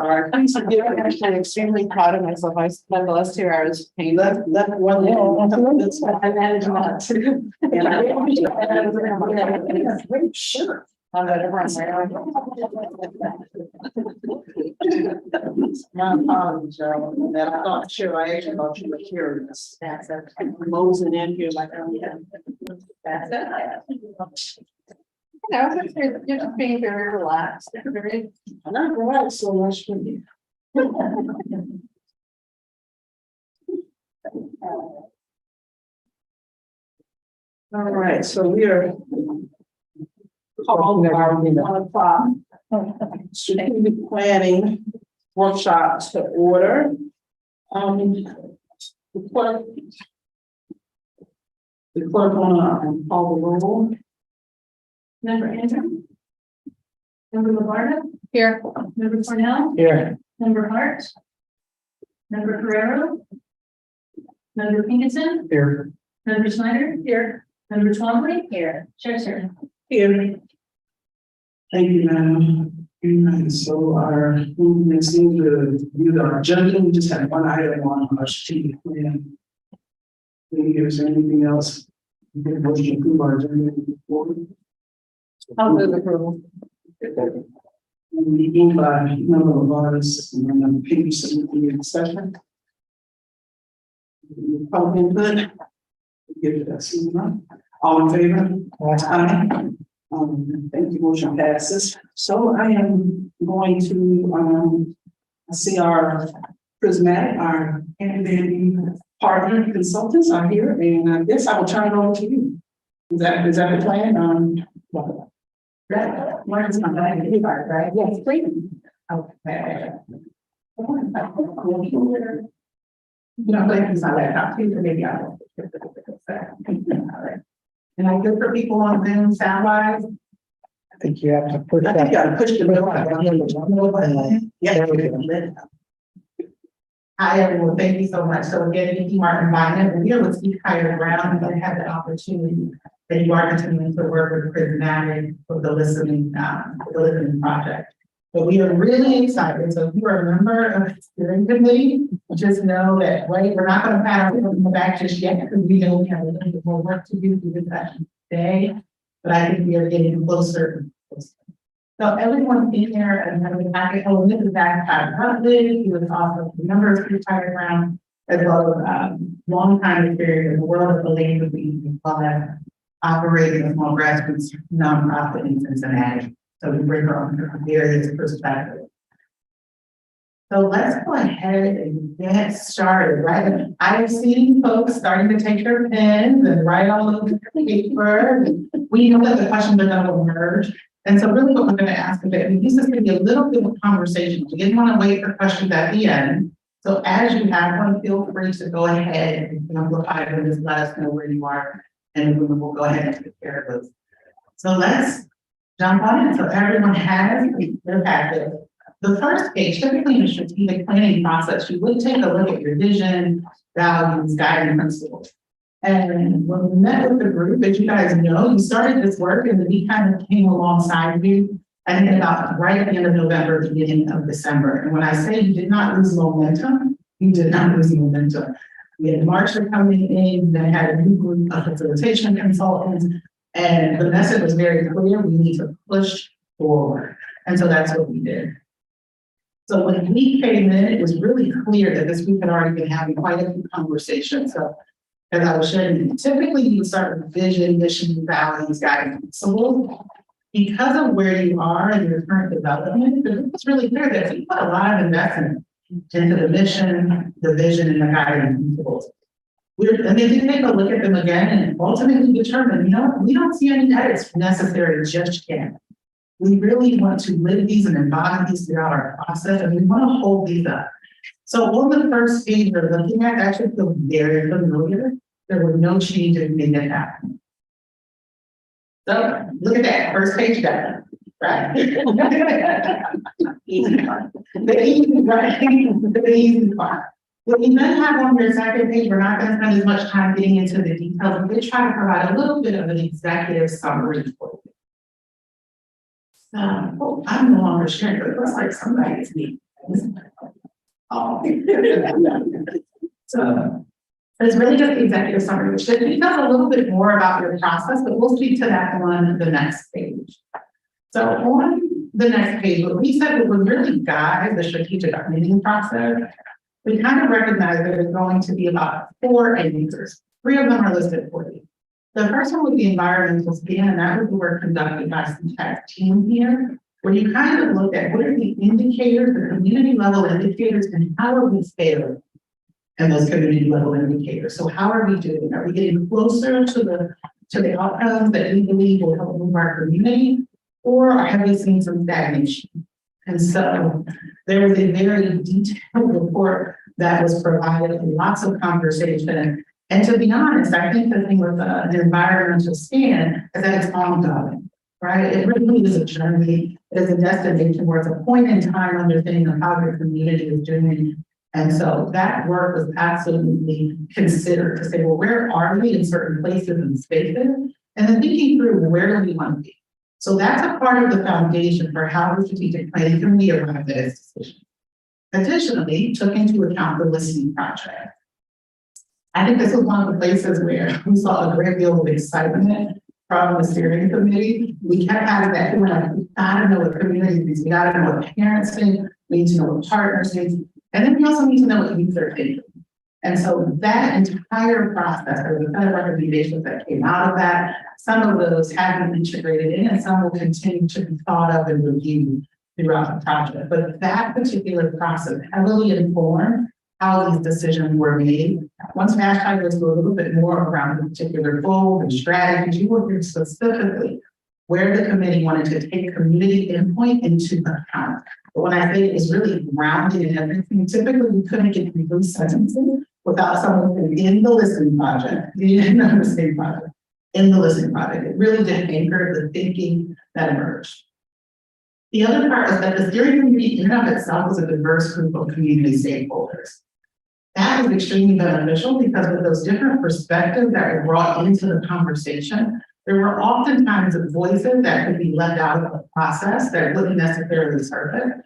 sorry. I'm extremely proud of myself. I spent the last 2 hours painting. That's one. I managed not to. Sure. On that everyone's My apologies, Cheryl, that I'm not sure. I actually thought you were curious. That's it. Mosing in here like, oh, yeah. That's it. No, you're just being very relaxed. Very. I'm not right so much for you. All right, so we are called our 1 o'clock strategic planning workshop to order. The clerk wanna call the roll. Member Andrew. Member Labarda. Here. Member Cornell. Here. Member Hart. Member Ferrero. Member Pinkerton. Here. Member Snyder. Here. Member Twombly. Here. Chair Sarah. Here. Thank you, madam. And so our movement seems to use our agenda. We just had one item on our strategic plan. Is there anything else? You can motion to approve our agenda before. I'll move approval. Meeting by member of ours and then Peterson in the session. Public input. Give it a signal. All in favor? Aye. Thank you, motion passes. So I am going to, see our Prismatic, our innovative partner consultants are here, and I guess I will turn it over to you. Is that the plan? Right. Martin's not going to be part, right? Yes, please. Okay. You know, like it's not that top too, or maybe I will. And I good for people on Zoom sound wise. I think you have to push I think you that. gotta push the middle button. Yeah. Hi, everyone. Thank you so much. So again, Nikki Martin Bynum, and here with Steve Higher Brown, and I had the opportunity that you are continuing to work with Prismatic for the listening project. But we are really excited. So if you are a member of the steering committee, just know that, wait, we're not gonna pat ourselves on the back just yet, because we know we have a little bit more work to do through this session today. But I think we are getting closer and closer. So everyone in here and having the packet, oh, and this is back Todd Rutledge, he was also a member of Steve Higher Brown, as well as long time experience in the world of the land as well as operating a small grassroots nonprofit in Cincinnati. So we bring her on from various perspectives. So let's go ahead and get started, right? I've seen folks starting to take their pens and write all over the paper. We know that the questions are going to emerge. And so really what we're going to ask is that this is going to be a little bit of conversation. We didn't want to wait for questions at the end. So as you have one, feel free to go ahead and simplify it and just let us know where you are. And we'll go ahead and take care of those. So let's jump on in. So everyone has their packet. The first page, typically in a strategic planning process, you would take a look at your vision, values, guiding principles. And when we met with the group, as you guys know, you started this work and we kind of came alongside you. I think about right at the end of November, beginning of December. And when I say you did not lose momentum, you did not lose momentum. We had Marsha coming in, then had a new group of facilitation consultants, and the message was very clear, we need to push forward. And so that's what we did. So when we came in, it was really clear that this group had already been having quite a few conversations. So as I was sharing, typically you start with vision, mission, values, guidance. So because of where you are in your current development, it's really clear that you put a lot of investment into the mission, the vision, and the guiding principles. And they did take a look at them again and ultimately determined, you know, we don't see any edits necessary just yet. We really want to live these and embody these throughout our process, and we want to hold these up. So on the first page we're looking at, actually feel very familiar. There were no changes made that happened. So look at that first page down, right? Easy part. The easy part. The easy part. What you then have on your second page, we're not going to spend as much time getting into the details. We try to provide a little bit of an executive summary for you. I'm no longer sharing, but it looks like somebody's me. Oh. So it's really just the executive summary, which should tell a little bit more about your process, but we'll speak to that on the next page. So on the next page, what we said would really guide the strategic planning process. We kind of recognize that there's going to be about 4 anchors. 3 of them are listed for you. The first one would be environmental scan, and that was the work conducted by some tech team here, where you kind of look at what are the indicators, the community level indicators, and how are we failing in those community level indicators. So how are we doing? Are we getting closer to the outcomes that we believe will help move our community, or have we seen some stagnation? And so there was a very detailed report that was provided and lots of conversation. And to be honest, I think the thing with the environmental scan is that it's ongoing, right? It really is a journey. It is a destination where it's a point in time understanding of how your community is doing. And so that work was absolutely considered to say, well, where are we in certain places and spaces? And then thinking through where do we want to be? So that's a part of the foundation for how the strategic planning committee arrived at its decision. Additionally, took into account the listening project. I think this was one of the places where we saw a great deal of excitement from the steering committee. We kept having that, we gotta know what community needs, we gotta know what parents think, we need to know what partners need, and then we also need to know what youth are thinking. And so that entire process, there was a set of recommendations that came out of that. Some of those have been integrated in, and some will continue to be thought of and reviewed throughout the project. But that particular process heavily informed how these decisions were made. Once Vashti goes through a little bit more around the particular goals and strategies, you will hear specifically where the committee wanted to take community input into account. But when I say it's really grounded in everything, typically we couldn't get through those sentences without someone in the listening project, in the listening project, in the listening project. It really did anchor the thinking that emerged. The other part is that the steering committee in and of itself was a diverse group of community stakeholders. That was extremely beneficial because with those different perspectives that were brought into the conversation, there were oftentimes voices that could be left out of the process that wouldn't necessarily surface.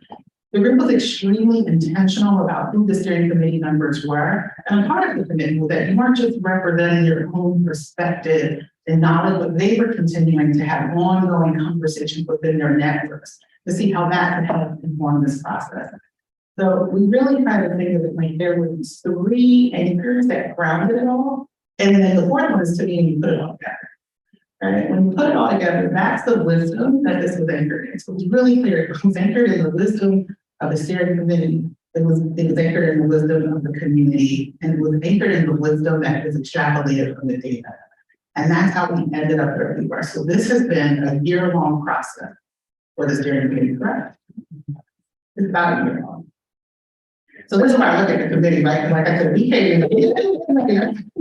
The group was extremely intentional about who the steering committee members were. And part of the committee was that you weren't just representing your own perspective and knowledge, but they were continuing to have ongoing conversations within their networks to see how that could help inform this process. So we really kind of think of it like there were these 3 anchors that grounded it all. And then the fourth one is to me, and you put it all together. Right? When you put it all together, that's the wisdom that this was anchored in. So it's really clear. It was anchored in the wisdom of the steering committee. It was anchored in the wisdom of the community, and it was anchored in the wisdom that is extrapolated from the data. And that's how we ended up where we were. So this has been a year-long process for the steering committee, correct? It's about a year long. So this is why I look at the committee, right? Like I said, we came in.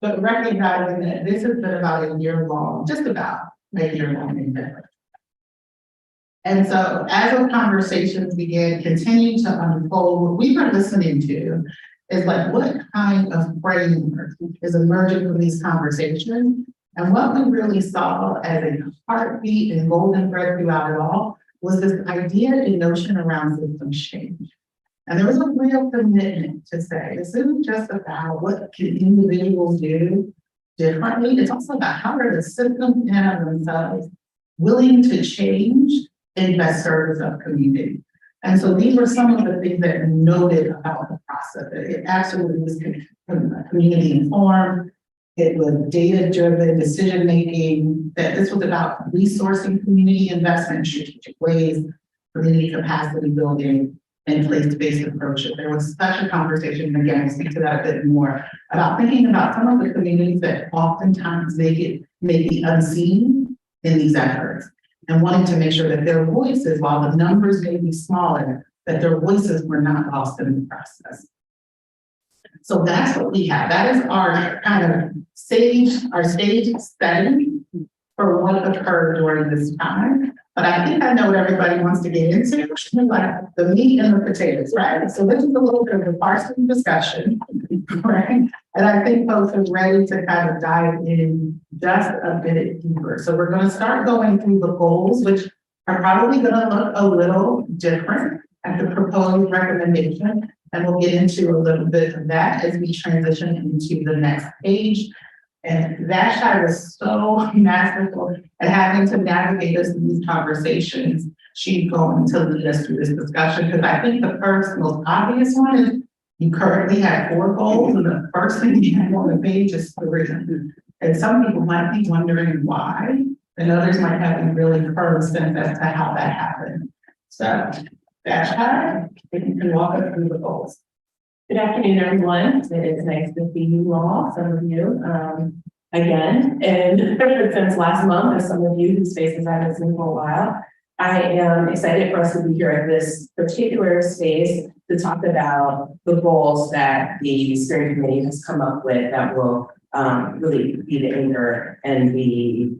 But recognizing that this has been about a year long, just about a year long endeavor. And so as the conversations began continuing to unfold, what we were listening to is like, what kind of framework is emerging from these conversations? And what we really saw as a heartbeat and golden thread throughout it all was this idea and notion around system change. And there was a real commitment to say, this isn't just about what can individuals do differently, it's also about how are the systems in of themselves willing to change in best service of community. And so these were some of the things that we noted about the process. It absolutely was community informed. It was data-driven decision-making, that this was about resourcing community investment in strategic ways, community capacity building, and place-based approaches. There was such a conversation, and again, I'll speak to that a bit more, about thinking about some of the communities that oftentimes may be unseen in these efforts, and wanting to make sure that their voices, while the numbers may be smaller, that their voices were not lost in the process. So that's what we have. That is our kind of stage setting for what occurred during this time. But I think I know what everybody wants to get into, like the meat and the potatoes, right? So this is a little bit of a parsing discussion, right? And I think folks are ready to kind of dive in just a bit deeper. So we're going to start going through the goals, which are probably gonna look a little different at the proposed recommendation. And we'll get into a little bit of that as we transition into the next page. And Vashti was so masterful at having to navigate us in these conversations. She's going to lead us through this discussion, because I think the first most obvious one is you currently have 4 goals, and the first thing you have on the page is 3. And some people might be wondering why, and others might have a really firm sense as to how that happened. So, Vashti, if you can walk us through the goals. Good afternoon, everyone. It is nice to see you all, some of you, again. And since last month, and some of you whose faces I haven't seen for a while, I am excited for us to be here at this particular space to talk about the goals that the steering committee has come up with that will really be the anchor and the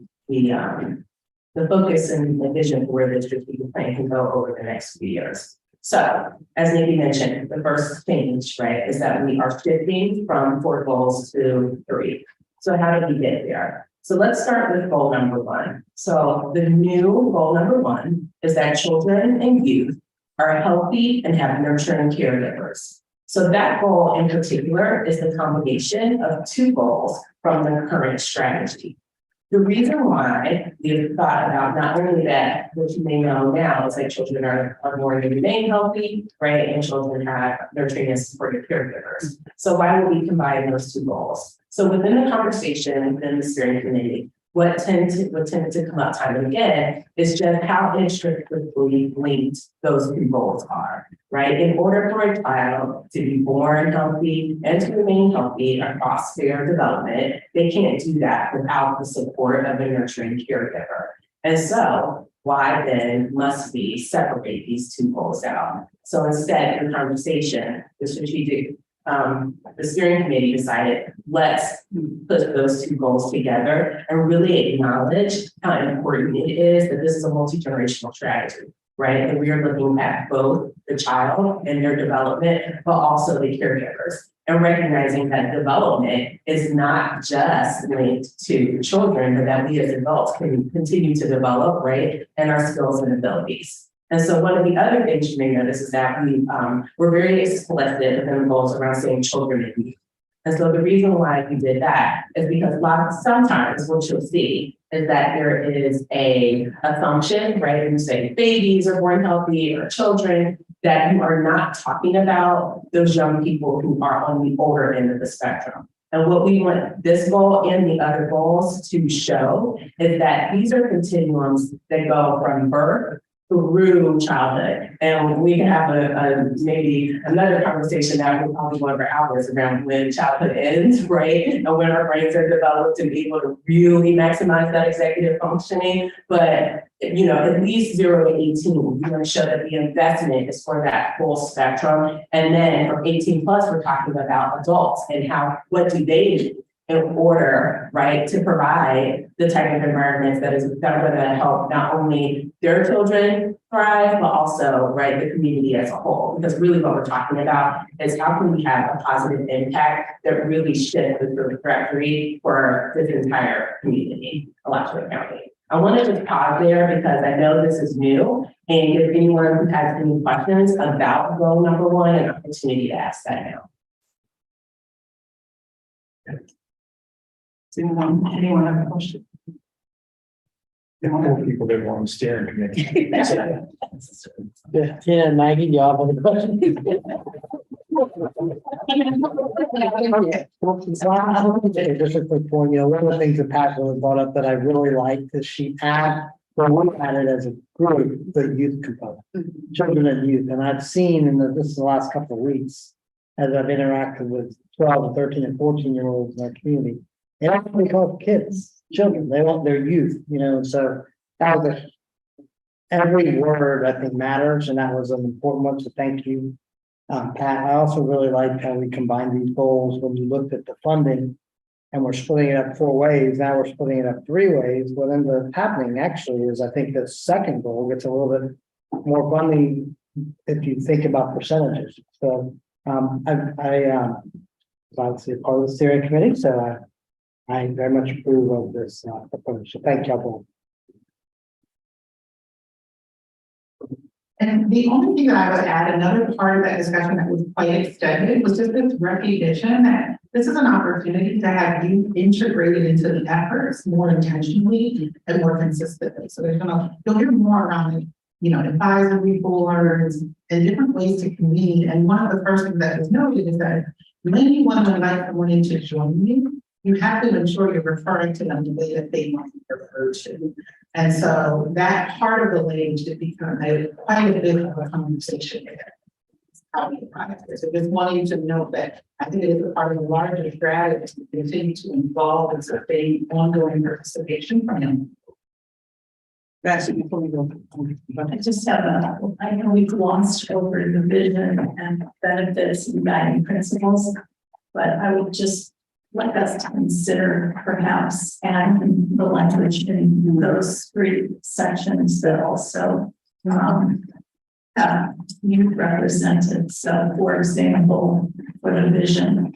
focus and the vision for where the strategic plan can go over the next few years. So, as Nikki mentioned, the first change, right, is that we are shifting from 4 goals to 3. So how did we get there? So let's start with goal number 1. So the new goal number 1 is that children and youth are healthy and have nurturing caregivers. So that goal in particular is the combination of 2 goals from the current strategy. The reason why we've thought about not only that, which you may know now, is that children are more to remain healthy, right? And children have nurturing and supportive caregivers. So why would we combine those 2 goals? So within the conversation, within the steering committee, what tended to come up time and again is just how intricately linked those 2 goals are, right? In order for a child to be born healthy and to remain healthy across their development, they can't do that without the support of a nurturing caregiver. And so why then must we separate these 2 goals out? So instead, in the conversation, the steering committee decided, let's put those 2 goals together and really acknowledge how important it is that this is a multi-generational strategy, right? And we are looking at both the child and their development, but also the caregivers, and recognizing that development is not just linked to children, but that we as adults can continue to develop, right? And our skills and abilities. And so one of the other things you may notice is that we're very explicit within the goals around saying children and youth. And so the reason why we did that is because sometimes what you'll see is that there is a assumption, right? When you say babies are born healthy or children, that you are not talking about those young people who are on the older end of the spectrum. And what we want this goal and the other goals to show is that these are continuums that go from birth through childhood. And we can have maybe another conversation that will probably go over hours around when childhood ends, right? And when our brains are developed and able to really maximize that executive functioning. But at least 0 to 18, we want to show that the investment is for that full spectrum. And then from 18 plus, we're talking about adults and what do they need in order, right, to provide the type of environments that are going to help not only their children thrive, but also, right, the community as a whole. Because really what we're talking about is how can we have a positive impact that really shifts the trajectory for this entire community, Alachua County. I want to just pause there because I know this is new, and if anyone who has any questions about goal number 1, an opportunity to ask that now. Anyone have a question? There are more people that were on the steering committee. Yeah, Maggie, you have any questions? Just a quick point, one of the things that Pat really brought up that I really liked is she added as a group, the youth component, children and youth. And I've seen this is the last couple of weeks, as I've interacted with 12 and 13 and 14-year-olds in our community. They don't really call children, they want their youth, so that was every word I think matters, and that was an important one, so thank you. Pat, I also really liked how we combined these goals when we looked at the funding, and we're splitting it up 4 ways, now we're splitting it up 3 ways. What ends up happening actually is I think the second goal gets a little bit more funding if you think about percentages. So I obviously a part of the steering committee, so I very much approve of this approach. So thank you all. And the only thing that I would add, another part of that discussion that was quite extended was just this recognition that this is an opportunity to have youth integrated into the efforts more intentionally and more consistently. So you'll hear more around, advisory boards and different ways to convene. And one of the first things that was noted is that when you want to invite someone in to join you have to ensure you're referring to them the way that they want to be referred to. And so that part of the lane should become quite a bit of a conversation there. How we apply this. So just wanting to note that I think it is a part of the larger strategy to continue to involve and sustain ongoing participation from them. That's it before we go. I just have I know we've glossed over the vision and benefits and guiding principles, but I would just like us to consider perhaps adding the language in those 3 sections that also have youth represented. So, for example, for the vision,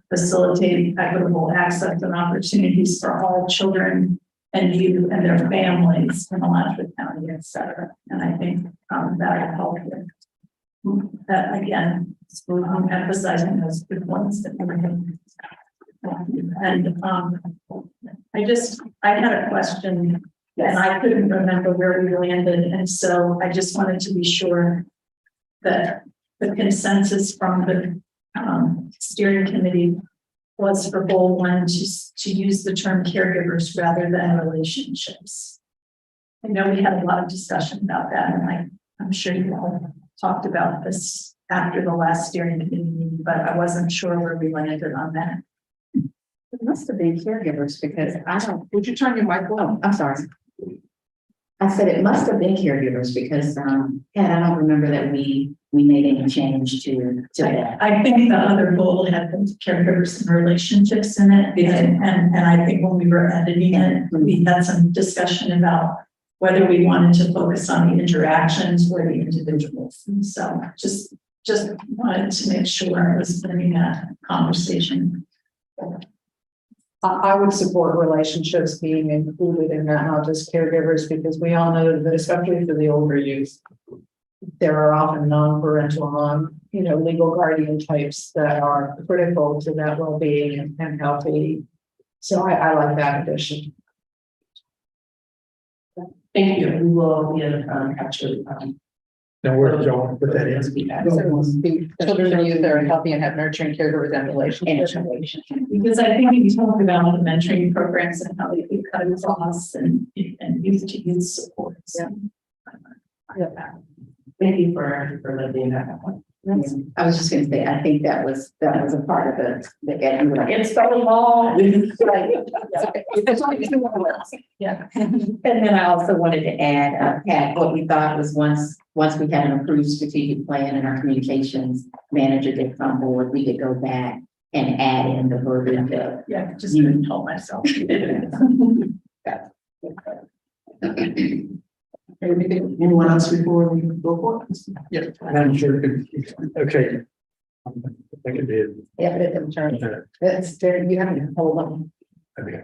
facilitate equitable access and opportunities for all children and youth and their families in Alachua County, et cetera. And I think that will help with that again, emphasizing those good points that we're making. And I had a question and I couldn't remember where we landed. And so I just wanted to be sure that the consensus from the steering committee was for goal 1 to use the term caregivers rather than relationships. I know we had a lot of discussion about that, and I'm sure you all talked about this after the last steering committee meeting, but I wasn't sure where we landed on that. It must have been caregivers because I don't, Would you turn your mic on? I'm sorry. I said it must have been caregivers because, I don't remember that we made any change to that. I think the other goal had been caregivers and relationships in it. And I think when we were editing it, we had some discussion about whether we wanted to focus on the interactions or the individuals. And so just wanted to make sure I was bringing that conversation. I would support relationships being included in that, not just caregivers, because we all know that especially for the older youth, there are often non-parental, legal guardian types that are critical to that well-being and healthy. So I like that addition. Thank you. We will capture. Now, where did y'all put that in? Children and youth that are healthy and have nurturing caregivers and relationships. Because I think we talked about the mentoring programs and how they could cut across and youth to youth supports. Yeah. Thank you for letting that happen. I was just gonna say, I think that was a part of the It's so long. Yeah. And then I also wanted to add, Pat, what we thought was once we had an approved strategic plan and our communications manager did come board, we could go back and add in the verbiage of Yeah, just couldn't help myself. Anyone else before we go forward? Yeah, Madam Chair, okay. I could be. Evident turn. That's there, you have to hold on. Okay.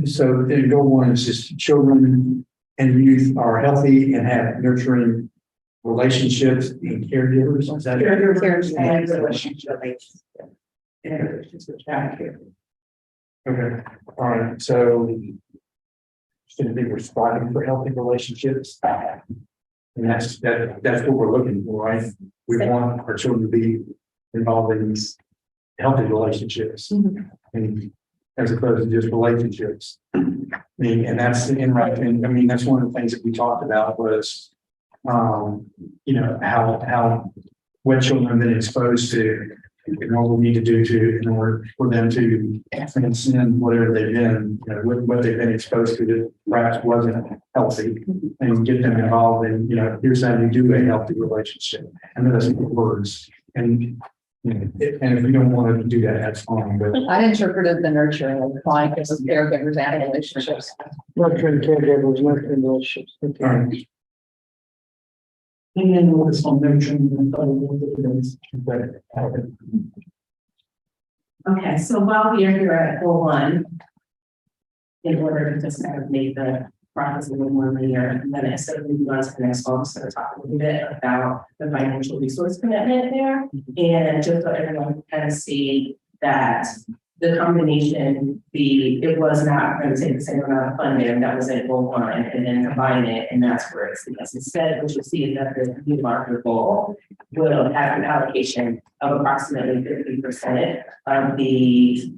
So then goal 1 is just children and youth are healthy and have nurturing relationships and caregivers. Is that? Caregivers and relationships. Okay, all right, so should be responding for healthy relationships. And that's what we're looking for, right? We want our children to be involved in these healthy relationships. And as opposed to just relationships. I mean, and that's the interesting, I mean, that's one of the things that we talked about was, how what children have been exposed to and what we need to do in order for them to transcend whatever they've been, what they've been exposed to that perhaps wasn't healthy, and get them involved in, here's how you do a healthy relationship. And those are the words. And if we don't want to do that, that's fine. But I interpreted the nurturing of applying to caregivers and relationships. nurturing caregivers, nurturing relationships. And then we'll just on nurturing and Okay, so while we are here at goal 1, in order to just kind of make the process a little more linear. And then instead of moving on to the next one, I'm just going to talk a little bit about the financial resource commitment there. And just so everyone can kind of see that the combination, it was not going to take the same amount of funding that was in goal 1 and then combine it, and that's where it's instead, what you'll see is that the new market goal will have an allocation of approximately 50% of the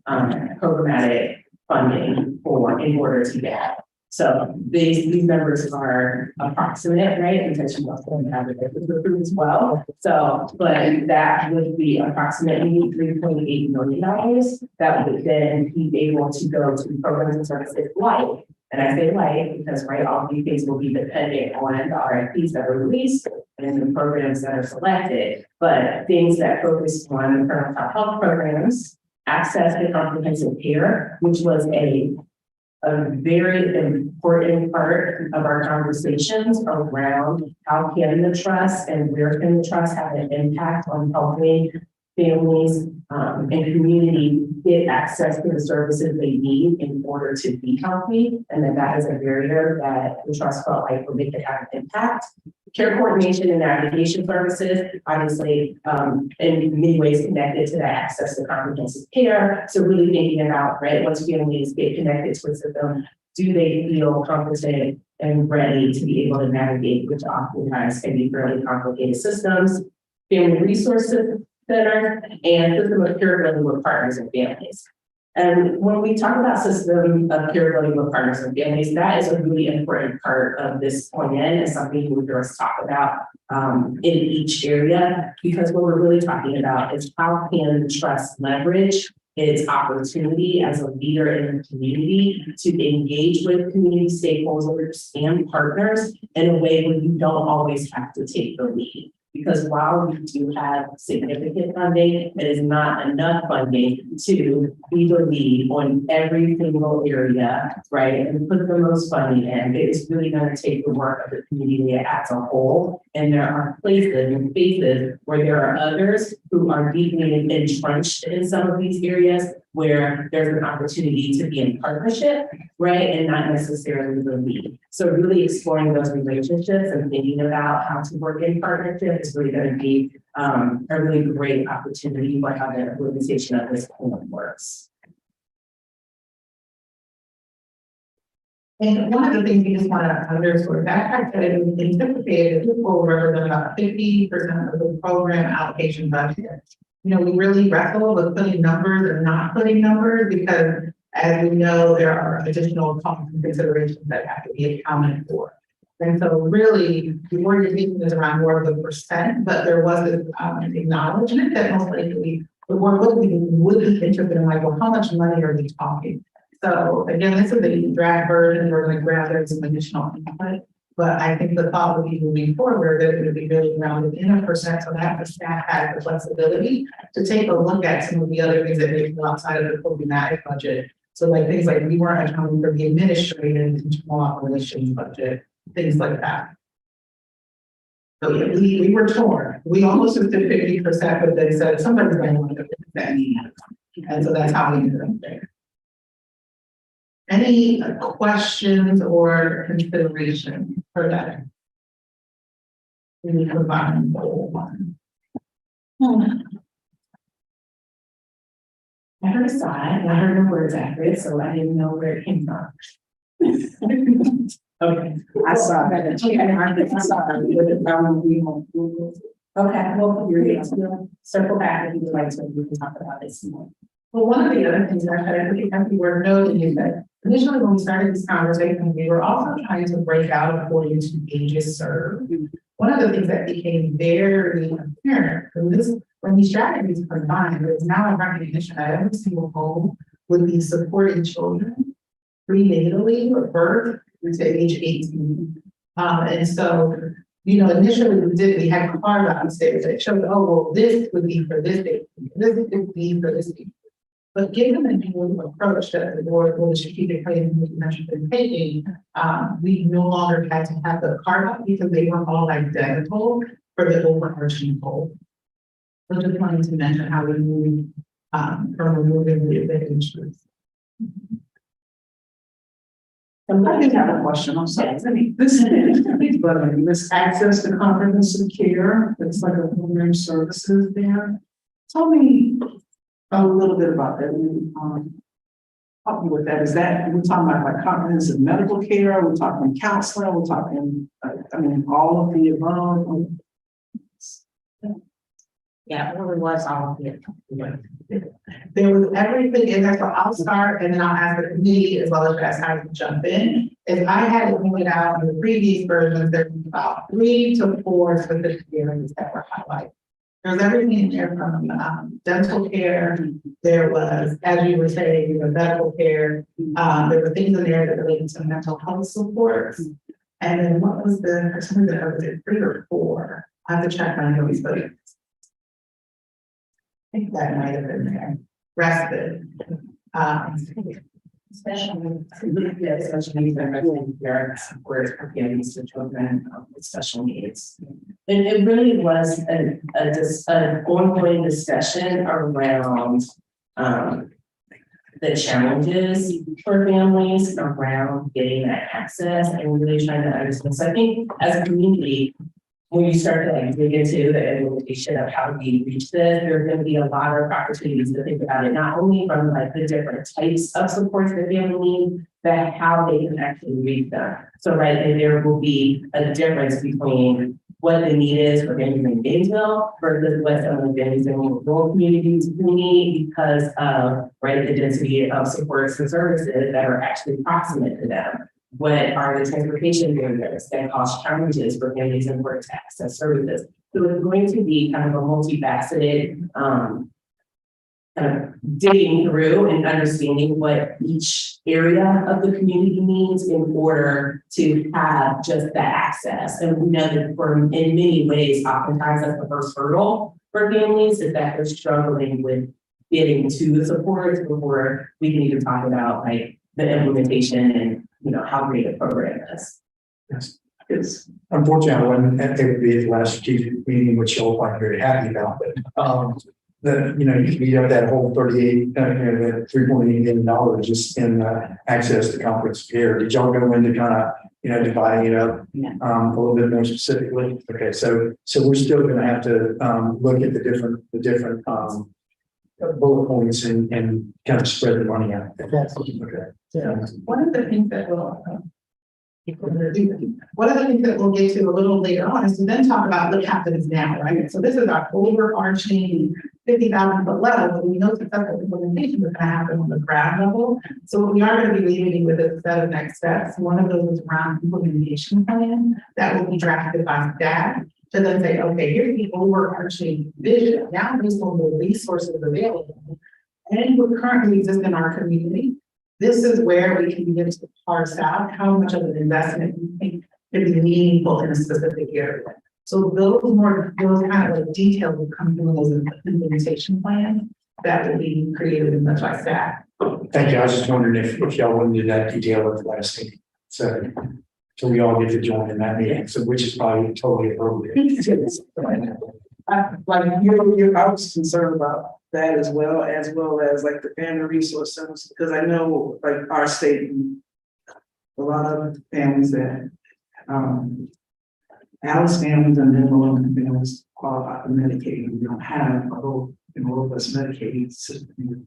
programmatic funding in order to get. So these numbers are approximate, right? Because you also have it as well. So, but that would be approximately $3.8 million that would then be able to go to programs and services like, and I say like, because right, all of these things will be dependent on the RFPs that are released and the programs that are selected, but things that focus on maternal health programs, access to comprehensive care, which was a very important part of our conversations around how can the trust and where can the trust have an impact on helping families and community get access to the services they need in order to be healthy, and that is a barrier that the trust felt like would make it have an impact. Care coordination and navigation services, obviously, in many ways connected to that access to comprehensive care. So really thinking about, right, once families get connected to a system, do they feel competent and ready to be able to navigate, which oftentimes can be fairly complicated systems, family resources center, and system of care building with partners and families. And when we talk about system of care building with partners and families, that is a really important part of this plan and something you hear us talk about in each area, because what we're really talking about is how can the trust leverage its opportunity as a leader in the community to engage with community stakeholders and partners in a way where you don't always have to take the lead. Because while we do have significant funding, it is not enough funding to be the lead on every single area, right? And put the most funding in. It's really going to take the work of the community as a whole. And there are places and spaces where there are others who are deeply entrenched in some of these areas where there's an opportunity to be in partnership, right? And not necessarily the lead. So really exploring those relationships and thinking about how to work in partnership is really going to be a really great opportunity for how the implementation of this plan works. And one of the things we just want to underscore that fact that it was anticipated that people represent about 50% of the program allocation budget. You know, we really wrestle with putting numbers and not putting numbers because, as we know, there are additional costs and considerations that have to be accounted for. And so really, the organization is around more of the percent, but there was an acknowledgement that most likely the board would be interested in, like, well, how much money are we talking? So again, this is a draft version. We're going to gather some additional input, but I think the thought would be moving forward that it would be really grounded in a percent, so that the staff has the flexibility to take a look at some of the other things that may go outside of the programmatic budget. So like things like we weren't accounting for the administrative and internal operations budget, things like that. So yeah, we were torn. We almost did 50%, but they said somebody's going to want to 50%. And so that's how we ended up there. Any questions or consideration for that? We need to combine the whole one. I heard a sigh, and I heard the words accurate, so I didn't know where it came from. Okay, I saw that. I saw that. Okay, well, you're going to circle back if you would like to, we can talk about this more. Well, one of the other things that I think we were noting is that initially when we started this conversation, we were also trying to break out according to ages served. One of the things that became very apparent when these strategies combined, there's now a recognition that every single home would be supporting children prenatally or birth to age 18. And so, you know, initially we had carve out statements that showed, oh, well, this would be for this age, this would be for this age. But given the new approach that the board or the strategic planning we mentioned in taking, we no longer had to have the carve out because they were all identical for the overarching goal. So just wanted to mention how we moved from removing the issues. I did have a question, I'm sorry. This access to comprehensive care, it's like a home services there. Tell me a little bit about that. Help me with that. Is that, we're talking about like comprehensive medical care, we're talking counseling, we're talking, all of the above? Yeah, it really was all of it. There was everything in there, so I'll start and then I'll ask the committee as well as ask how to jump in. If I had it pointed out in the previous versions, there was about 3 to 4 specific areas that were highlighted. There's everything in there from dental care, there was, as you were saying, medical care, there were things in there that related to mental health support. And then what was the, for some reason, was it 3 or 4? I have to check my notes, but I think that might have been there. Respite. Especially, yeah, especially needs and resident care support for families to children with special needs. And it really was an ongoing discussion around the challenges for families around getting that access and really trying to understand. So I think as a community, when you start to like dig into the implementation of how we reach this, there's going to be a lot of opportunities to think about it, not only from like the different types of supports that family need, but how they can actually reach them. So right, and there will be a difference between what the need is for families in Gainesville versus what some of the families in rural communities need because of right the density of supports and services that are actually proximate to them. What are the transportation barriers that cause challenges for families and work to access services? So it's going to be kind of a multifaceted kind of digging through and understanding what each area of the community needs in order to have just that access. And we know that in many ways, oftentimes that's the first hurdle for families is that they're struggling with getting to the supports before we can even talk about like the implementation and how great a program is. Yes, it's unfortunately, I wasn't able to be at the last strategic meeting, which you'll find very happy about, but, you can eat up that whole 38, that $3.8 million just in access to complex care. Did y'all go into kind of, dividing it up a little bit more specifically? Okay, so we're still going to have to look at the different bullet points and kind of spread the money out. Yes. Okay. One of the things that we'll get to a little later on is to then talk about what happens now, right? So this is our overarching 50,000 foot level, but we know successful implementation is going to happen on the ground level. So what we are going to be leaving with a set of next steps. One of those is around implementation plan that will be drafted by staff to then say, okay, here's the overarching vision. Now based on the resources available and what currently exists in our community, this is where we can begin to parse out how much of an investment we think could be meaningful in a specific area. So those kind of like details will come from those implementation plans that will be created and much by staff. Thank you. I was just wondering if y'all went into that detail at the last meeting. So we all get to join in that meeting, so which is probably totally appropriate. I was concerned about that as well as like the family resource centers, because I know like our state, a lot of families that, Alice families and then low income families qualify for Medicaid, we don't have a robust Medicaid system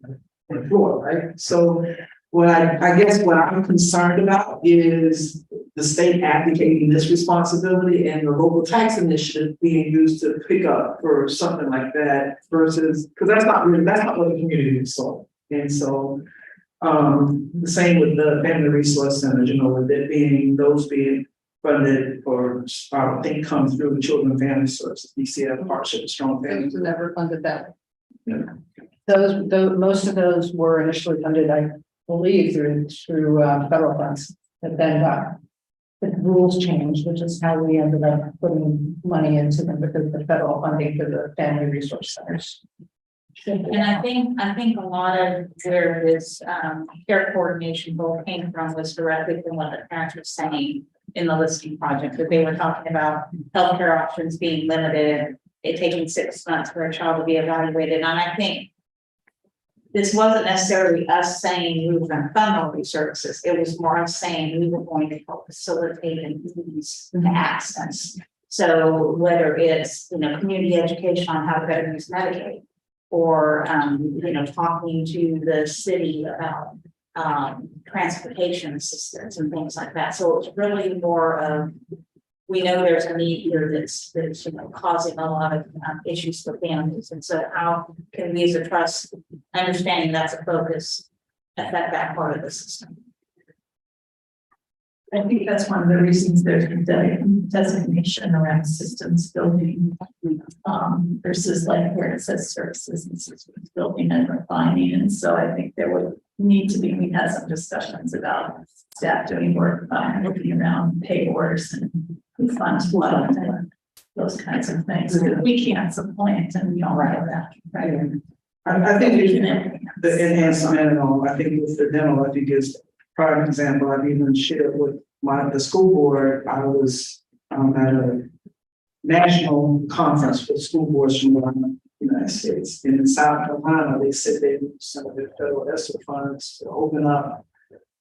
in Florida, right? So what I guess what I'm concerned about is the state abdicating this responsibility and the local tax initiative being used to pick up for something like that versus, because that's not what the community is sold. And so the same with the family resource centers, with it being those being funded or I think come through the children and family services, DCF partnership, strong families. Those never funded that. Yeah. Those, most of those were initially funded, I believe, through federal funds, but then the rules changed, which is how we ended up putting money into them because the federal funding for the family resource centers. And I think a lot of where this care coordination goal came from was directly from what the parents were saying in the listing project, that they were talking about healthcare options being limited, it taking 6 months for a child to be evaluated. And I think this wasn't necessarily us saying we were gonna fund all these services. It was more us saying we were going to help facilitate and ease the access. So whether it's, community education on how to better use Medicaid, or, talking to the city about transportation assistance and things like that. So it's really more of, we know there's a need here that's causing a lot of issues for families. And so how can we as a trust, understanding that's a focus, affect that part of the system? I think that's one of the reasons there's a designation around systems building. Versus like where it says services and systems building and refining. And so I think there would need to be, we had some discussions about staff doing work, looking around pay wars and who funds what and those kinds of things. Because we can't supplant and we all know that, right? I think the enhancement and all, I think with the dental, I think is prime example. I've even shared with the school board. I was at a national conference for school boards from the United States. And in South Carolina, they said they used some of their federal ESSER funds to open up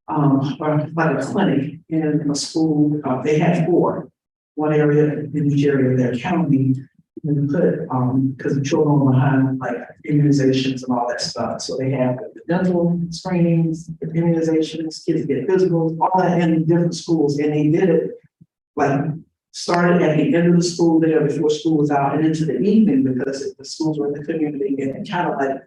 like a clinic in a school. They had 4, one area in each area of their county, and put because the children were behind like immunizations and all that stuff. So they have the dental screenings, the immunizations, kids get physicals, all that in different schools, and they did it like started at the end of the school there before school was out and into the evening, because the schools were in the community, and kind of like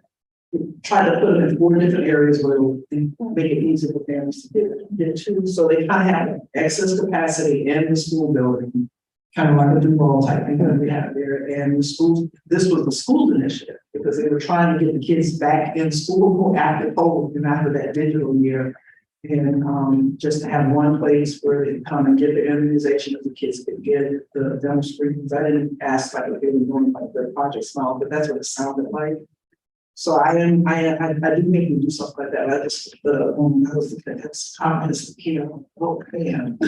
try to put them in 4 different areas where it will make it easier for parents to get to. So they kind of have excess capacity in the school building, kind of like a Duval type thing that we have there. And the schools, this was the school's initiative because they were trying to get the kids back in school after COVID and after that digital year. And just to have one place where they come and get the immunization of the kids could get the dental screenings. I didn't ask like if they were doing like their Project Smile, but that's what it sounded like. So I do make them do something like that. I just I was looking at this comments, man.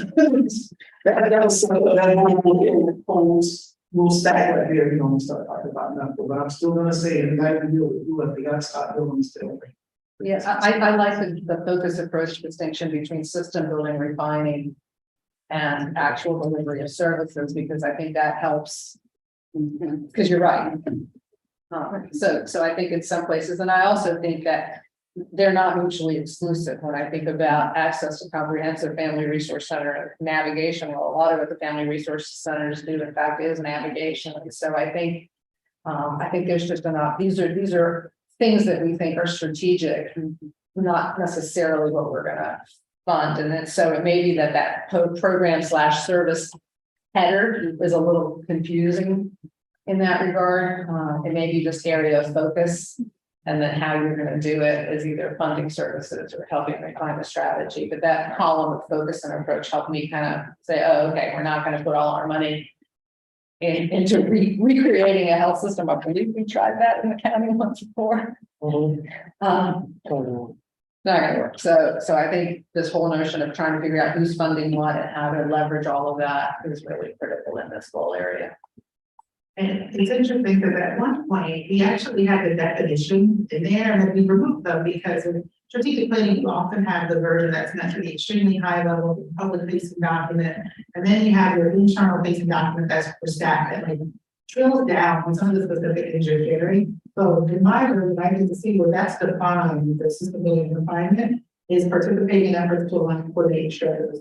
That was some of that polls will stack right here, and start talking about nothing. But I'm still gonna say it, they gotta stop doing this still. Yes, I like the focused approach distinction between system building, refining, and actual delivery of services, because I think that helps. Because you're right. So I think in some places, and I also think that they're not mutually exclusive. When I think about access to comprehensive family resource center navigation, well, a lot of what the family resource centers do, in fact, is navigation. And so I think there's just enough. These are things that we think are strategic, not necessarily what we're gonna fund. And then so it may be that program/service header is a little confusing in that regard. It may be just area of focus, and then how you're gonna do it is either funding services or helping refine the strategy. But that column of focus and approach helped me kind of say, oh, okay, we're not gonna put all our money into recreating a health system. I believe we tried that in the county once before. Not gonna work. So I think this whole notion of trying to figure out who's funding what and how to leverage all of that is really critical in this whole area. And it's interesting because at one point, we actually had the definition in there and then we removed them because in strategic planning, you often have the version that's meant to be extremely high level, public facing document. And then you have your internal facing document that's for staff that like drills down on some of the specific engineering. So in my version, I need to see where that's defined, the system building refinement is participating in efforts to align coordinate strategy.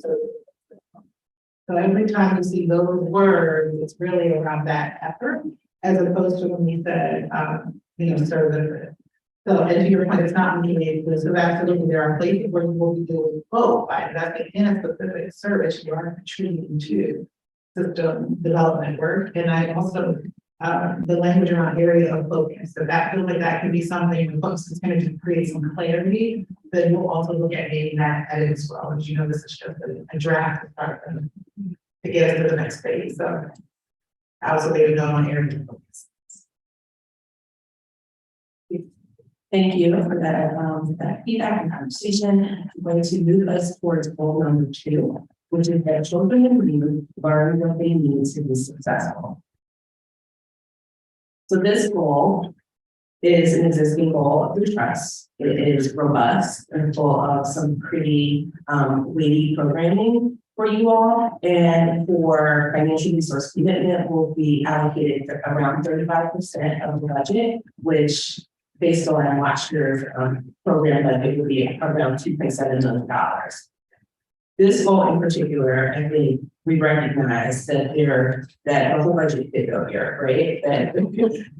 So every time you see those words, it's really around that effort, as opposed to when we said, service. So, and to your point, it's not mutually exclusive. So absolutely, there are places where you will be doing both. By investing in a specific service, you are contributing to system development work. And I also, the language around area of focus. So that feels like that can be something when folks is going to create some clarity. Then we'll also look at making that edit as well. As you know, this is just a draft to get us to the next phase. So I also made a note on area of focus. Thank you for that feedback and conversation. I'm going to move us towards goal number 2, which is that children and youth learn what they need to be successful. So this goal is an existing goal of the trust. It is robust and full of some pretty weighty programming for you all. And for financial resource commitment will be allocated to around 35% of the budget, which based on last year's program budget would be around $2.7 million. This goal in particular, I think we recognize that that the whole budget did go here, right?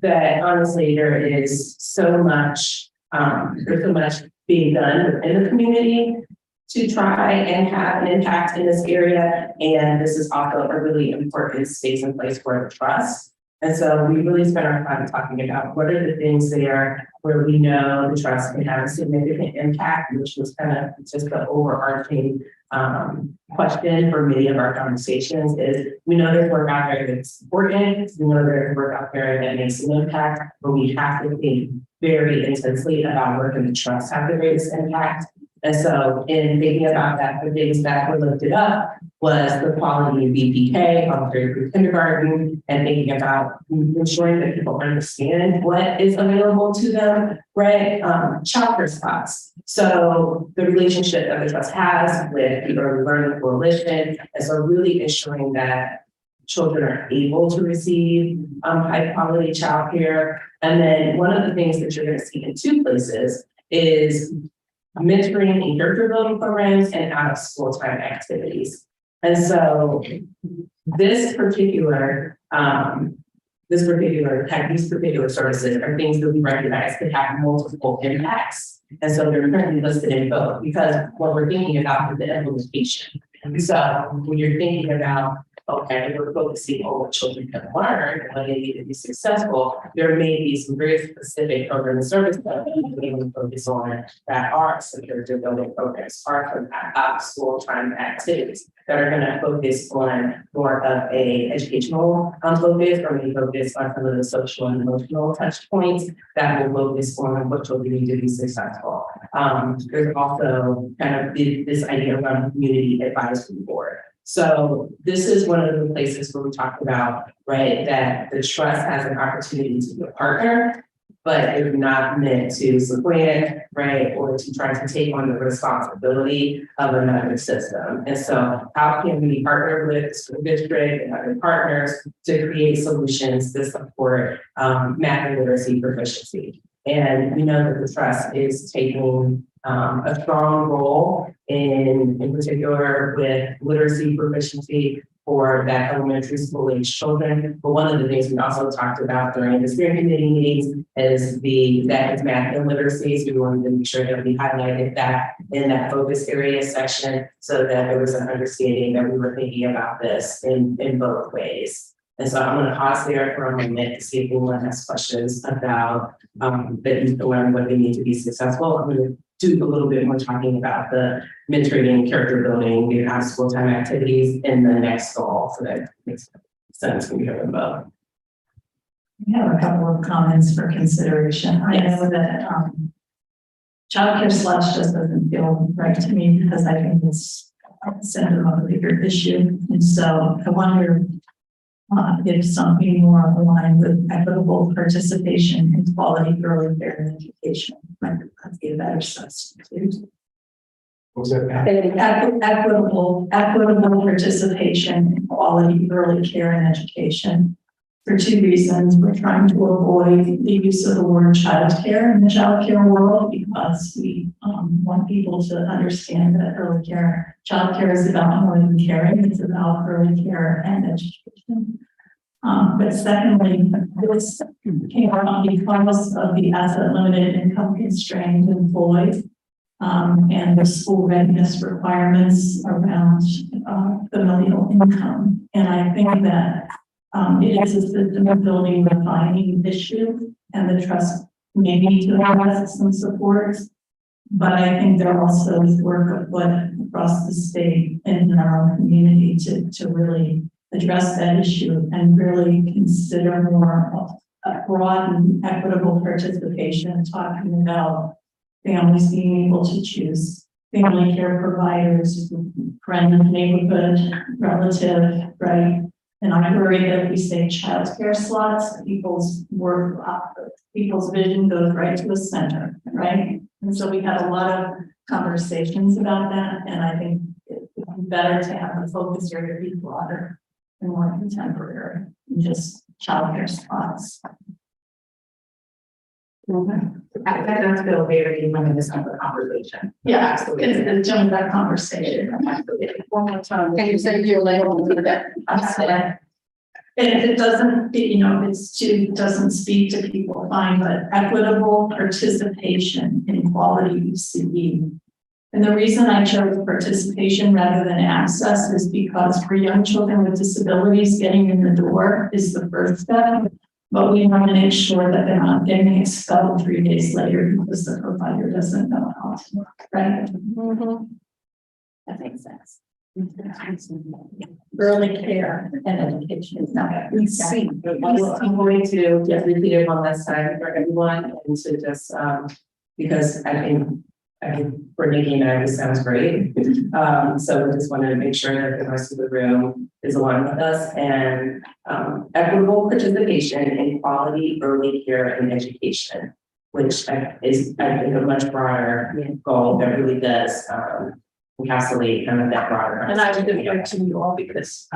That honestly, there is so much, there's so much being done within the community to try and have an impact in this area. And this is also a really important space and place for the trust. And so we really spent our time talking about what are the things there where we know the trust can have a significant impact, which was kind of just the overarching question for many of our conversations is we know there's work out there that's important, we know there's work out there that makes an impact, but we have to think very intensely about where can the trust have the greatest impact. And so in thinking about that, the things that were lifted up was the quality of BPK on through kindergarten and thinking about ensuring that people understand what is available to them, right? Childcare spots. So the relationship that the trust has with the Early Learning Coalition, and so really ensuring that children are able to receive high quality childcare. And then one of the things that you're going to see in two places is mentoring and character building programs and out of school time activities. And so these particular services are things that we recognize could have multiple impacts. And so they're currently listed in both because what we're thinking about is the implementation. And so when you're thinking about, okay, we're focusing on what children can learn and what they need to be successful, there may be some very specific program and service that we can focus on that are some character building programs, are from school time activities that are going to focus on more of a educational focus or maybe focus on some of the social and emotional touch points that will focus on what children need to be successful. There's also kind of this idea around community advisory board. So this is one of the places where we talk about, right, that the trust has an opportunity to be a partner, but it's not meant to supplant, right, or to try to take on the responsibility of another system. And so how can we partner with the school district and other partners to create solutions to support math and literacy proficiency? And we know that the trust is taking a strong role in particular with literacy proficiency for that elementary school age children. But one of the things we also talked about during the steering committee meetings is that is math and literacy. So we wanted to make sure that we highlighted that in that focus area section so that there was an understanding that we were thinking about this in both ways. And so I'm going to pause there for a moment to see if anyone has questions about that you can learn what they need to be successful. I'm going to do a little bit more talking about the mentoring, character building, the out of school time activities in the next goal. So that makes sense when you hear them both. We have a couple of comments for consideration. I know that childcare slash just doesn't feel right to me because I think it's a center of a bigger issue. And so I wonder if something more aligned with equitable participation in quality early care and education might be a better substitute. What was that? Equitable participation in quality early care and education. For two reasons, we're trying to avoid the use of the word childcare in the childcare world because we want people to understand that childcare is about more than caring, it's about early care and education. But secondly, this came on because of the asset limited income constrained employees and the school readiness requirements around familial income. And I think that it is a system building refining issue and the trust may need to have some support. But I think there also is work afoot across the state and in our own community to really address that issue and really consider more broad and equitable participation, talking about families being able to choose family care providers, friend, neighborhood, relative, right? And I worry that if we say childcare slots, people's vision goes right to the center, right? And so we had a lot of conversations about that, and I think it's better to have the focus area be broader and more contemporary, than just childcare spots. That does feel very reminiscent of the conversation. Yeah, absolutely. It's just that conversation. One more time. Can you say your label to that? And if it doesn't, doesn't speak to people, fine, but equitable participation in quality UCE. And the reason I chose participation rather than access is because for young children with disabilities, getting in the door is the first step. But we want to make sure that they're not getting expelled 3 days later because the provider doesn't know how to work, right? That makes sense. Early care and education is not. We see, I'm going to just repeat it one last time for everyone and to just, because I think for Nikki and I, this sounds great. So we just wanted to make sure that the rest of the room is aligned with us and, equitable participation in quality early care and education, which is, I think, a much broader goal that really does, encapsulate kind of that broader. And I would defer to you all because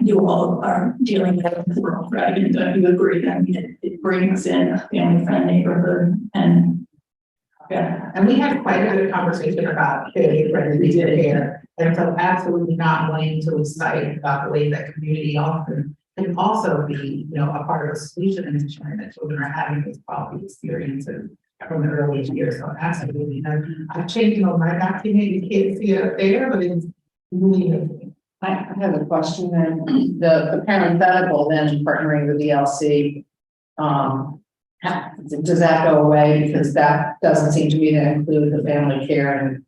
you all are dealing with the world, right? And don't you agree that it brings in family friend neighborhood and. Yeah, And we had quite a good conversation about caregiver care, and so absolutely not wanting to excite about the way that community often can also be, a part of a solution in ensuring that children are having these quality experiences from the early years. So absolutely, I've changed my document. You can't see it up there, but it's really amazing. I have a question then. The parenthetical then partnering with the LC. Does that go away? Because that doesn't seem to me to include the family care and.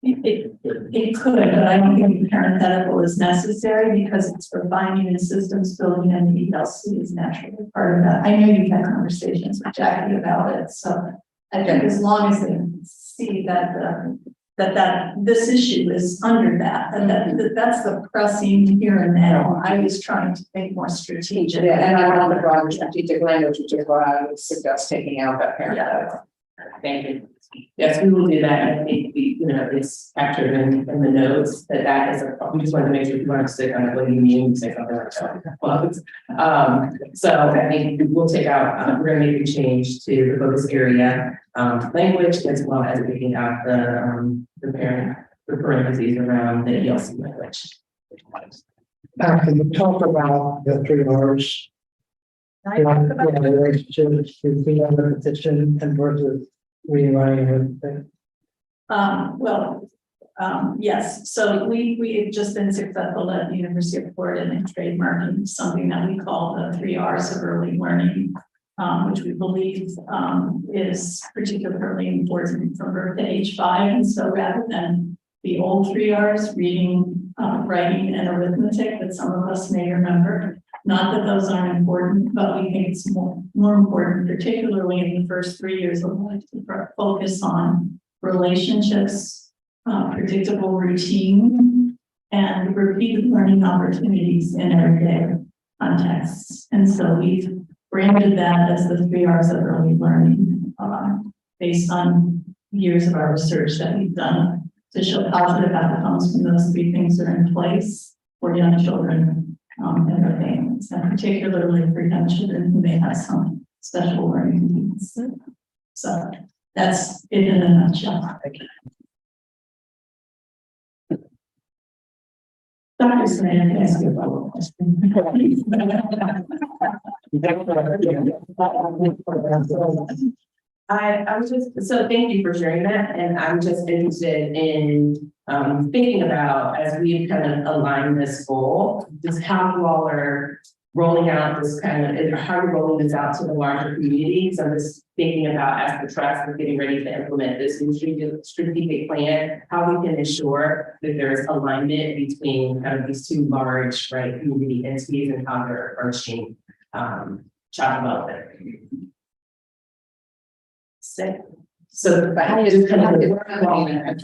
it could, but I don't think parenthetical is necessary because it's for finding and systems building and the ELC is naturally part of that. I know you've had conversations with Jackie about it, so I think as long as they see that this issue is under that, and that's the pressing here and now. I was trying to think more strategic. Yeah, and I want the broader strategic language, which is why I would suggest taking out that parenthetical. Thank you. Yes, we will do that. I think it's captured in the notes that is we just wanted to make sure people understood kind of what you mean, say something like that. So I think we'll take out, we're gonna make a change to the focus area language as well as taking out the parentheses around the ELC language. Can you talk about the 3 Rs? The relationships between the petition and versus rewriting everything. Yes, so we have just been successful at the University of Florida in trademarking something that we call the 3 Rs of early learning, which we believe is particularly important from birth to age 5. And so rather than the old 3 Rs, reading, writing, and arithmetic that some of us may remember, not that those aren't important, but we think it's more important, particularly in the first 3 years of life, to focus on relationships, predictable routine, and repeated learning opportunities in everyday contexts. And so we've branded that as the 3 Rs of early learning, based on years of our research that we've done to show positive outcomes when those 3 things are in place for young children and their families, and particularly for young children who may have some special learning needs. So that's it in a nutshell. Dr. Smith, ask you about a question. I was just, so thank you for sharing that, and I'm just interested in thinking about, as we've kind of aligned this goal, just how you all are rolling out this how you're rolling this out to the larger community. So I'm just thinking about, as the trust is getting ready to implement this new strategic plan, how we can ensure that there's alignment between kind of these 2 large, community entities and how they're approaching child development. So how you just kind of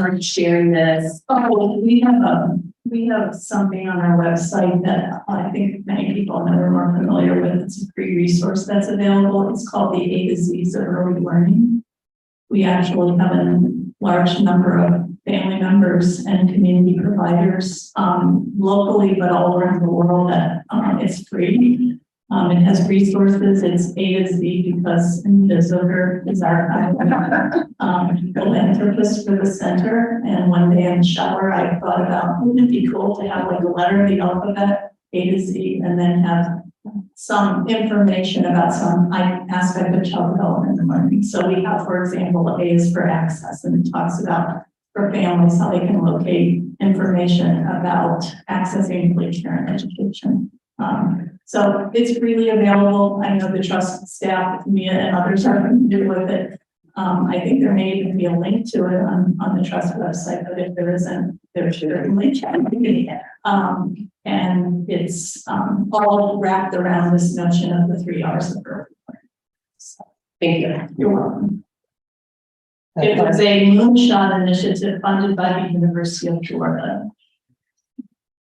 I'm sharing this. Oh, we have We have something on our website that I think many people in the room are familiar with. It's a free resource that's available. It's called the A to Z's of Early Learning. We actually have a large number of family members and community providers locally, but all around the world that it's free. It has resources. It's A to Z because Anita Zucker is our philanthropist for the center. And one day in the shower, I thought about, wouldn't it be cool to have like a letter of the alphabet, A to Z, and then have some information about some aspect of child development and learning. So we have, for example, A is for access, and it talks about for families how they can locate information about accessing play care and education. So it's freely available. I know the trust staff, Mia and others are familiar with it. I think there may even be a link to it on the trust website, but if there isn't, there should be a link. And it's all wrapped around this notion of the 3 R's of early learning. So, Thank you. you're welcome. It was a moonshot initiative funded by the University of Florida.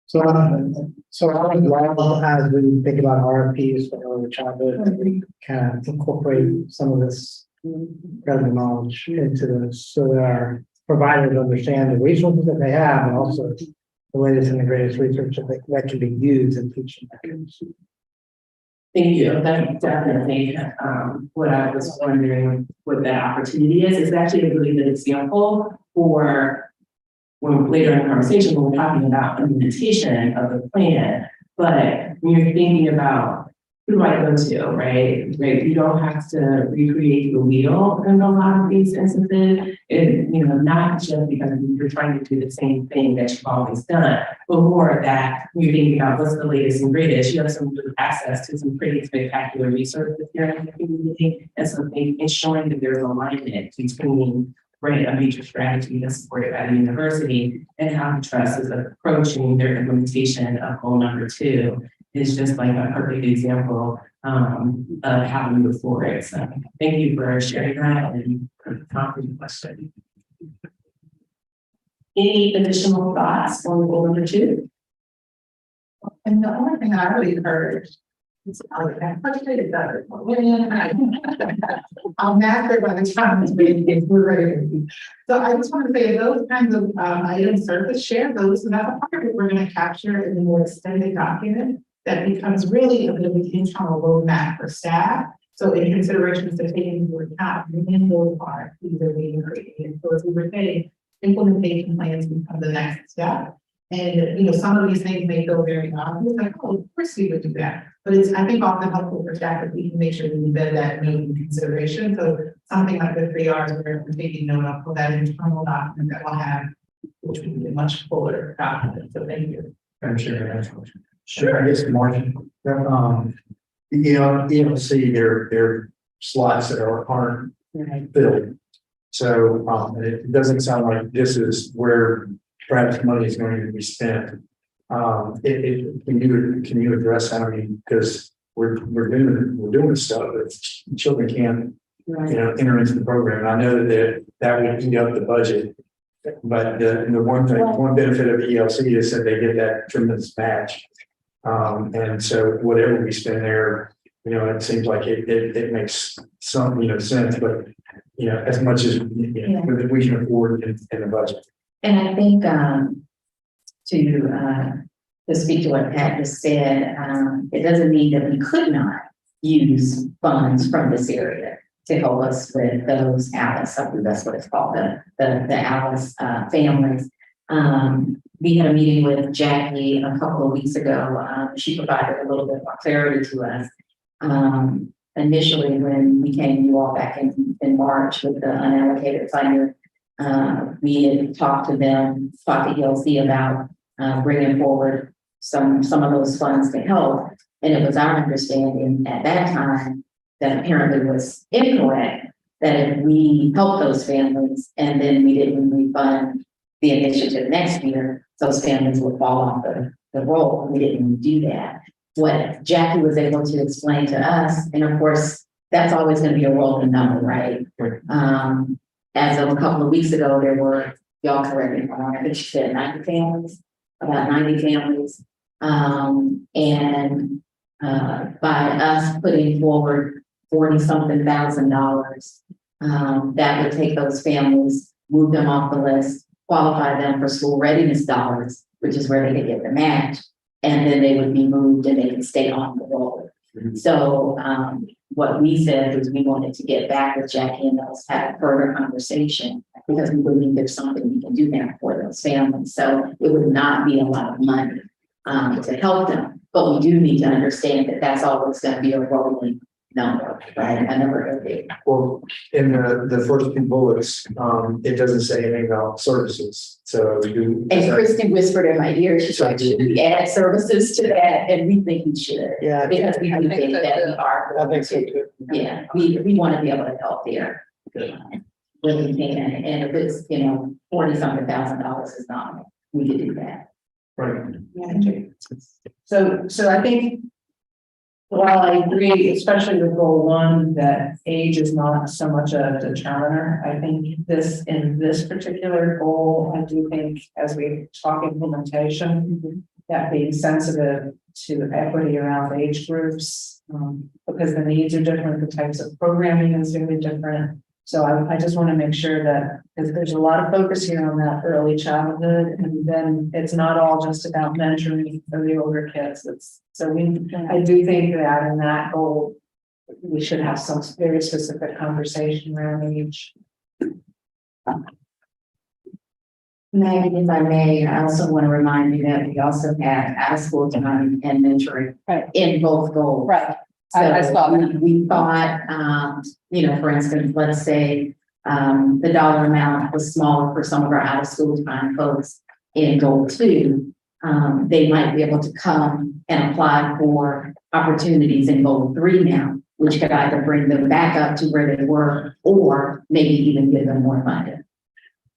So I would love, as we think about RFPs for early childhood, kind of incorporate some of this incredible knowledge into this, so that our providers understand the resources that they have, and also the latest and the greatest research that can be used in teaching. Thank you. That's definitely what I was wondering what that opportunity is actually a really good example for when later in the conversation, when we're talking about implementation of the plan. But when you're thinking about who do I go to, right? You don't have to recreate the wheel in a lot of these instances. Not just because you're trying to do the same thing that you've always done, but more that when you're thinking about what's the latest and greatest, you have some good access to some pretty spectacular resources here in the community. And so ensuring that there's alignment between a major strategy that's supported by the university and how the trust is approaching their implementation of goal number 2 is just like a perfect example of how we move forward. So thank you for sharing that and for the concrete question. Any additional thoughts on goal number 2? And the only thing I really heard is I'll master by the time it's ready, if we're ready. So I just want to say those kinds of items surface share those, and that's a part of it we're going to capture in the more extended document that becomes really a bit of an internal roadmap for staff. So in considerations to take into account, within those parts, these are being created. So as we were saying, implementation plans become the next step. And, some of these things may feel very obvious, like, oh, of course we would do that. But it's, I think, often helpful for staff that we can make sure we embed that note in consideration. So something like the 3 R's where we're taking note of for that internal document that we'll have, which will be a much fuller document. So thank you. I'm sure. Sure, I guess, Martin, ELC, their slots that aren't filled. So, it doesn't sound like this is where perhaps money is going to be spent. Can you address how because we're doing stuff that children can't, enter into the program. And I know that would eat up the budget. But the one benefit of ELC is that they get that tremendous match. And so whatever we spend there, it seems like it makes some, sense, but, as much as, we can afford in the budget. And I think, to speak to what Pat just said, it doesn't mean that we could not use funds from this area to help us with those Alice, I believe that's what it's called, the Alice families. We had a meeting with Jackie a couple of weeks ago. She provided a little bit more clarity to us. Initially, when we came you all back in March with the unallocated funding, we had talked to ELC about bringing forward some of those funds to help. And it was our understanding at that time that apparently was incorrect, that if we help those families and then we didn't refund the initiative next year, those families would fall off the roll. We didn't do that. What Jackie was able to explain to us, and of course, that's always going to be a rolling number, right? As of a couple of weeks ago, there were, y'all correct me if I'm wrong, I think she said 90 families about 90 families. And by us putting forward 40-something thousand dollars, that would take those families, move them off the list, qualify them for school readiness dollars, which is where they could get the match, and then they would be moved and they could stay on the roll. So what we said was we wanted to get back with Jackie and us, have a further conversation, because we believe there's something we can do now for those families. So it would not be a lot of money to help them, but we do need to understand that that's always going to be a rolling number, right? A number of big. Well, in the first two bullets, it doesn't say anything about services, so you. And Kristen whispered in my ear, she's like, should we add services to that? And we think we should, Yeah, because we do think that we are. I think so too. Yeah, we want to be able to help there. When we can, and if it's, $40-something thousand is not, we could do that. Right. So I think, while I agree, especially with goal one, that age is not so much a determiner, I think in this particular goal, I do think as we talk implementation, that being sensitive to equity around age groups, because the needs are different, the types of programming is going to be different. So I just want to make sure that, because there's a lot of focus here on that early childhood, and then it's not all just about mentoring for the older kids. I do think that in that goal, we should have some very specific conversation around age. Maggie, if I may, I also want to remind you that we also have out-of-school time and mentoring in both goals. Right. So we thought, for instance, let's say the dollar amount was smaller for some of our out-of-school time folks in goal 2. They might be able to come and apply for opportunities in goal 3 now, which could either bring them back up to where they were or maybe even give them more funding.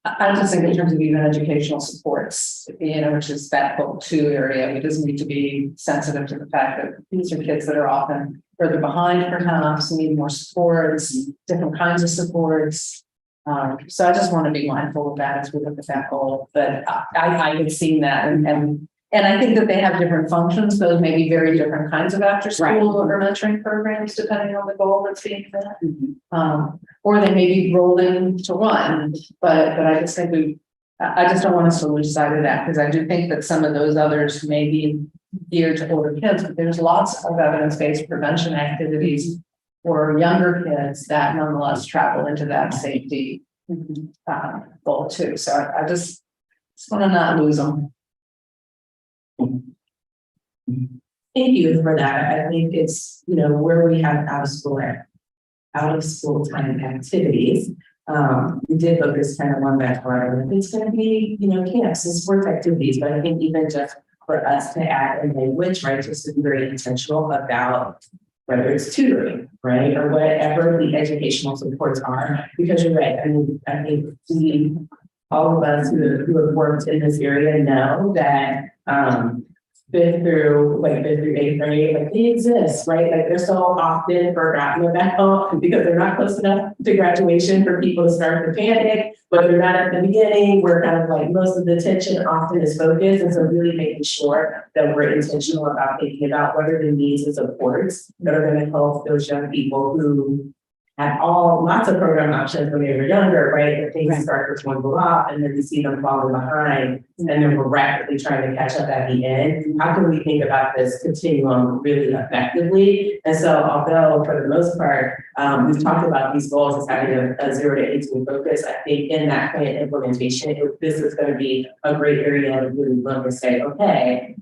I just think in terms of even educational supports, which is that goal 2 area, we just need to be sensitive to the fact that these are kids that are often further behind, perhaps need more supports, different kinds of supports. So I just want to be mindful of that as we look at that goal. But I had seen that, and I think that they have different functions. Those may be very different kinds of after school or mentoring programs, depending on the goal that's being met. Or they may be rolled into one, but I just think I just don't want us to lose sight of that, because I do think that some of those others may be geared to older kids, but there's lots of evidence-based prevention activities for younger kids that nonetheless travel into that safety goal too. So I just want to not lose them. Thank you for that. I think it's, where we have out of school time activities. We did focus kind of on that part. It's going to be, camps and sports activities, but I think even just for us to add in language, right, just to be very intentional about whether it's tutoring, right, or whatever the educational supports are, because you're right. I think all of us who have worked in this area know that, fifth through 8th grade, they exist, right? They're so often forgotten about because they're not close enough to graduation for people to start to panic, but they're not at the beginning. We're kind of most of the attention often is focused. And so really making sure that we're intentional about thinking about what are the needs and supports that are going to help those young people who have lots of program options when they were younger, right? But things start to dwindle off, and then we see them falling behind, and then we're rapidly trying to catch up at the end. How can we think about this continuum really effectively? And so, although for the most part, we've talked about these goals as having a 0 to 18 focus, I think in that plan implementation, this is going to be a great area to really look and say, okay,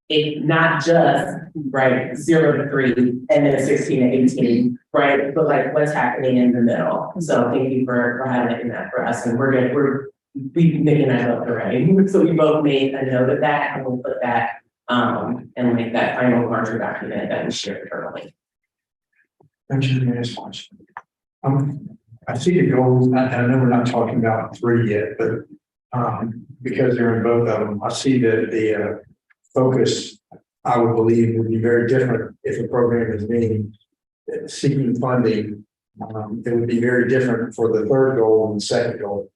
it's not just 0 to 3 and then 16 to 18, right? But what's happening in the middle. So thank you for highlighting that for us. And we making that up already. So we both made a note of that, and we'll put that and make that final larger document that we share internally. Thank you, Ms. Watch. I see the goals, and I know we're not talking about 3 yet, but because they're in both of them, I see that the focus, I would believe, would be very different if a program is being seeking funding. It would be very different for the 3rd goal and the 2nd goal.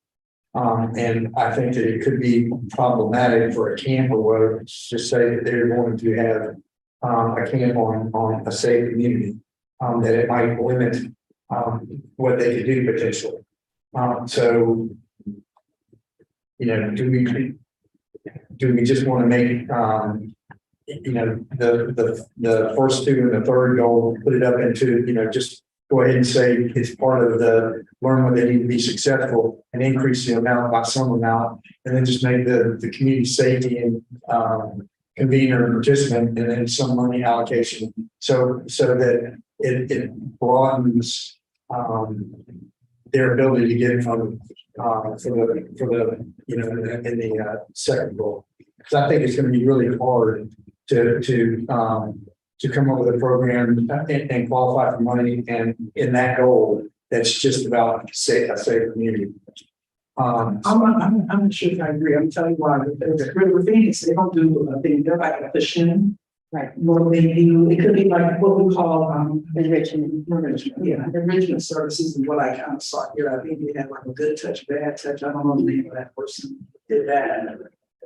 And I think that it could be problematic for a camper, where it's just say that they're going to have a camp on a safe community, that it might limit what they could do potentially. So, you know, do we just want to make, you know, the first two and the third goal, put it up into, you know, just go ahead and say it's part of the learn what they need to be successful and increase the amount by some amount, and then just make the community safety and convener and participant, and then some money allocation, so that it broadens their ability to get from for the you know in the second goal. Because I think it's going to be really hard to come up with a program and qualify for money, and in that goal that's just about a safe community. I'm not sure if I agree. I'm telling you why. With River Phoenix, they don't do a thing. They're like a push-in. Right. More they do. It could be like what we call Enrichment. Yeah, enrichment services is what I kind of saw here. I think they had like a good touch, bad touch. I don't know the name of that person who did that.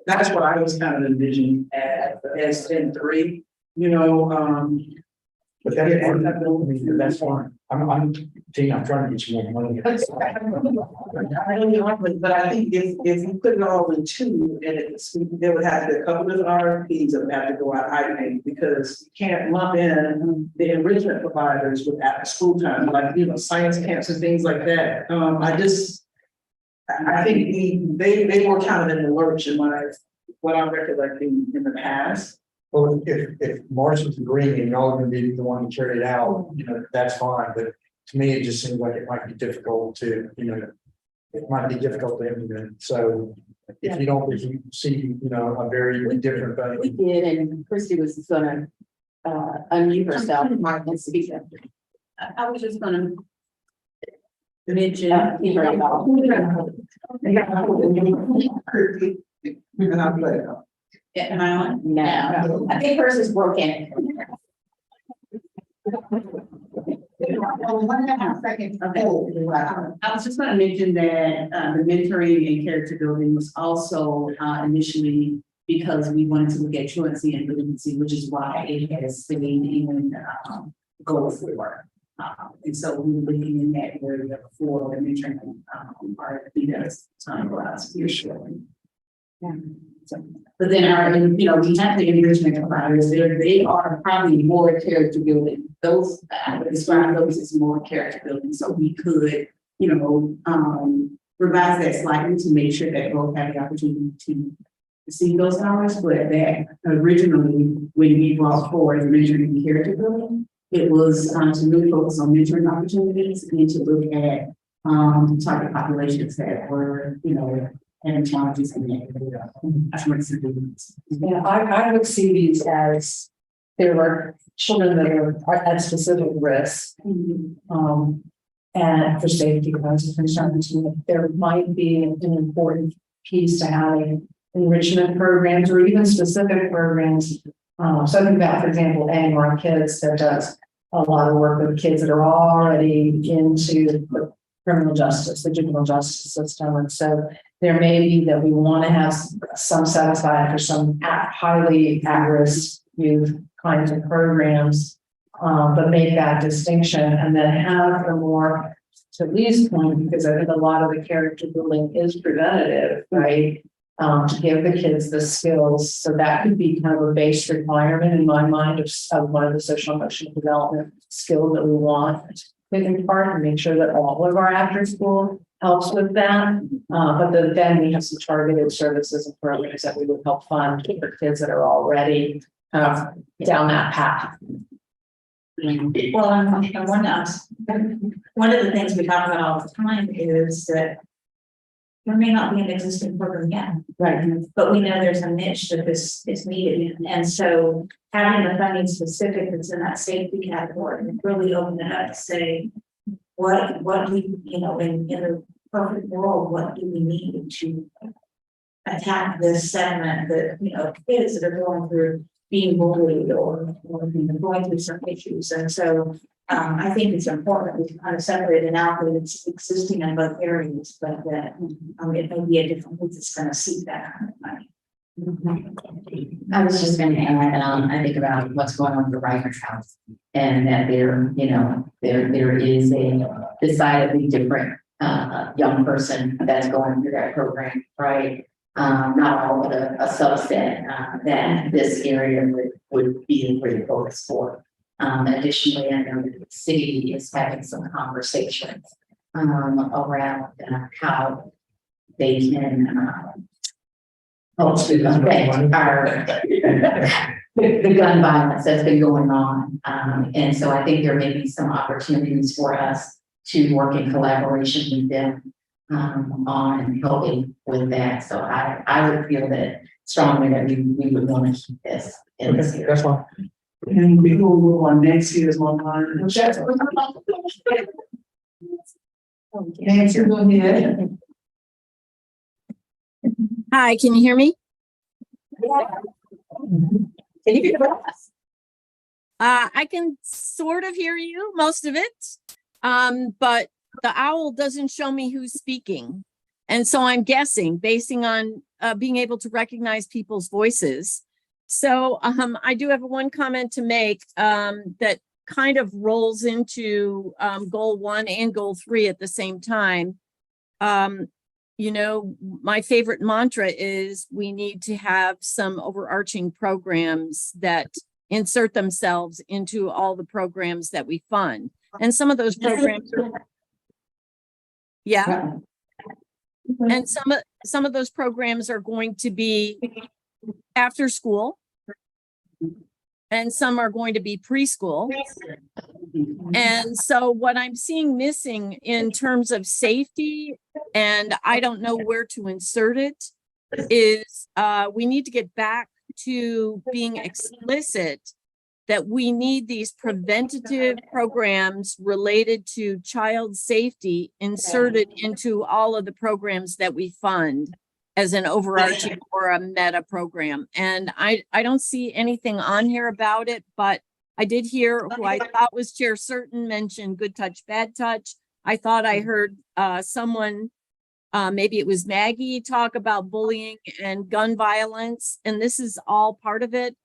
That's what I was kind of envisioning as 10-3. You know, But that's fine. I'm trying to get you more money. I don't know, but I think if you put it all in two, and there would have to be a couple of RFPs that would have to go out, I think, because you can't lump in the enrichment providers with after school time, like, you know, science camps and things like that. I think they were kind of in the lurch in what I'm recollecting in the past. Well, if Marshall's agreeing and y'all are gonna be the one to carry it out, you know, that's fine, but to me, it just seems like it might be difficult to, you know, it might be difficult to implement, so if you see, you know, a very different We thing. did, and Christy was gonna unmute herself and speak. I was just gonna mention. And I'll play it out. Yeah, am I on? No, I think hers is broken. Okay. I was just gonna mention that the mentoring and character building was also initially because we wanted to look at truancy and delinquency, which is why it has been even go for. And so we were looking in that area for the mentoring our leaders time for us here shortly. Yeah. So, but then we have the enrichment providers there. They are probably more character building. Those I would describe those as more character building. So we could, revise that slightly to make sure that both have the opportunity to receive those dollars. But that originally, when we brought forward mentoring and character building, it was to really focus on mentoring opportunities and to look at target populations that were, and challenges in the Yeah, I would see these as there are children that are at specific risk. And for safety concerns, there might be an important piece to having enrichment programs or even specific programs. So think about, for example, AMR Kids that does a lot of work with kids that are already into the criminal justice, the juvenile justice system. And so there may be that we want to have some set aside for some highly at-risk youth kinds of programs, but make that distinction and then have a more, to Lee's point, because I think a lot of the character building is preventative, right? To give the kids the skills. So that could be kind of a base requirement in my mind of one of the social emotional development skills that we want. In part to make sure that all of our after school helps with that. But then we have some targeted services and programs that we would help fund for kids that are already down that path. Well, one of the things we talk about all the time is that there may not be an existing program yet. Right. But we know there's a niche that this is needed. And so having the funding specific that's in that safety category and really open it up to say, what do we, in a perfect world, what do we need to attack this segment that, kids that are going through being bullied or going through some issues. And so I think it's important that we kind of separate it out that it's existing in both areas, but that, it may be a different group that's gonna see that kind of money. I was just gonna add, I think about what's going on with the Writer's House. And that there, you know, there is a decidedly different young person that's going through that program, right? Not all, but a subset that this area would be a great focus for. Additionally, I know that the city is having some conversations around how they can help to affect our the gun violence that's been going on. And so I think there may be some opportunities for us to work in collaboration with them on helping with that. So I would feel that strongly that we would want to keep this in this area. That's fine. And we will move on next year's one line. Nancy, go ahead. Hi, can you hear me? Can you hear us? I can sort of hear you, most of it. But the owl doesn't show me who's speaking. And so I'm guessing, basing on being able to recognize people's voices. So I do have one comment to make that kind of rolls into goal 1 and goal 3 at the same time. You know, my favorite mantra is we need to have some overarching programs that insert themselves into all the programs that we fund. And some of those programs are, yeah. And some of those programs are going to be after school. And some are going to be preschool. And so what I'm seeing missing in terms of safety, and I don't know where to insert it, is we need to get back to being explicit that we need these preventative programs related to child safety inserted into all of the programs that we fund as an overarching or a meta program. And I don't see anything on here about it, but I did hear who I thought was Chair Certain mention good touch, bad touch. I thought I heard someone, maybe it was Maggie, talk about bullying and gun violence, and this is all part of it.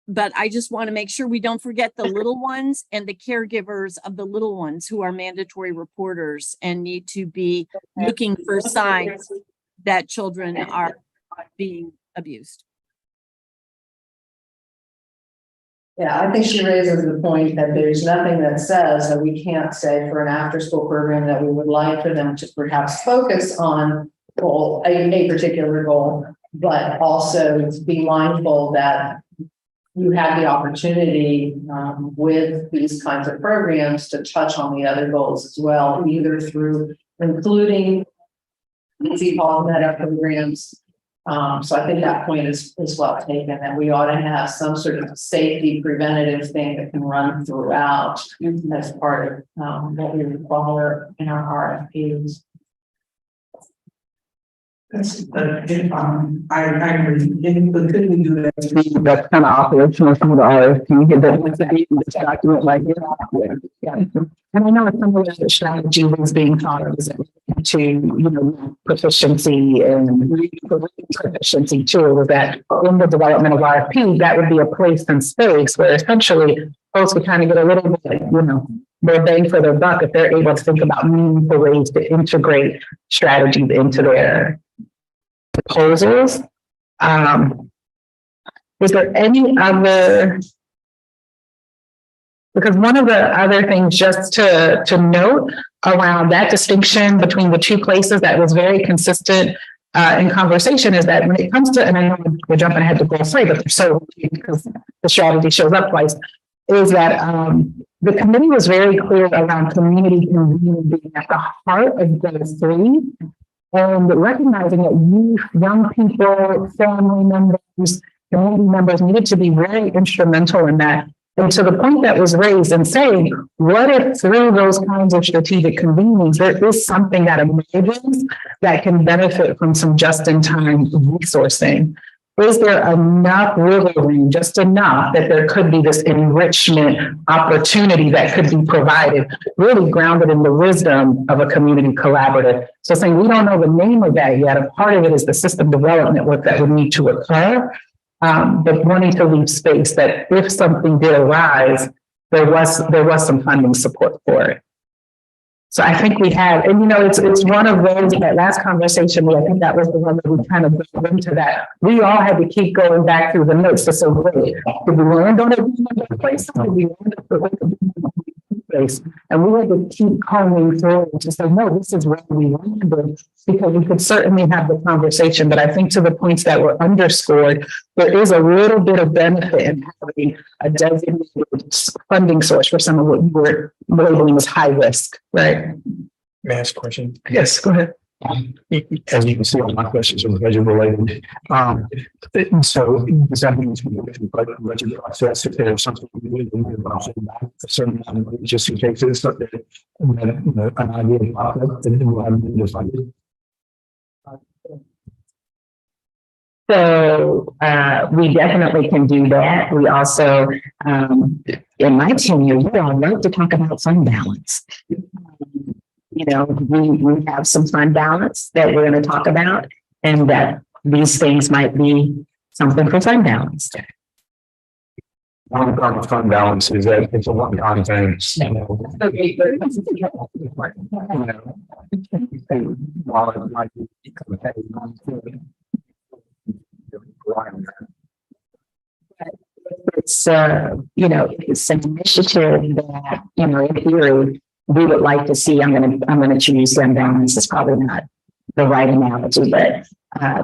But I just want to make sure we don't forget the little ones and the caregivers of the little ones who are mandatory reporters and need to be looking for signs that children are being abused. Yeah, I think she raises the point that there's nothing that says that we can't say for an after-school program that we would like for them to perhaps focus on goal, a particular goal, but also be mindful that you have the opportunity with these kinds of programs to touch on the other goals as well, either through including easy call meta programs. So I think that point is well taken, that we ought to have some sort of safety preventative thing that can run throughout as part of what we require in our RFPs. That's, I agree, but could we do that? That's kind of operational from the RFP, that needs to be in this document like this. Yeah. And I know some of the strategy is being thought of to, you know, proficiency and proficiency too, was that in the development of RFP, that would be a place and space where essentially folks would kind of get a little bit, you know, more bang for their buck if they're able to think about meaningful ways to integrate strategies into their proposals. Was there any other? Because one of the other things just to note around that distinction between the two places that was very consistent in conversation is that when it comes to, and I know we're jumping ahead to goal 3, but so because the strategy shows up twice, is that the committee was very clear around community convening being at the heart of goal 3. And recognizing that youth, young people, family members, community members needed to be very instrumental in that. And to the point that was raised and saying, what if through those kinds of strategic convenings, there is something that emerges that can benefit from some just-in-time resourcing? is there enough wiggle room, just enough that there could be this enrichment opportunity that could be provided, really grounded in the wisdom of a community collaborative. So saying we don't know the name of that yet, a part of it is the system development work that would need to occur. But wanting to leave space that if something did arise, there was some funding support for it. So I think we have, and it's one of those, that last conversation, I think that was the one that we kind of built into that. We all had to keep going back through the notes to say, wait, did we land on a place? Did we land on a place? And we had to keep combing through to say, no, this is where we landed, because we could certainly have the conversation. But I think to the points that were underscored, there is a little bit of benefit in having a designated funding source for some of what you were labeling as high risk, right? May I ask a question? Yes, go ahead. As you can see, all my questions are budget related. So does that mean it's budget process if there's something we really need about a certain amount of money, just in case it's not there, and then, an idea pop up, and then we'll have it funded. So we definitely can do that. We also, in my tenure, you all love to talk about fund balance. We have some fund balance that we're going to talk about, and that these things might be something for fund balance. One part of fund balance is that it's a one-time thing. While it might be it's it's an initiative that, in theory, we would like to see. I'm gonna choose fund balance. It's probably not the right analogy, but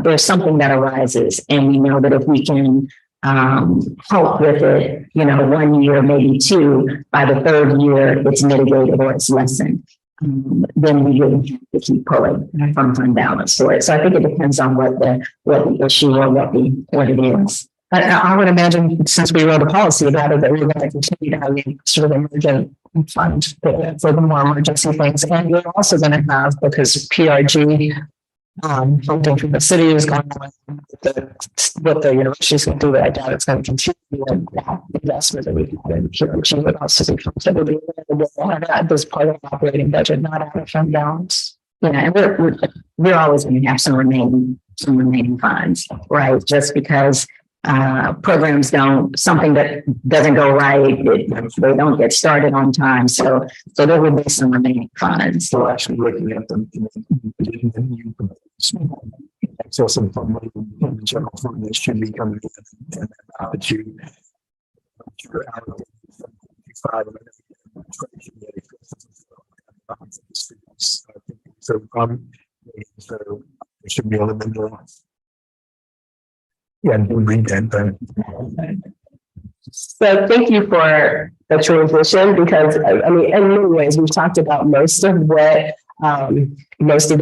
there's something that arises, and we know that if we can help with it, 1 year, maybe 2, by the 3rd year, it's mitigated or it's lessened. Then we wouldn't have to keep pulling from fund balance for it. So I think it depends on what the issue or what it is. I would imagine, since we wrote a policy about it, that we're going to continue to have sort of emergent funds for the more emergency things. And we're also going to have, because PRG funding from the city is going on, what the university is going to do, but I doubt it's going to continue. And that investment that we have in PRG would also be funds that will be available as part of the operating budget, not out of fund balance. Yeah, and we're always going to have some remaining funds, right? Just because programs something that doesn't go right, they don't get started on time. So there will be some remaining funds. So actually looking at them, access and fund money in the general fund that should be coming in, and that you're out so it should be a little bit more. Yeah, and read that. So thank you for the transition, because in many ways we've talked about most of the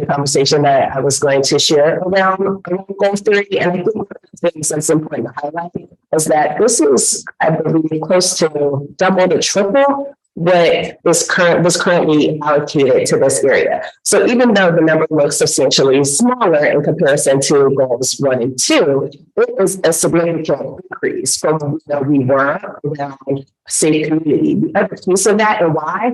conversation that I was going to share around goal 3. And I think one of the things that's important to highlight is that this is, I believe, close to double to triple what was currently allocated to this area. So even though the number looks substantially smaller in comparison to goals 1 and 2, it was a significant increase from where we were around safe community. The other piece of that, and why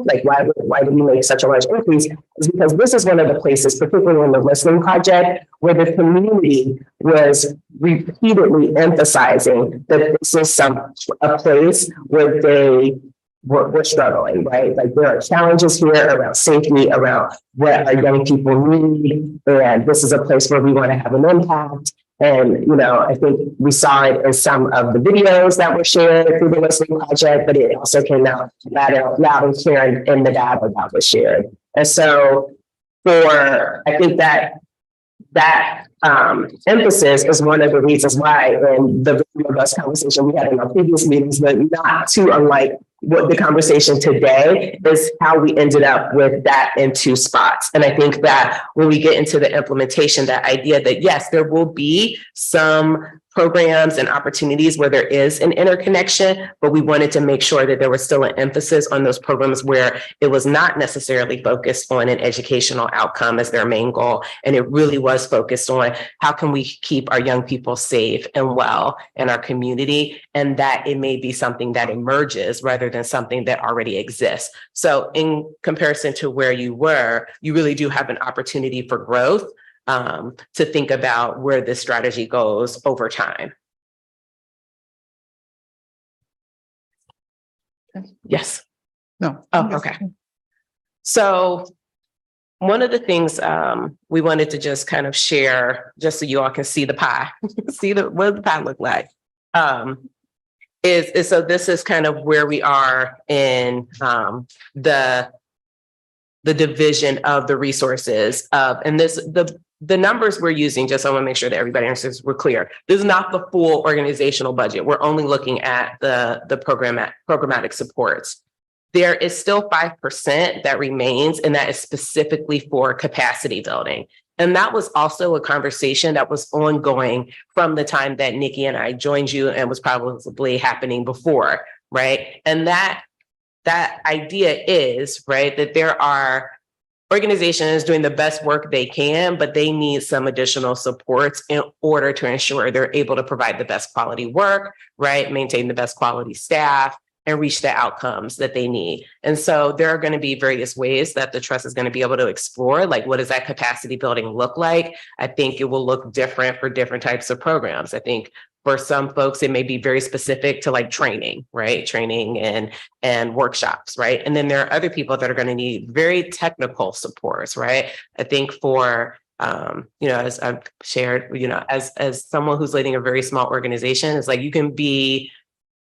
did we make such a large increase, is because this is one of the places, particularly in the listening project, where the community was repeatedly emphasizing that this is a place where we're struggling, right? Like there are challenges here around safety, around what our young people need. And this is a place where we want to have an impact. And, I think we saw it in some of the videos that were shared through the listening project, but it also came out loud and clear in the data that was shared. And so I think that emphasis is one of the reasons why in the robust conversation we had in our previous meetings, but not too unlike what the conversation today is, how we ended up with that in 2 spots. And I think that when we get into the implementation, that idea that yes, there will be some programs and opportunities where there is an interconnection, but we wanted to make sure that there was still an emphasis on those programs where it was not necessarily focused on an educational outcome as their main goal. And it really was focused on how can we keep our young people safe and well in our community, and that it may be something that emerges rather than something that already exists. So in comparison to where you were, you really do have an opportunity for growth to think about where this strategy goes over time. Yes. No. Oh, okay. So one of the things we wanted to just kind of share, just so you all can see the pie, see what the pie look like, is so this is kind of where we are in the division of the resources of, and this the numbers we're using, just so I want to make sure that everybody understands we're clear. This is not the full organizational budget. We're only looking at the programmatic supports. There is still 5% that remains, and that is specifically for capacity building. And that was also a conversation that was ongoing from the time that Nikki and I joined you, and was probably happening before, right? And that idea is, right, that there are organizations doing the best work they can, but they need some additional supports in order to ensure they're able to provide the best quality work, right, maintain the best quality staff, and reach the outcomes that they need. And so there are going to be various ways that the trust is going to be able to explore, like, what does that capacity building look like? I think it will look different for different types of programs. I think for some folks, it may be very specific to like training, right? Training and workshops, right? And then there are other people that are going to need very technical supports, right? I think for as I've shared, as someone who's leading a very small organization, it's like you can be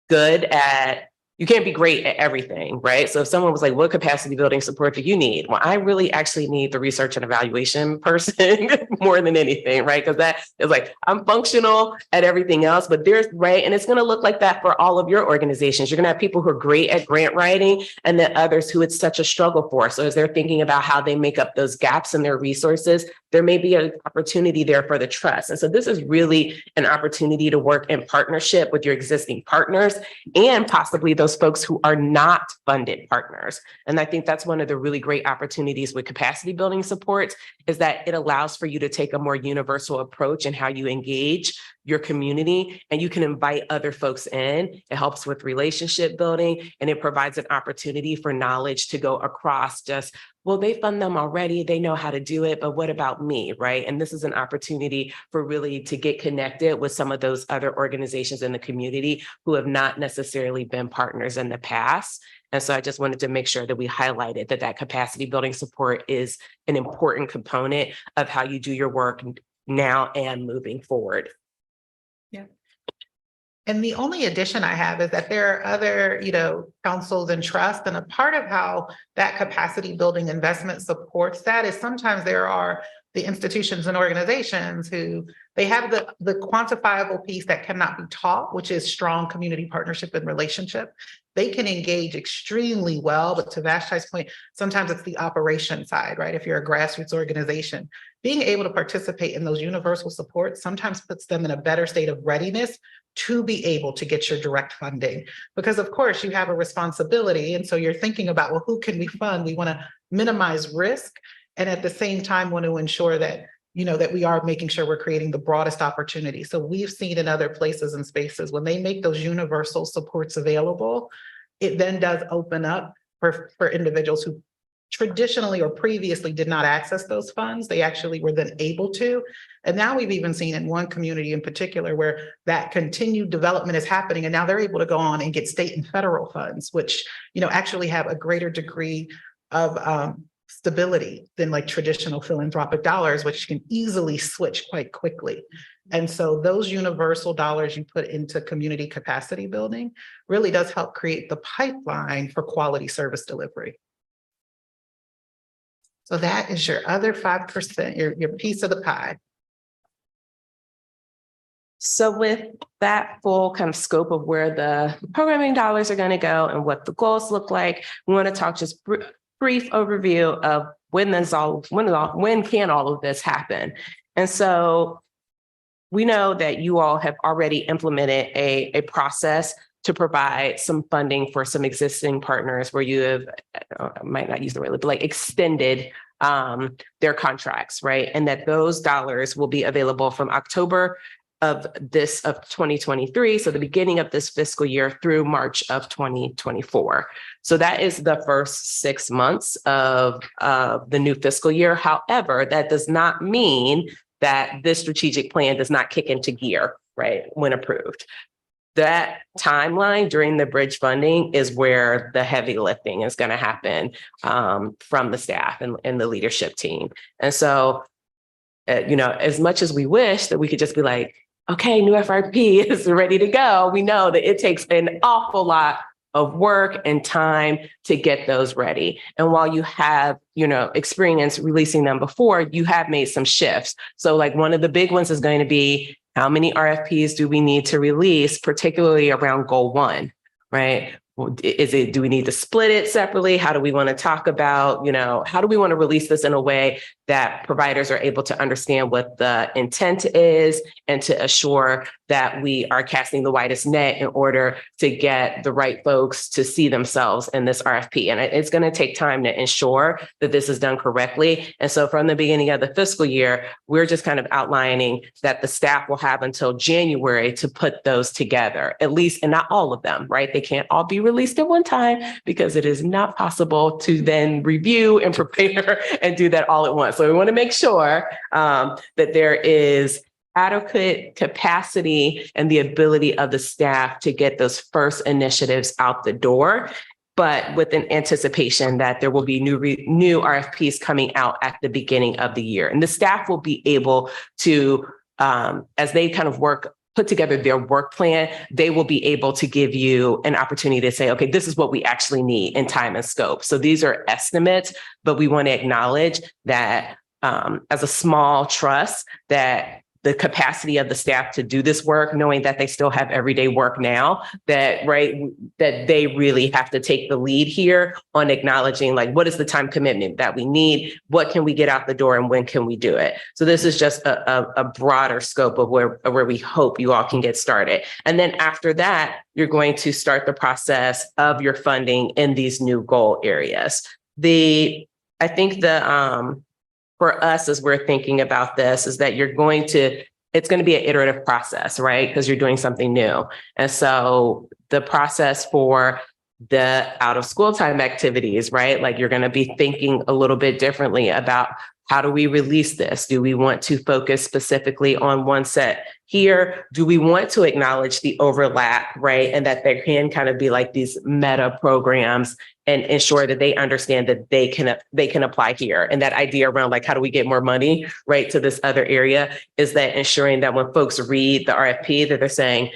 good at, you can't be great at everything, right? So if someone was like, what capacity building support do you need? Well, I really actually need the research and evaluation person more than anything, right? Because that is like, I'm functional at everything else, but there's, right? And it's going to look like that for all of your organizations. You're going to have people who are great at grant writing, and then others who it's such a struggle for. So as they're thinking about how they make up those gaps in their resources, there may be an opportunity there for the trust. And so this is really an opportunity to work in partnership with your existing partners and possibly those folks who are not funded partners. And I think that's one of the really great opportunities with capacity building supports, is that it allows for you to take a more universal approach in how you engage your community, and you can invite other folks in. It helps with relationship building, and it provides an opportunity for knowledge to go across just, well, they fund them already, they know how to do it, but what about me, right? And this is an opportunity for really to get connected with some of those other organizations in the community who have not necessarily been partners in the past. And so I just wanted to make sure that we highlighted that capacity building support is an important component of how you do your work now and moving forward. And the only addition I have is that there are other, councils and trusts, and a part of how that capacity building investment supports that is sometimes there are the institutions and organizations who they have the quantifiable piece that cannot be taught, which is strong community partnership and relationship. They can engage extremely well, but to Vashti's point, sometimes it's the operation side, right? If you're a grassroots organization, being able to participate in those universal supports sometimes puts them in a better state of readiness to be able to get your direct funding. Because of course you have a responsibility. And so you're thinking about, well, who can we fund? We want to minimize risk, and at the same time want to ensure that, that we are making sure we're creating the broadest opportunity. So we've seen in other places and spaces, when they make those universal supports available, it then does open up for individuals who traditionally or previously did not access those funds. They actually were then able to. And now we've even seen in one community in particular where that continued development is happening, and now they're able to go on and get state and federal funds, which, actually have a greater degree of stability than like traditional philanthropic dollars, which can easily switch quite quickly. And so those universal dollars you put into community capacity building really does help create the pipeline for quality service delivery. So that is your other 5%, your piece of the pie. So with that full kind of scope of where the programming dollars are going to go and what the goals look like, we want to talk just brief overview of when can all of this happen? And so we know that you all have already implemented a process to provide some funding for some existing partners where you have, I might not use the word, but like extended their contracts, right? And that those dollars will be available from October of 2023. So the beginning of this fiscal year through March of 2024. So that is the first 6 months of the new fiscal year. However, that does not mean that this strategic plan does not kick into gear, right, when approved. That timeline during the bridge funding is where the heavy lifting is going to happen from the staff and the leadership team. And so, as much as we wish that we could just be like, okay, new FRP is ready to go, we know that it takes an awful lot of work and time to get those ready. And while you have, experience releasing them before, you have made some shifts. So like one of the big ones is going to be, how many RFPs do we need to release, particularly around goal 1, right? Do we need to split it separately? How do we want to talk about, how do we want to release this in a way that providers are able to understand what the intent is and to assure that we are casting the widest net in order to get the right folks to see themselves in this RFP. And it's going to take time to ensure that this is done correctly. And so from the beginning of the fiscal year, we're just kind of outlining that the staff will have until January to put those together, at least, and not all of them, right? They can't all be released at one time because it is not possible to then review and prepare and do that all at once. So we want to make sure that there is adequate capacity and the ability of the staff to get those first initiatives out the door, but with an anticipation that there will be new RFPs coming out at the beginning of the year. And the staff will be able to, as they kind of put together their work plan, they will be able to give you an opportunity to say, okay, this is what we actually need in time and scope. So these are estimates, but we want to acknowledge that as a small trust, that the capacity of the staff to do this work, knowing that they still have everyday work now, that they really have to take the lead here on acknowledging, like, what is the time commitment that we need? What can we get out the door and when can we do it? So this is just a broader scope of where we hope you all can get started. And then after that, you're going to start the process of your funding in these new goal areas. I think for us, as we're thinking about this, is that it's going to be an iterative process, right? Because you're doing something new. And so the process for the out of school time activities, right? Like you're going to be thinking a little bit differently about how do we release this? Do we want to focus specifically on one set here? Do we want to acknowledge the overlap, right? And that there can kind of be like these meta programs and ensure that they understand that they can apply here. And that idea around like, how do we get more money, right, to this other area, is that ensuring that when folks read the RFP that they're saying,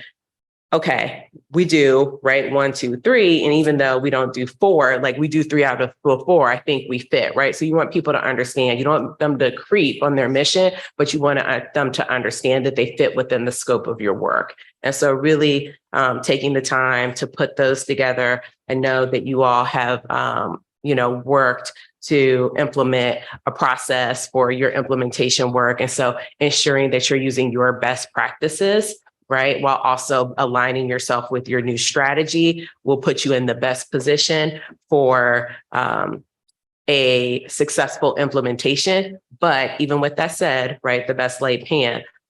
okay, we do, right, 1, 2, 3. And even though we don't do 4, like we do 3 out of 4, I think we fit, right? So you want people to understand, you don't want them to creep on their mission, but you want them to understand that they fit within the scope of your work. And so really taking the time to put those together. I know that you all have, worked to implement a process for your implementation work. And so ensuring that you're using your best practices, right, while also aligning yourself with your new strategy, will put you in the best position for a successful implementation. But even with that said, right, the best laid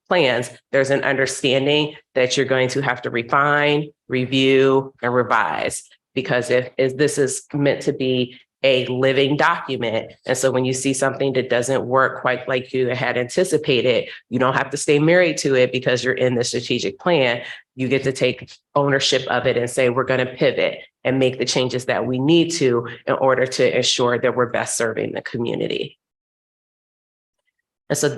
plans, there's an understanding that you're going to have to refine, review, and revise, because if this is meant to be a living document. And so when you see something that doesn't work quite like you had anticipated, you don't have to stay married to it because you're in the strategic plan. You get to take ownership of it and say, we're going to pivot and make the changes that we need to in order to ensure that we're best serving the community. And so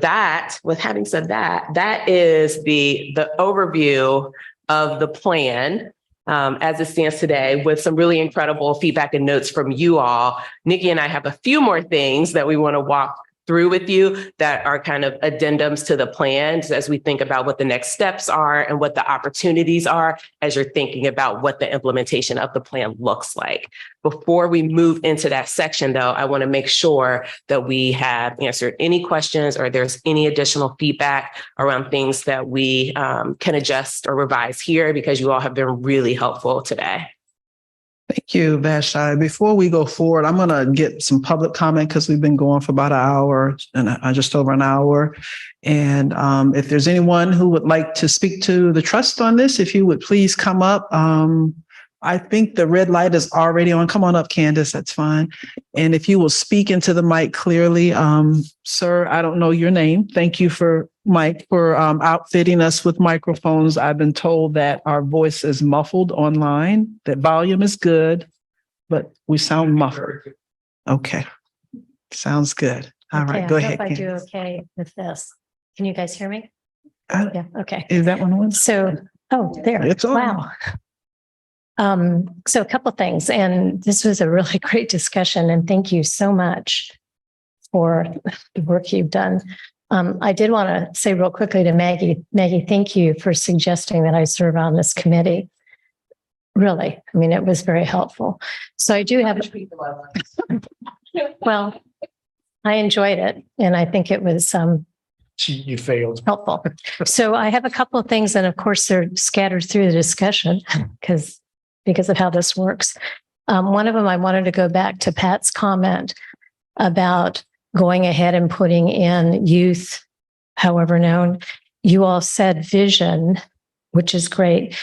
with having said that, that is the overview of the plan as it stands today, with some really incredible feedback and notes from you all. Nikki and I have a few more things that we want to walk through with you that are kind of addendums to the plans as we think about what the next steps are and what the opportunities are as you're thinking about what the implementation of the plan looks like. Before we move into that section, though, I want to make sure that we have answered any questions or there's any additional feedback around things that we can adjust or revise here, because you all have been really helpful today. Thank you, Vashti. Before we go forward, I'm going to get some public comment because we've been going for about an hour and just over an hour. And if there's anyone who would like to speak to the trust on this, if you would please come up. I think the red light is already on. Come on up, Candace. That's fine. And if you will speak into the mic clearly, sir, I don't know your name. Thank you Mike, for outfitting us with microphones. I've been told that our voice is muffled online, that volume is good, but we sound muffled. Okay. Sounds good. All right, go ahead. I do Candace. okay with this. Can you guys hear me? Uh, Yeah, okay. Is that one on? So, there, It's on. wow. So a couple things, and this was a really great discussion, and thank you so much for the work you've done. I did want to say real quickly to Maggie, thank you for suggesting that I serve on this committee. Really, I mean, it was very helpful. So I do have, well, I enjoyed it, and I think it was You failed. helpful. So I have a couple of things, and of course they're scattered through the discussion because of how this works. One of them, I wanted to go back to Pat's comment about going ahead and putting in youth, however known. You all said vision, which is great,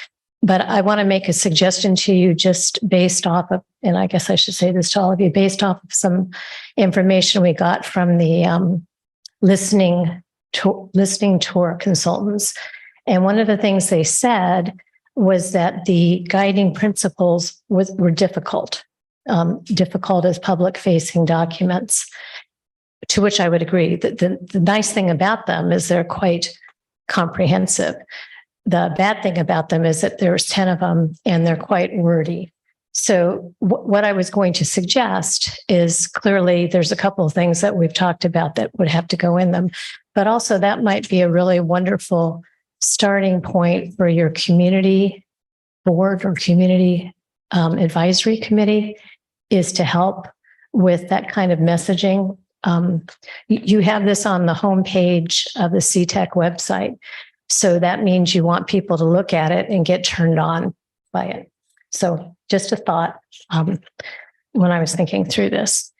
but I want to make a suggestion to you just based off of, and I guess I should say this to all of you, based off of some information we got from the listening tour consultants. And one of the things they said was that the guiding principles were difficult as public facing documents, to which I would agree. The nice thing about them is they're quite comprehensive. The bad thing about them is that there's 10 of them and they're quite wordy. So what I was going to suggest is, clearly there's a couple of things that we've talked about that would have to go in them, but also that might be a really wonderful starting point for your community board or community advisory committee, is to help with that kind of messaging. You have this on the homepage of the CTEC website. So that means you want people to look at it and get turned on by it. So just a thought when I was thinking through this.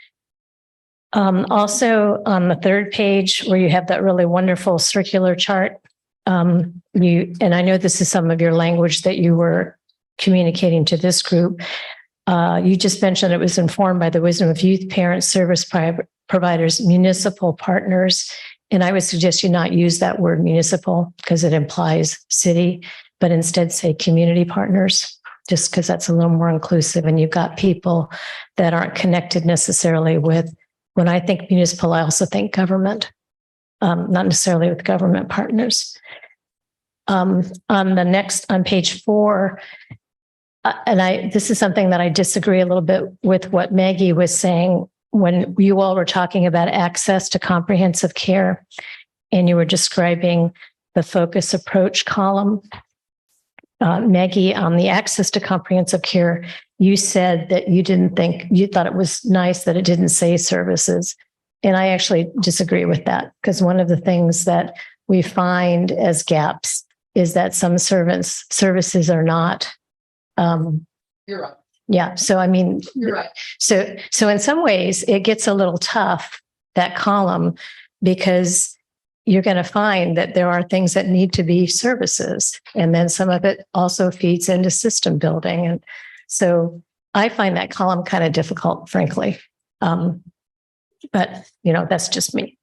Also on the third page where you have that really wonderful circular chart, and I know this is some of your language that you were communicating to this group. You just mentioned it was informed by the wisdom of youth, parents, service providers, municipal partners. And I would suggest you not use that word municipal because it implies city, but instead say community partners, just because that's a little more inclusive. And you've got people that aren't connected necessarily with, when I think municipal, I also think government, not necessarily with government partners. On page 4, this is something that I disagree a little bit with what Maggie was saying when you all were talking about access to comprehensive care, and you were describing the focus approach column. Maggie, on the access to comprehensive care, you said that you thought it was nice that it didn't say services. And I actually disagree with that, because one of the things that we find as gaps is that some services are not. You're right. Yeah. So, I mean, You're right. So in some ways it gets a little tough, that column, because you're going to find that there are things that need to be services. And then some of it also feeds into system building. And so I find that column kind of difficult, frankly. But, that's just me.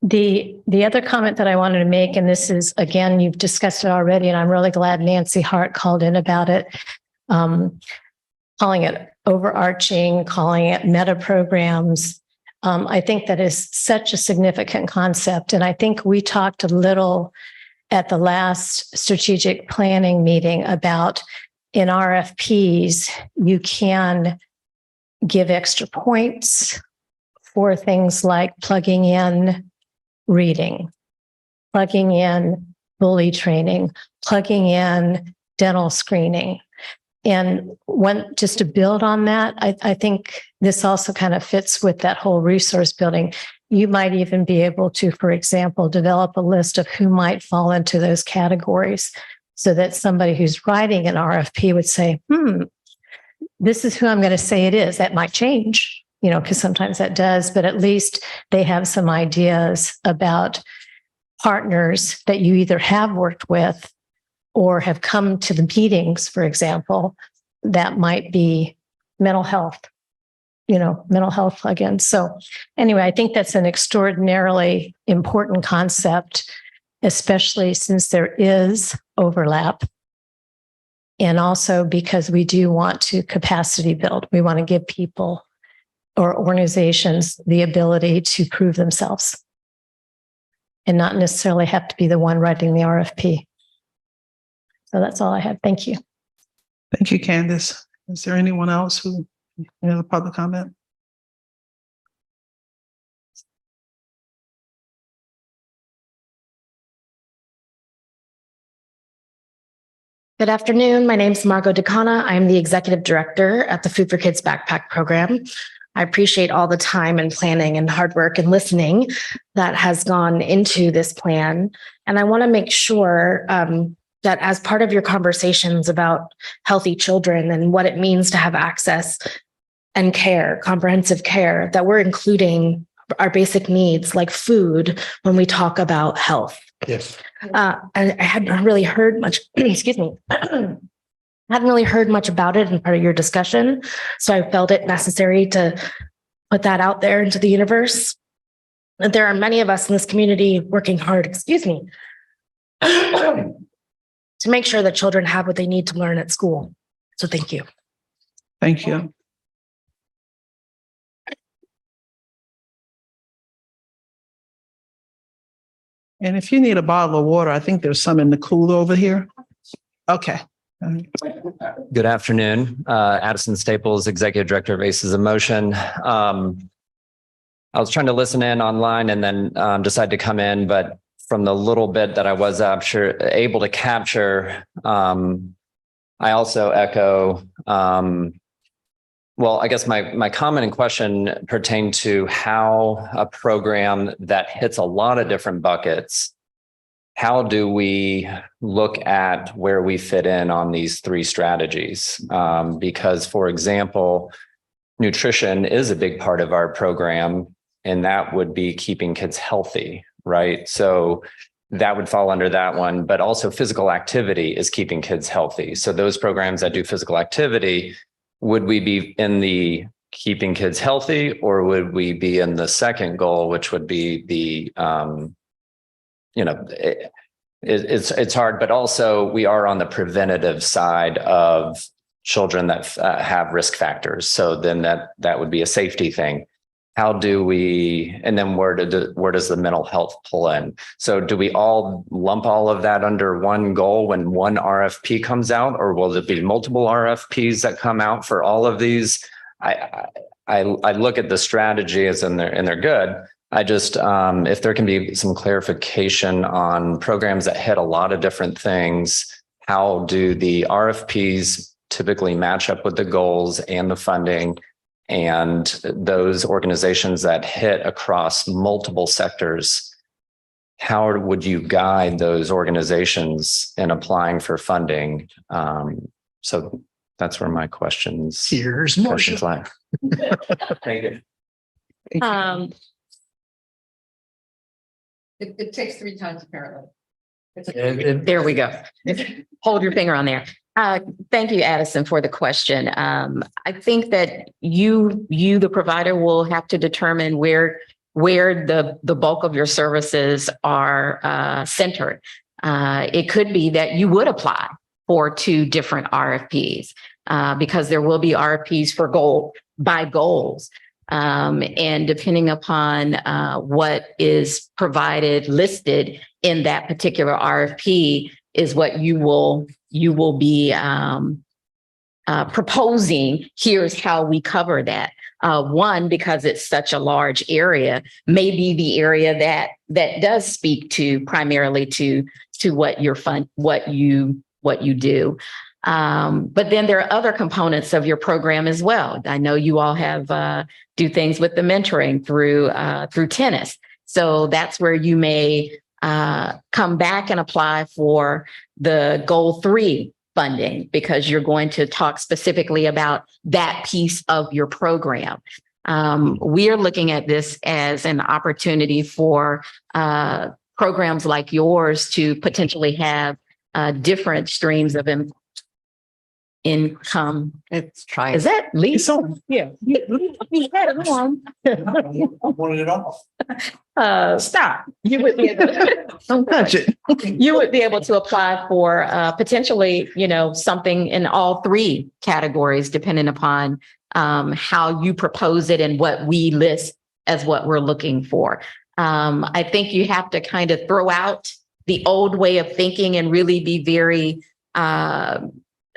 The other comment that I wanted to make, and this is, again, you've discussed it already, and I'm really glad Nancy Hart called in about it, calling it overarching, calling it meta programs. I think that is such a significant concept. And I think we talked a little at the last strategic planning meeting about, in RFPs, you can give extra points for things like plugging in reading, plugging in bully training, plugging in dental screening. And just to build on that, I think this also kind of fits with that whole resource building. You might even be able to, for example, develop a list of who might fall into those categories so that somebody who's writing an RFP would say, this is who I'm going to say it is. That might change, because sometimes that does, but at least they have some ideas about partners that you either have worked with or have come to the meetings, for example, that might be mental health plugins. So anyway, I think that's an extraordinarily important concept, especially since there is overlap. And also because we do want to capacity build. We want to give people or organizations the ability to prove themselves and not necessarily have to be the one writing the RFP. So that's all I have. Thank you. Thank you, Candace. Is there anyone else who, any other public comment? Good afternoon. My name is Margot DeCana. I'm the Executive Director at the Food for Kids Backpack Program. I appreciate all the time and planning and hard work and listening that has gone into this plan. And I want to make sure that as part of your conversations about healthy children and what it means to have access and care, comprehensive care, that we're including our basic needs like food when we talk about health. Yes. I hadn't really heard much, excuse me, hadn't really heard much about it in part of your discussion. So I felt it necessary to put that out there into the universe. There are many of us in this community working hard, excuse me, to make sure that children have what they need to learn at school. So thank you. Thank you. And if you need a bottle of water, I think there's some in the cooler over here. Okay. Good afternoon. Addison Staples, Executive Director of Aces in Motion. I was trying to listen in online and then decided to come in, but from the little bit that I was able to capture, I also echo, well, I guess my comment and question pertain to how a program that hits a lot of different buckets, how do we look at where we fit in on these three strategies? Because, for example, nutrition is a big part of our program, and that would be keeping kids healthy, right? So that would fall under that one, but also physical activity is keeping kids healthy. So those programs that do physical activity, would we be in the keeping kids healthy, or would we be in the second goal, which would be the, it's hard, but also we are on the preventative side of children that have risk factors. So then that would be a safety thing. How do we, and then where does the mental health pull in? So do we all lump all of that under one goal when one RFP comes out, or will there be multiple RFPs that come out for all of these? I look at the strategies and they're good. I just, if there can be some clarification on programs that hit a lot of different things, how do the RFPs typically match up with the goals and the funding? And those organizations that hit across multiple sectors, how would you guide those organizations in applying for funding? So that's where my questions. Here's Marcia. lie. Thank you. It takes 3 times apparently. There we go. Hold your finger on there. Thank you, Addison, for the question. I think that you, the provider, will have to determine where the bulk of your services are centered. It could be that you would apply for 2 different RFPs because there will be RFPs for by goals. And depending upon what is provided, listed in that particular RFP is what you will be proposing. Here's how we cover that. One, because it's such a large area, may be the area that does speak to primarily to what your what you do. But then there are other components of your program as well. I know you all have do things with the mentoring through tennis. So that's where you may come back and apply for the Goal 3 funding, because you're going to talk specifically about that piece of your program. We are looking at this as an opportunity for programs like yours to potentially have different streams of income. It's trying. Is that legal? Yeah. We had it on. I wanted it off. Stop. You would be able Don't touch it. you would be able to apply for potentially, something in all 3 categories, depending upon how you propose it and what we list as what we're looking for. I think you have to kind of throw out the old way of thinking and really be very,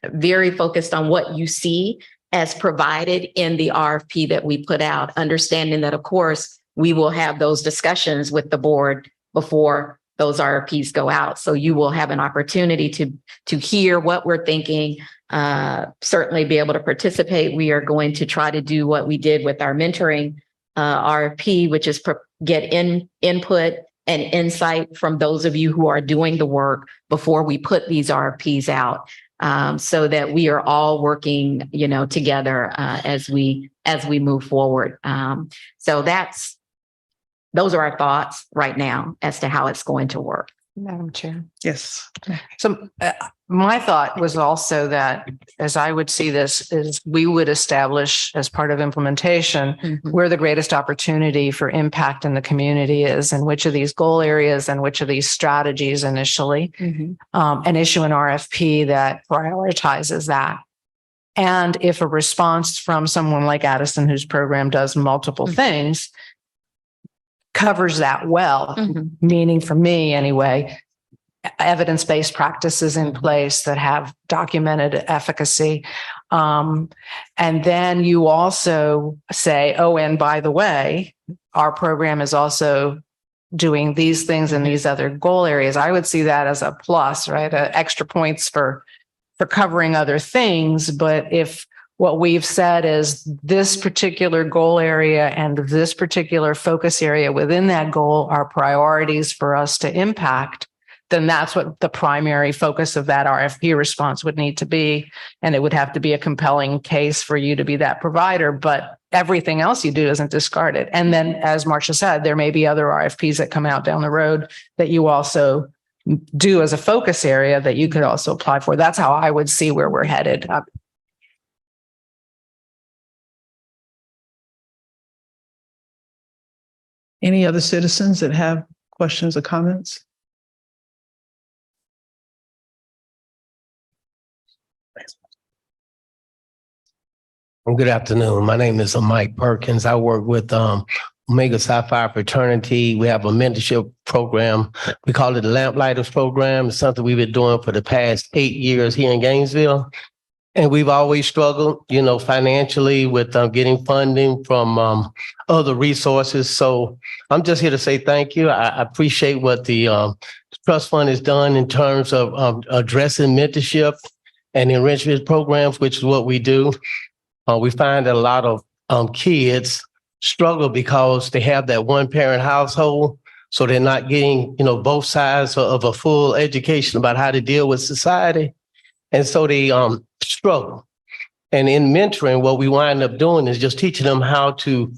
very focused on what you see as provided in the RFP that we put out, understanding that, of course, we will have those discussions with the board before those RFPs go out. So you will have an opportunity to hear what we're thinking, certainly be able to participate. We are going to try to do what we did with our mentoring RFP, which is get input and insight from those of you who are doing the work before we put these RFPs out, so that we are all working, together as we move forward. So those are our thoughts right now as to how it's going to work. Madam Chair. Yes. So my thought was also that, as I would see this, is we would establish as part of implementation where the greatest opportunity for impact in the community is, and which of these goal areas and which of these strategies initially, and issue an RFP that prioritizes that. And if a response from someone like Addison, whose program does multiple things, covers that well, meaning for me anyway, evidence-based practices in place that have documented efficacy. And then you also say, oh, and by the way, our program is also doing these things in these other goal areas. I would see that as a plus, right? Extra points for covering other things. But if what we've said is this particular goal area and this particular focus area within that goal are priorities for us to impact, then that's what the primary focus of that RFP response would need to be. And it would have to be a compelling case for you to be that provider, but everything else you do isn't discarded. And then, as Marcia said, there may be other RFPs that come out down the road that you also do as a focus area that you could also apply for. That's how I would see where we're headed. Any other citizens that have questions or comments? Good afternoon. My name is Mike Perkins. I work with Omega Psi Phi Fraternity. We have a mentorship program. We call it the Lamplighters Program. It's something we've been doing for the past 8 years here in Gainesville. And we've always struggled, financially with getting funding from other resources. So I'm just here to say thank you. I appreciate what the Trust Fund has done in terms of addressing mentorship and enrichment programs, which is what we do. We find that a lot of kids struggle because they have that one parent household. So they're not getting, both sides of a full education about how to deal with society. And so they struggle. And in mentoring, what we wind up doing is just teaching them how to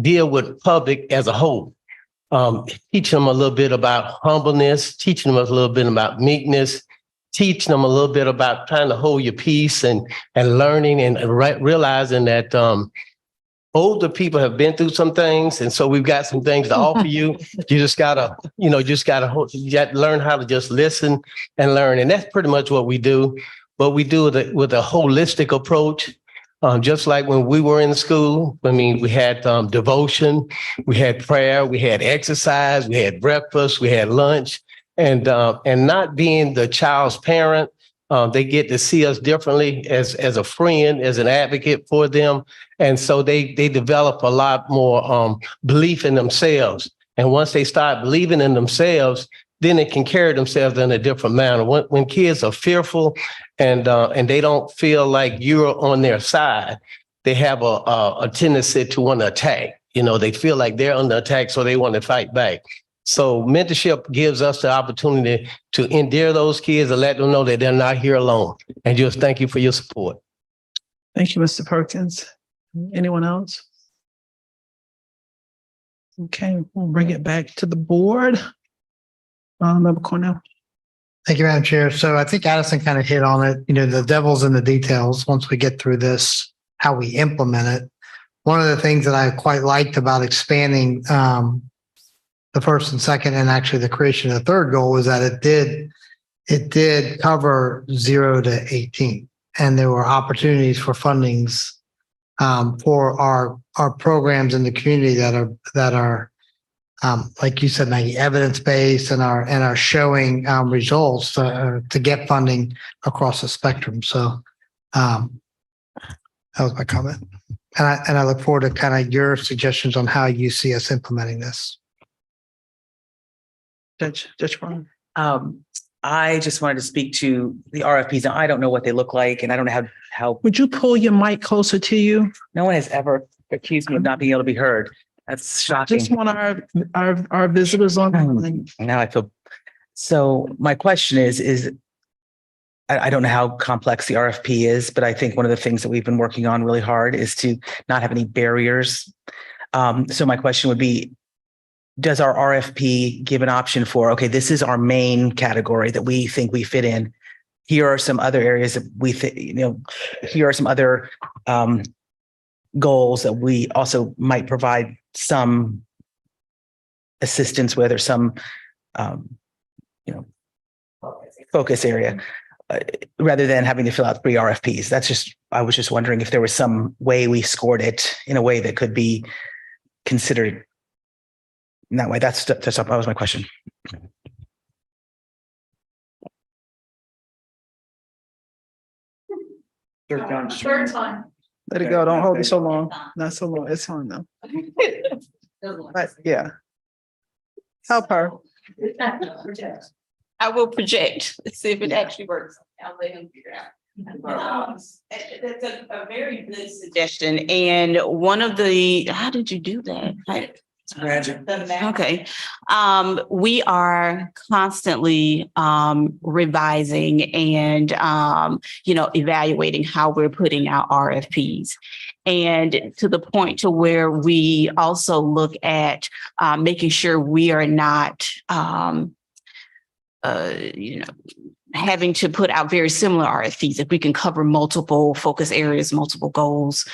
deal with public as a whole. Teaching them a little bit about humbleness, teaching them a little bit about meekness, teaching them a little bit about trying to hold your peace and learning and realizing that older people have been through some things. And so we've got some things to offer you. You just gotta, learn how to just listen and learn. And that's pretty much what we do. But we do it with a holistic approach. Just like when we were in school, we had devotion, we had prayer, we had exercise, we had breakfast, we had lunch. And not being the child's parent, They get to see us differently as a friend, as an advocate for them. And so they develop a lot more belief in themselves. And once they start believing in themselves, then they can carry themselves in a different manner. When kids are fearful and they don't feel like you're on their side, they have a tendency to want to attack. You know, they feel like they're under attack, so they want to fight back. So mentorship gives us the opportunity to endear those kids and let them know that they're not here alone. And just thank you for your support. Thank you, Mr. Perkins. Anyone else? Okay, we'll bring it back to the board. Member Cornell. Thank you, Madam Chair. So I think Addison kind of hit on it. You know, the devil's in the details. Once we get through this, how we implement it. One of the things that I quite liked about expanding the first and second, and actually the creation of the third goal, is that it did cover 0 to 18, and there were opportunities for fundings for our programs in the community that are like you said, Maggie, evidence-based and are showing results to get funding across the spectrum. So that was my comment. And I look forward to kind of your suggestions on how you see us implementing this. Judge Brown. I just wanted to speak to the RFPs. Now, I don't know what they look like, and I don't know how. Would you pull your mic closer to you? No one has ever accused me of not being able to be heard. That's shocking. Just want our visitors on. Now I feel. So my question is I don't know how complex the RFP is, but I think one of the things that we've been working on really hard is to not have any barriers. So my question would be, does our RFP give an option for, okay, this is our main category that we think we fit in. Here are some other areas that we think, here are some other goals that we also might provide some assistance with, or some, focus area, rather than having to fill out 3 RFPs. I was just wondering if there was some way we scored it in a way that could be considered in that way. That was my question. Third time. Let it go. Don't hold it so long. Not so long. It's fine though. But yeah. Help her. I will project, see if it actually works. I'll let him figure it out. That's a very good suggestion. And one of the, how did you do that? Magic. Okay. We are constantly revising and evaluating how we're putting out RFPs. And to the point to where we also look at making sure we are not having to put out very similar RFPs. If we can cover multiple focus areas, multiple goals,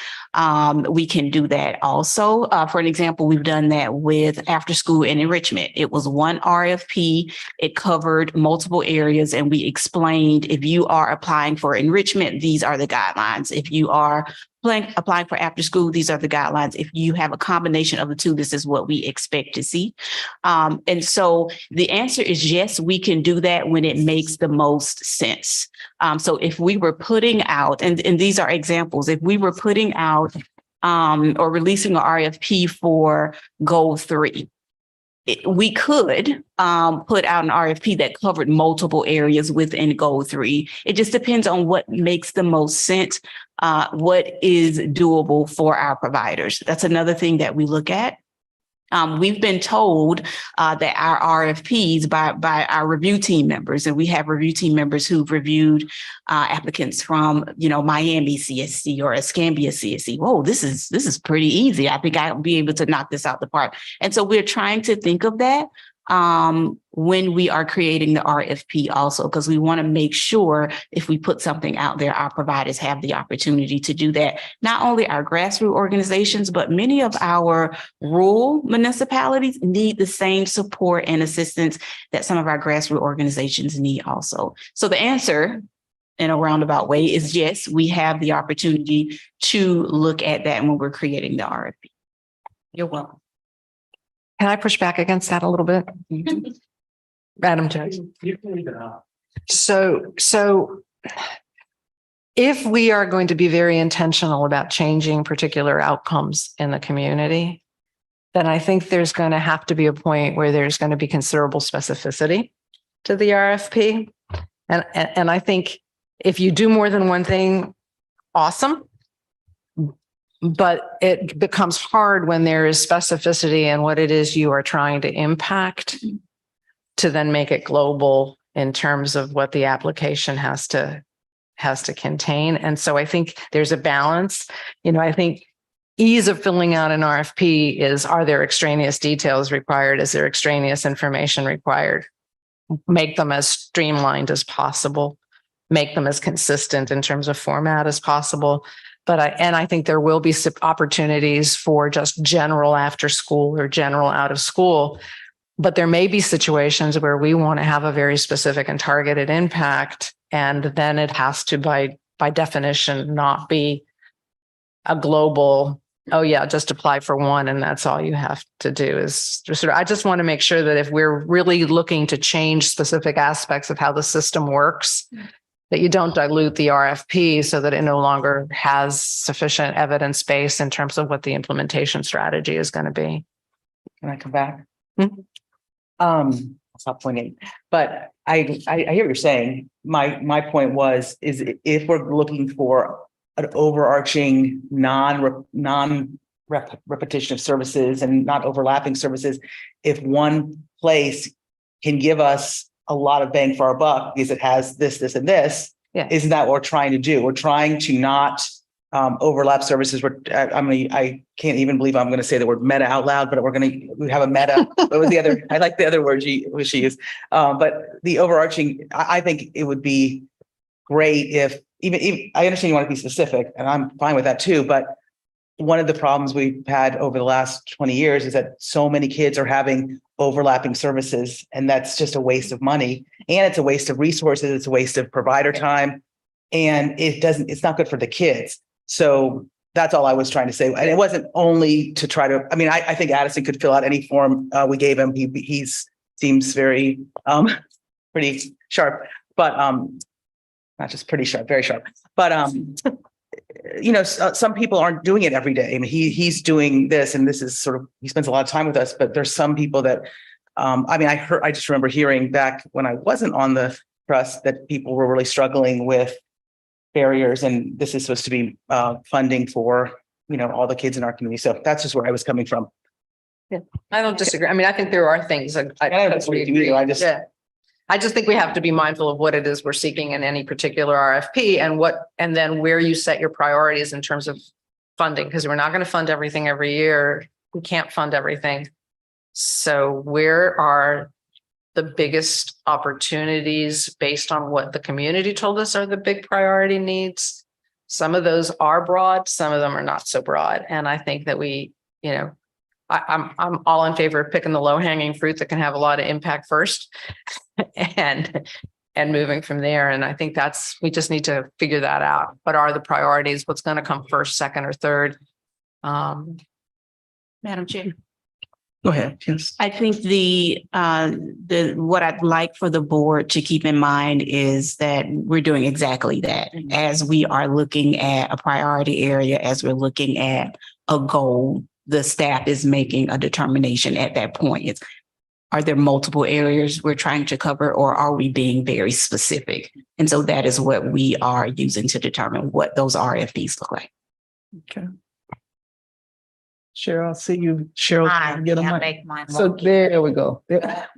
we can do that also. For an example, we've done that with after school and enrichment. It was one RFP. It covered multiple areas, and we explained, if you are applying for enrichment, these are the guidelines. If you are applying for after school, these are the guidelines. If you have a combination of the two, this is what we expect to see. And so the answer is yes, we can do that when it makes the most sense. So if we were putting out, and these are examples, if we were putting out or releasing an RFP for goal 3, we could put out an RFP that covered multiple areas within goal 3. It just depends on what makes the most sense, what is doable for our providers. That's another thing that we look at. We've been told that our RFPs by our review team members, and we have review team members who've reviewed applicants from, Miami CSC or Escambia CSC. Whoa, this is pretty easy. I think I'll be able to knock this out the park. And so we're trying to think of that when we are creating the RFP also, because we want to make sure if we put something out there, our providers have the opportunity to do that. Not only our grassroots organizations, but many of our rural municipalities need the same support and assistance that some of our grassroots organizations need also. So the answer, in a roundabout way, is yes, we have the opportunity to look at that when we're creating the RFP. You're welcome. Can I push back against that a little bit? Madam Judge. So if we are going to be very intentional about changing particular outcomes in the community, then I think there's going to have to be a point where there's going to be considerable specificity to the RFP. And I think if you do more than one thing, awesome. But it becomes hard when there is specificity in what it is you are trying to impact to then make it global in terms of what the application has to contain. And so I think there's a balance. I think ease of filling out an RFP is, are there extraneous details required? Is there extraneous information required? Make them as streamlined as possible, make them as consistent in terms of format as possible. But I think there will be some opportunities for just general after school or general out of school. But there may be situations where we want to have a very specific and targeted impact. And then it has to, by definition, not be a global, oh yeah, just apply for one and that's all you have to do. Is just I just want to make sure that if we're really looking to change specific aspects of how the system works, that you don't dilute the RFP so that it no longer has sufficient evidence base in terms of what the implementation strategy is going to be. Can I come back? I'll stop pointing, but I hear what you're saying. My point was, is if we're looking for an overarching non-repetition of services and not overlapping services, if one place can give us a lot of bang for our buck because it has this, this, and this, isn't that what we're trying to do? We're trying to not overlap services. I can't even believe I'm going to say the word meta out loud, but we have a meta. What was the other? I like the other word she used. But the overarching, I think it would be great if even I understand you want to be specific, and I'm fine with that too. But one of the problems we've had over the last 20 years is that so many kids are having overlapping services, and that's just a waste of money, and it's a waste of resources. It's a waste of provider time, and it's not good for the kids. So that's all I was trying to say. And it wasn't only to try to, I think Addison could fill out any form we gave him. He seems very, pretty sharp, but not just pretty sharp, very sharp. But, some people aren't doing it every day. He's doing this, and this is he spends a lot of time with us, but there's some people that, I just remember hearing back when I wasn't on the trust that people were really struggling with barriers, and this is supposed to be funding for, all the kids in our community. So that's just where I was coming from. Yeah, I don't disagree. I think there are things I just think we have to be mindful of what it is we're seeking in any particular RFP and then where you set your priorities in terms of funding, because we're not going to fund everything every year. We can't fund everything. So where are the biggest opportunities based on what the community told us are the big priority needs? Some of those are broad, some of them are not so broad. And I think that I'm all in favor of picking the low-hanging fruit that can have a lot of impact first and moving from there. And I think we just need to figure that out. What are the priorities? What's going to come first, second, or third? Madam Chair. Go ahead. Yes. I think what I'd like for the board to keep in mind is that we're doing exactly that. As we are looking at a priority area, as we're looking at a goal, the staff is making a determination at that point. Are there multiple areas we're trying to cover, or are we being very specific? And so that is what we are using to determine what those RFPs look like. Okay. Cheryl, I see you. Cheryl, I get a can't mic. make mine So work. there we go. There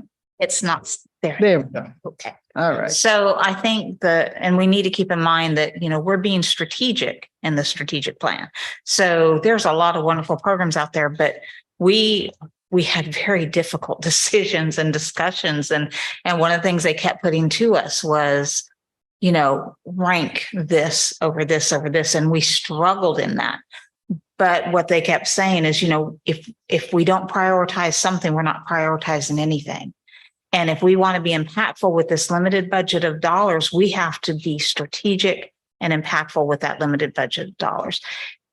It's not there. we go. Okay. All right. So I think and we need to keep in mind that, we're being strategic in the strategic plan. So there's a lot of wonderful programs out there, but we had very difficult decisions and discussions. And one of the things they kept putting to us was, rank this over this over this. And we struggled in that. But what they kept saying is, if we don't prioritize something, we're not prioritizing anything. And if we want to be impactful with this limited budget of dollars, we have to be strategic and impactful with that limited budget of dollars.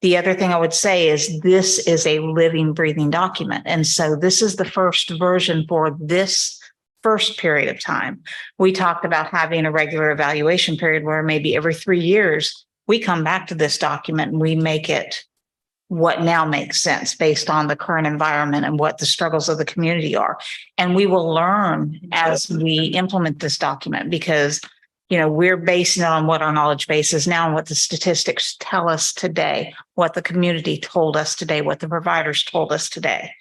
The other thing I would say is this is a living, breathing document. And so this is the first version for this first period of time. We talked about having a regular evaluation period where maybe every 3 years, we come back to this document and we make it what now makes sense based on the current environment and what the struggles of the community are. And we will learn as we implement this document because, you know, we're basing it on what our knowledge base is now and what the statistics tell us today, what the community told us today, what the providers told us today.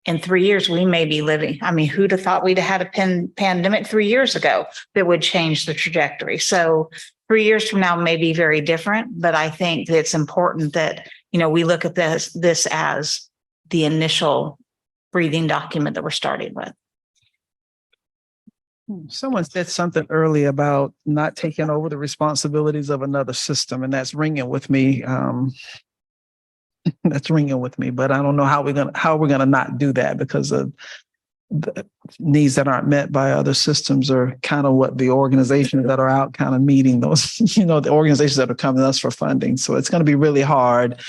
In 3 years, we may be living. I mean, who'd have thought we'd have had a pandemic 3 years ago that would change the trajectory? So 3 years from now may be very different, but I think it's important that, you know, we look at this as the initial breathing document that we're starting with. Someone said something early about not taking over the responsibilities of another system, and that's ringing with me. That's ringing with me, but I don't know how we're gonna not do that because of the needs that aren't met by other systems are kind of what the organizations that are out kind of meeting those, you know, the organizations that are coming to us for funding. So it's going to be really hard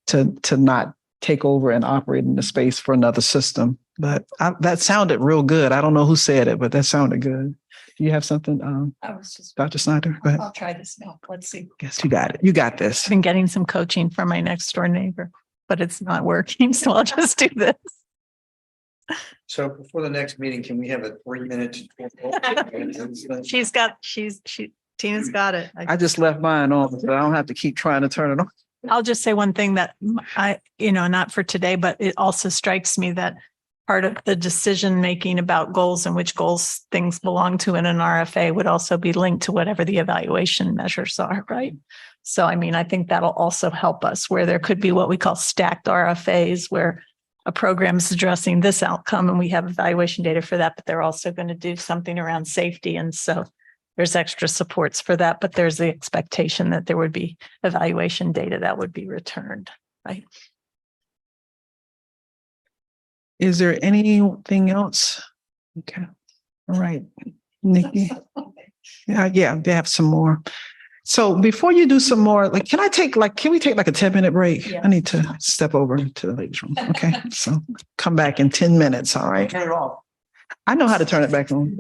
to not take over and operate in the space for another system. But that sounded real good. I don't know who said it, but that sounded good. Do you have something, I was just, Dr. Snyder? Go ahead. I'll try this now. Let's see. Yes, you got it. You got this. I've been getting some coaching from my next door neighbor, but it's not working. So I'll just do this. So before the next meeting, can we have a 3-minute? Tina's got it. I just left mine on, so I don't have to keep trying to turn it on. I'll just say one thing that not for today, but it also strikes me that part of the decision making about goals and which goals things belong to in an RFA would also be linked to whatever the evaluation measures are, right? So, I mean, I think that'll also help us where there could be what we call stacked RFAs where a program is addressing this outcome and we have evaluation data for that, but they're also going to do something around safety. And so there's extra supports for that, but there's the expectation that there would be evaluation data that would be returned, right? Is there anything else? Okay. All right. Nikki. Yeah, they have some more. So before you do some more, can we take like a 10-minute break? Yeah. I need to step over to the ladies' room. Okay. So come back in 10 minutes. All right. Turn it off. I know how to turn it back on.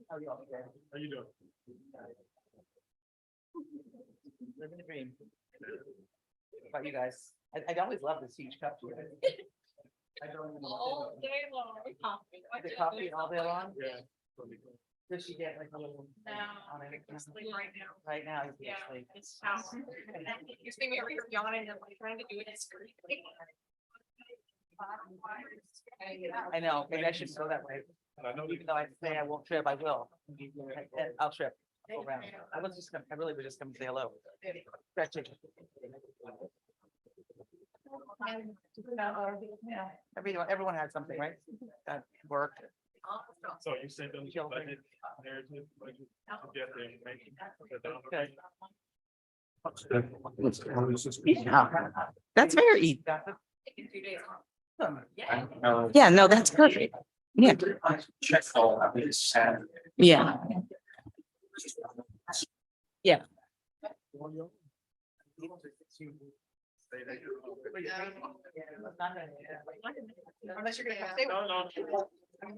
How you doing? Living the dream. How about you guys? I always love this huge cup here. I don't even know. All day long. The coffee all day long? Yeah. Does she get like a little? No, on it? right now. Right now. you can sleep. It's how. You see me over here yawning and like trying to do it discreetly. I know, maybe I should go that way. Even though I say I won't trip, I will. I'll trip. Go around. I really was just coming to say hello. Stretching. Everyone had something, right? That worked. So you sent them the budget narrative, like you get the information. That's very easy. Yeah, no, that's perfect. Yeah. Check all of this. Yeah. Yeah. Unless you're gonna stay with me. I'm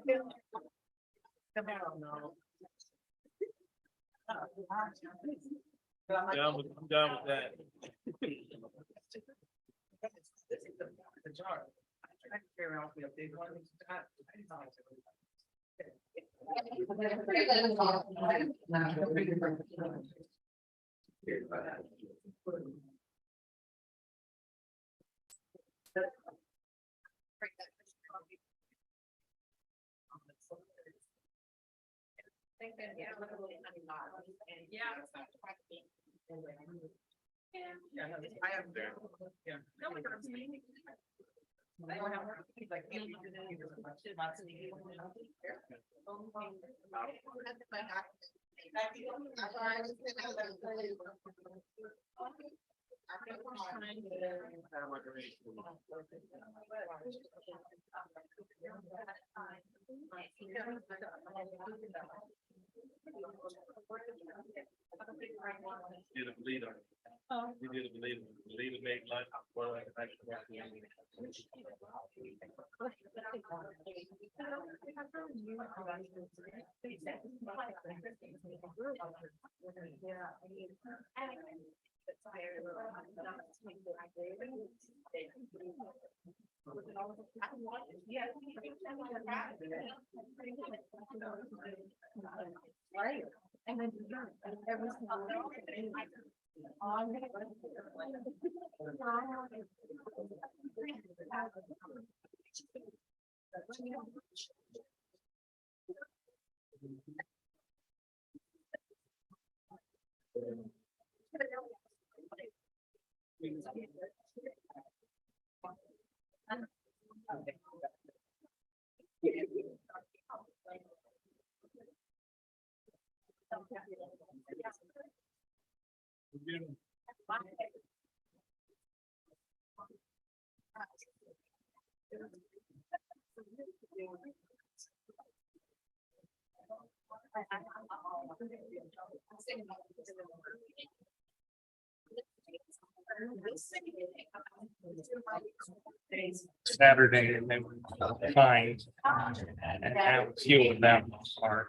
done with that. Yeah. Saturday and they were fined. And how few of them are.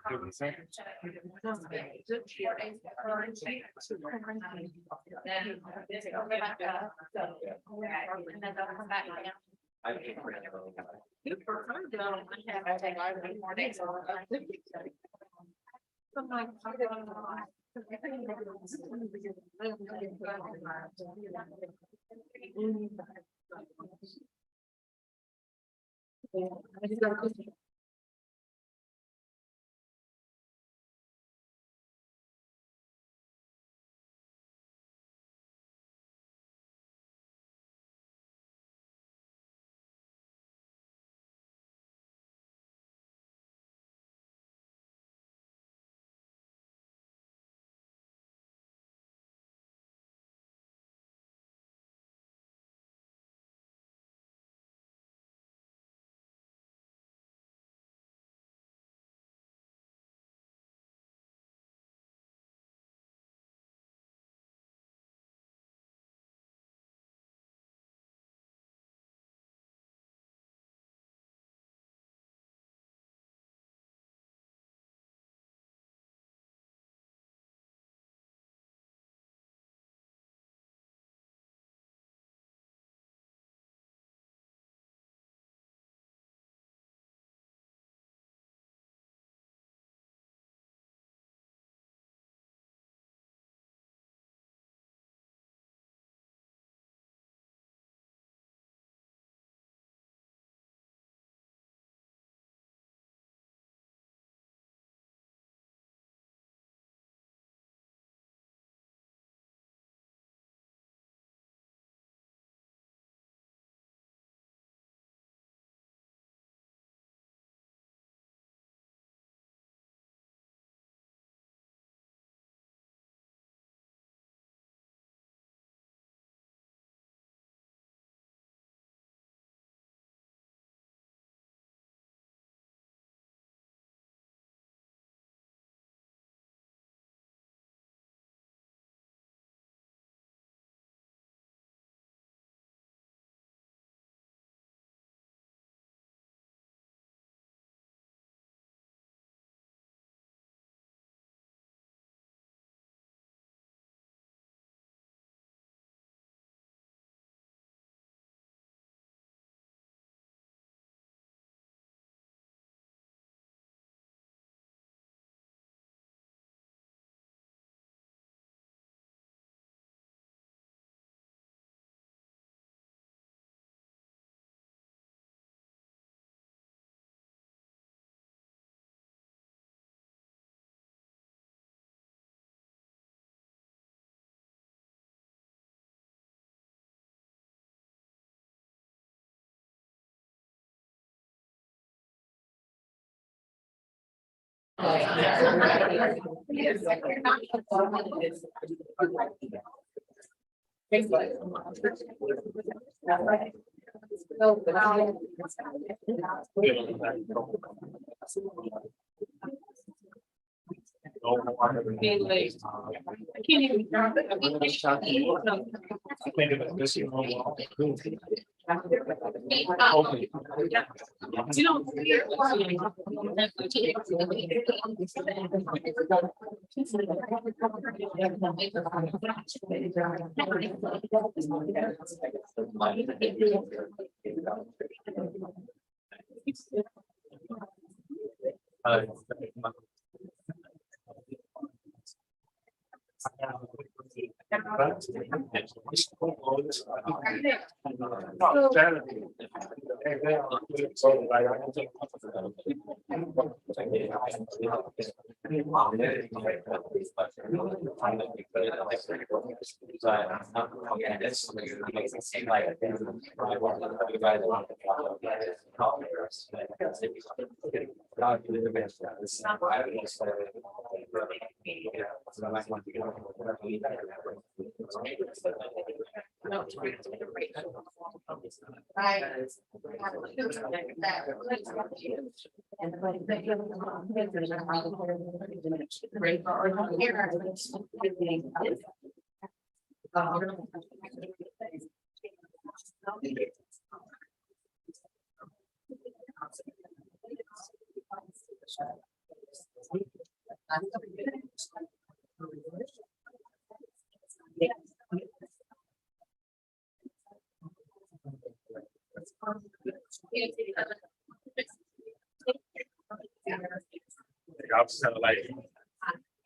I was kind of like,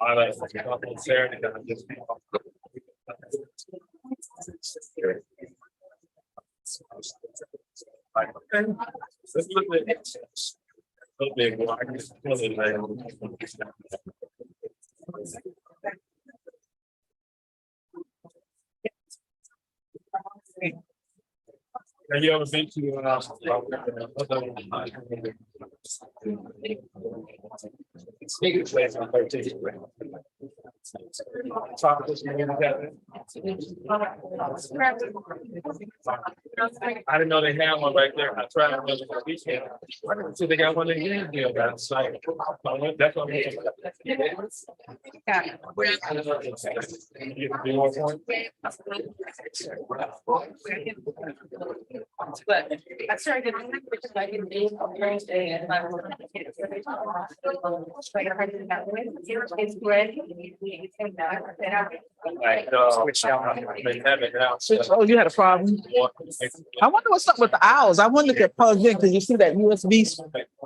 I was like, Sarah, and I'm just. Let's look at it. So big, well, I can just feel it, like. Have you ever been to, speaking place on 13th. Talk to somebody together. I didn't know they had one right there. I tried to the weekend. I didn't see they got one in here. That's like, that's what I'm. But I started like in days on Thursday and I was it's bread. Switch out. They have it now. Oh, you had a problem? I wonder what's up with the owls. I wonder if they're plugged in, because you see that USB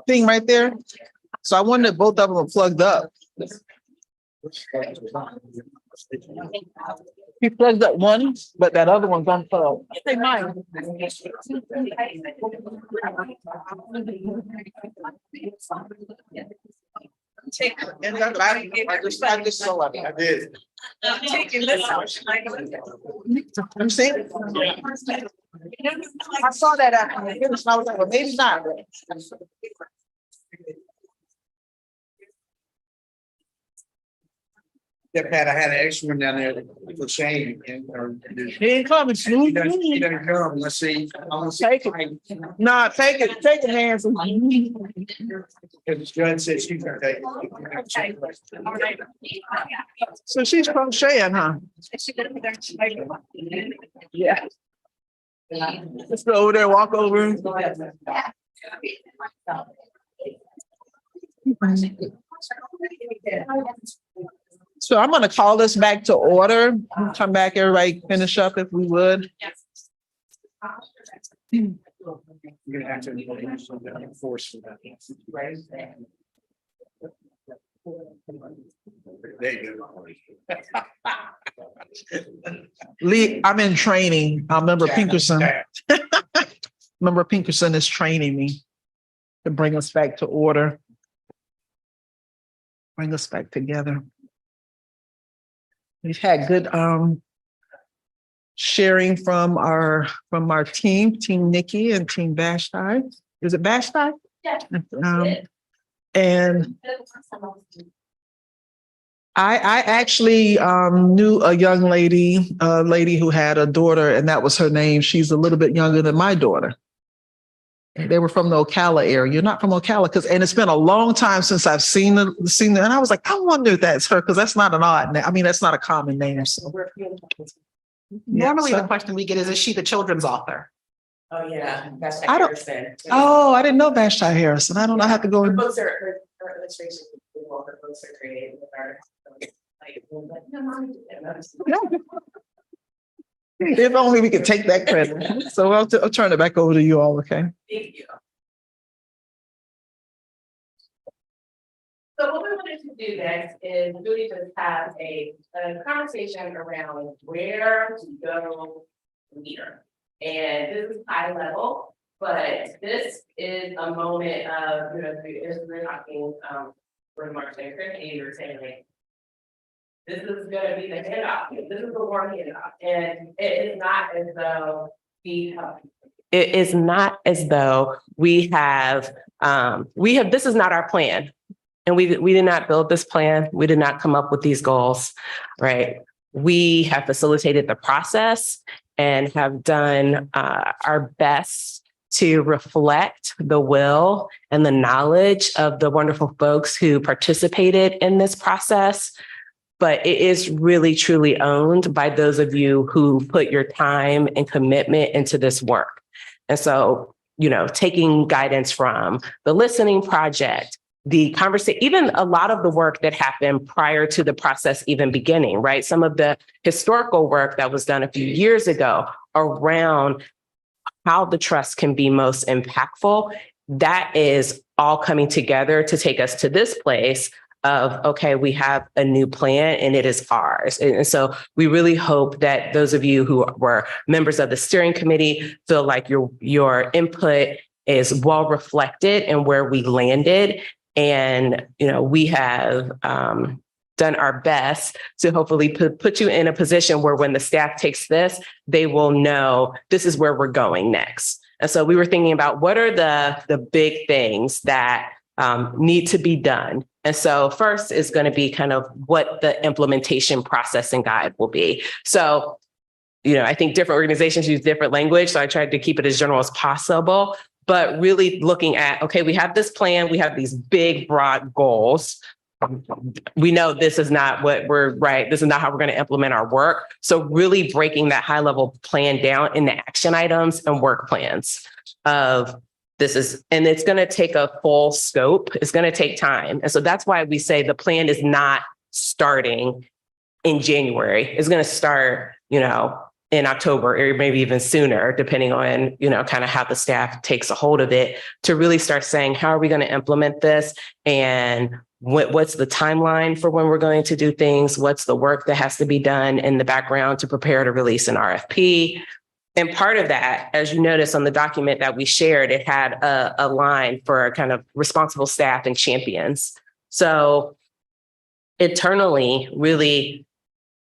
thing right there? So I wonder if both of them are plugged up. He plugged up one, but that other one's unplugged. They might. I just saw it. I did. I'm taking this out. I'm saying. I saw that after the finish, and I was like, well, maybe not. Yeah, Pat, I had an extra one down there for Shane. He ain't coming, Snoop. He doesn't come. Let's see. I'm gonna Take it. Nah, take it, hands. Because Judge said she's gonna take it. So she's crocheting, huh? Yeah. Let's go over there, walk over. So I'm gonna call this back to order. Come back, everybody finish up if we would. You're gonna have to enforce for that. There you go. Lee, I'm in training. I remember Pinkerson. Remember Pinkerson is training me to bring us back to order. Bring us back together. We've had good sharing from our team Nikki and Team Vashti. Is it Vashti? Yeah. And I actually knew a young lady, who had a daughter, and that was her name. She's a little bit younger than my daughter. They were from the Ocala area. You're not from Ocala, and it's been a long time since I've seen them. And I was like, I wonder if that's her, because that's not an odd name. I mean, that's not a common name. So Normally the question we get is she the children's author? Oh, yeah, that's I don't- Harrison. I didn't know Vashti Harrison. I don't know. I have to go Her and books are, her illustrations, her books are created with art. Like, no, Mommy did that. if only we could take that credit. So I'll turn it back over to you all, okay? Thank you. So what we wanted to do next is really just have a conversation around where to go from here. And this is high level, but this is a moment of, as we're talking, for Mark and Chris, and you were saying like, this is gonna be the handoff, this is the warm handoff, and it is not as though It is not as though we have, this is not our plan. And we did not build this plan. We did not come up with these goals, right? We have facilitated the process and have done our best to reflect the will and the knowledge of the wonderful folks who participated in this process. But it is really, truly owned by those of you who put your time and commitment into this work. And so, taking guidance from the listening project, the conversation, even a lot of the work that happened prior to the process even beginning, right? Some of the historical work that was done a few years ago around how the trust can be most impactful, that is all coming together to take us to this place of, okay, we have a new plan and it is ours. And so we really hope that those of you who were members of the steering committee feel like your input is well reflected in where we landed. And, we have done our best to hopefully put you in a position where when the staff takes this, they will know this is where we're going next. And so we were thinking about what are the big things that need to be done. And so first is going to be kind of what the implementation process and guide will be. So, I think different organizations use different language. So I tried to keep it as general as possible. But really looking at, okay, we have this plan, we have these big, broad goals. We know this is not this is not how we're going to implement our work. So really breaking that high level plan down into action items and work plans of and it's going to take a full scope. It's going to take time. And so that's why we say the plan is not starting in January. It's going to start, in October or maybe even sooner, depending on, kind of how the staff takes a hold of it, to really start saying, how are we going to implement this? And what's the timeline for when we're going to do things? What's the work that has to be done in the background to prepare to release an RFP? And part of that, as you notice on the document that we shared, it had a line for kind of responsible staff and champions. So internally, really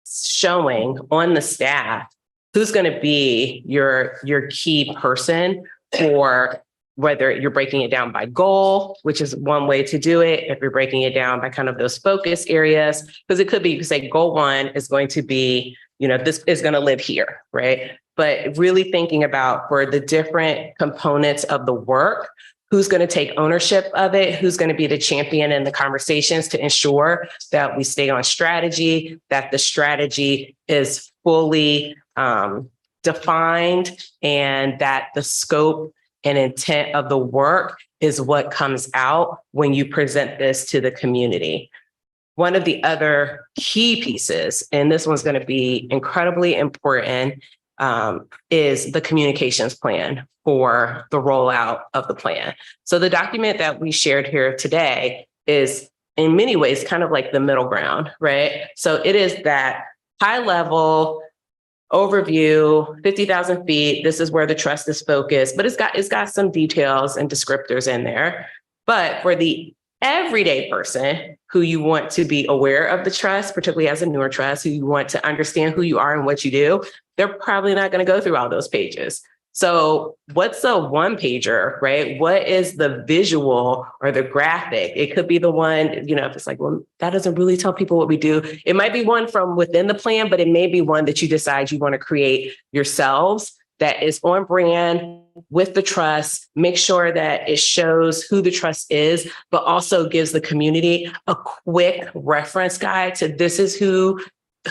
showing on the staff who's going to be your key person for whether you're breaking it down by goal, which is one way to do it. If you're breaking it down by kind of those focus areas, because it could be, you could say goal 1 is going to be, this is going to live here, right? But really thinking about for the different components of the work, who's going to take ownership of it, who's going to be the champion in the conversations to ensure that we stay on strategy, that the strategy is fully defined, and that the scope and intent of the work is what comes out when you present this to the community. One of the other key pieces, and this one's going to be incredibly important, is the communications plan for the rollout of the plan. So the document that we shared here today is in many ways kind of like the middle ground, right? So it is that high level overview, 50,000 feet. This is where the trust is focused, but it's got some details and descriptors in there. But for the everyday person who you want to be aware of the trust, particularly as a newer trust, who you want to understand who you are and what you do, they're probably not going to go through all those pages. So what's a one pager, right? What is the visual or the graphic? It could be the one, if it's like, well, that doesn't really tell people what we do. It might be one from within the plan, but it may be one that you decide you want to create yourselves that is on brand with the trust. Make sure that it shows who the trust is, but also gives the community a quick reference guide to this is who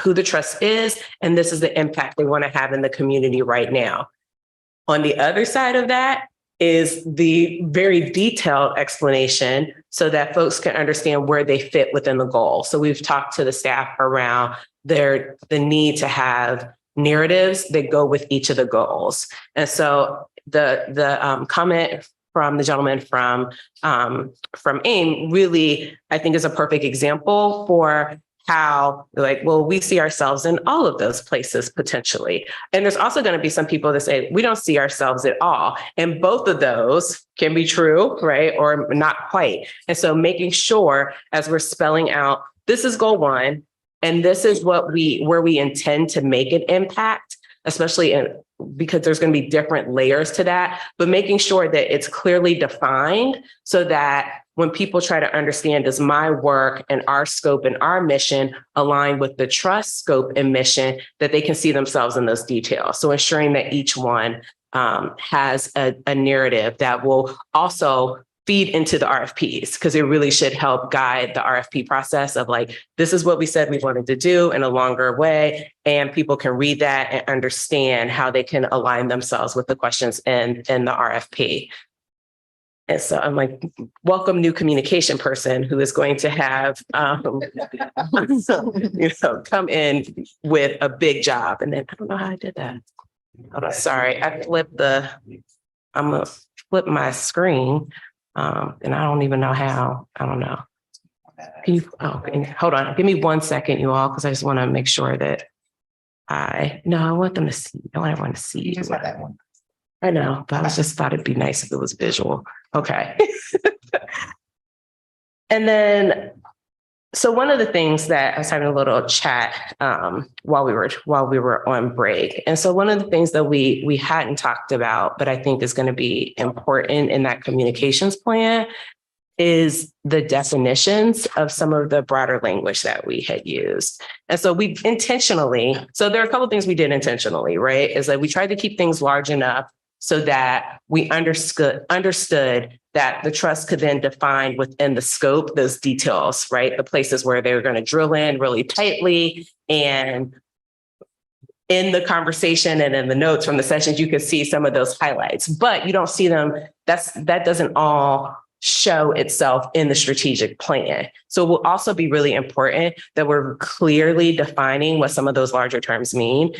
the trust is, and this is the impact they want to have in the community right now. On the other side of that is the very detailed explanation so that folks can understand where they fit within the goal. So we've talked to the staff around the need to have narratives that go with each of the goals. And so the comment from the gentleman from AIM really, I think, is a perfect example for how we see ourselves in all of those places potentially. And there's also going to be some people that say, we don't see ourselves at all. And both of those can be true, right? Or not quite. And so making sure as we're spelling out, this is goal one, and this is where we intend to make an impact, especially because there's going to be different layers to that, but making sure that it's clearly defined so that when people try to understand, does my work and our scope and our mission align with the trust scope and mission, that they can see themselves in those details. So ensuring that each one has a narrative that will also feed into the RFPs, because it really should help guide the RFP process of this is what we said we wanted to do in a longer way. And people can read that and understand how they can align themselves with the questions in the RFP. And so I'm welcome new communication person who is going to have, come in with a big job. And then I don't know how I did that. Hold on, sorry. I'm gonna flip my screen. And I don't even know how. I don't know. Can you, hold on. Give me 1 second, you all, because I just want to make sure that I want them to see. I want everyone to see. You just have that one. I know, but I just thought it'd be nice if it was visual. Okay. And then, so one of the things that I was having a little chat while we were on break. And so one of the things that we hadn't talked about, but I think is going to be important in that communications plan, is the definitions of some of the broader language that we had used. And so we intentionally, so there are a couple of things we did intentionally, right? Is that we tried to keep things large enough so that we understood that the trust could then define within the scope those details, right? The places where they were going to drill in really tightly. And in the conversation and in the notes from the sessions, you can see some of those highlights, but you don't see them. That doesn't all show itself in the strategic plan. So it will also be really important that we're clearly defining what some of those larger terms mean.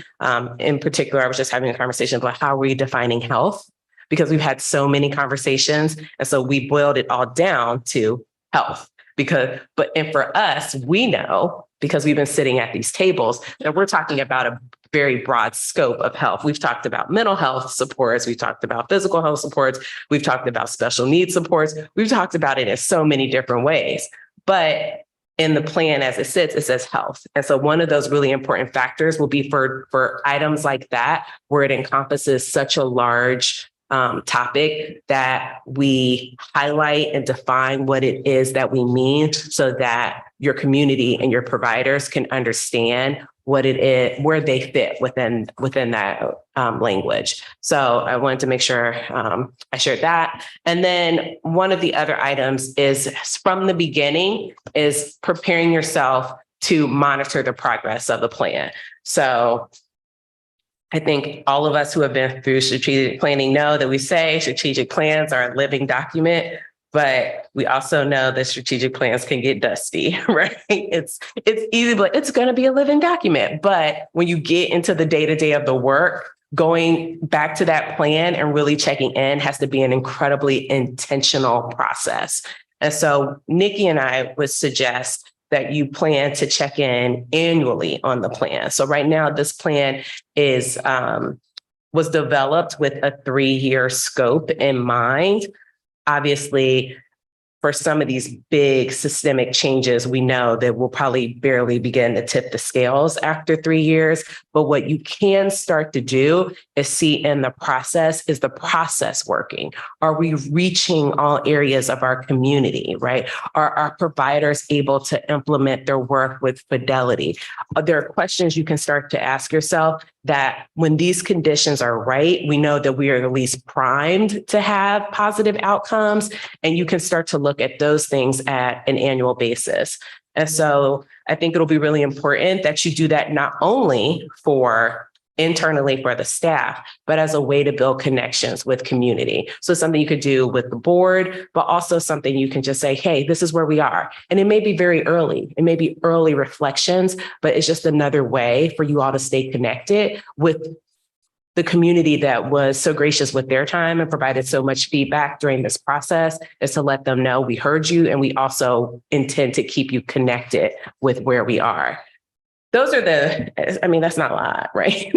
In particular, I was just having a conversation about how we're defining health, because we've had so many conversations. And so we boiled it all down to health and for us, we know, because we've been sitting at these tables, that we're talking about a very broad scope of health. We've talked about mental health supports. We've talked about physical health supports. We've talked about special needs supports. We've talked about it in so many different ways, but in the plan as it sits, it says health. And so one of those really important factors will be for items like that, where it encompasses such a large topic, that we highlight and define what it is that we mean, so that your community and your providers can understand what it is, where they fit within that language. So I wanted to make sure I shared that. And then one of the other items is, from the beginning, is preparing yourself to monitor the progress of the plan. So I think all of us who have been through strategic planning know that we say strategic plans are a living document, but we also know that strategic plans can get dusty, right? It's easy, but it's going to be a living document. But when you get into the day-to-day of the work, going back to that plan and really checking in has to be an incredibly intentional process. And so Nikki and I would suggest that you plan to check in annually on the plan. So right now, this plan was developed with a 3-year scope in mind. Obviously, for some of these big systemic changes, we know that we'll probably barely begin to tip the scales after 3 years. But what you can start to do is see in the process, is the process working? Are we reaching all areas of our community, right? Are our providers able to implement their work with fidelity? There are questions you can start to ask yourself that when these conditions are right, we know that we are at least primed to have positive outcomes, and you can start to look at those things at an annual basis. And so I think it'll be really important that you do that not only for internally for the staff, but as a way to build connections with community. So something you could do with the board, but also something you can just say, hey, this is where we are. And it may be very early. It may be early reflections, but it's just another way for you all to stay connected with the community that was so gracious with their time and provided so much feedback during this process, is to let them know we heard you and we also intend to keep you connected with where we are. Those are that's not a lot, right?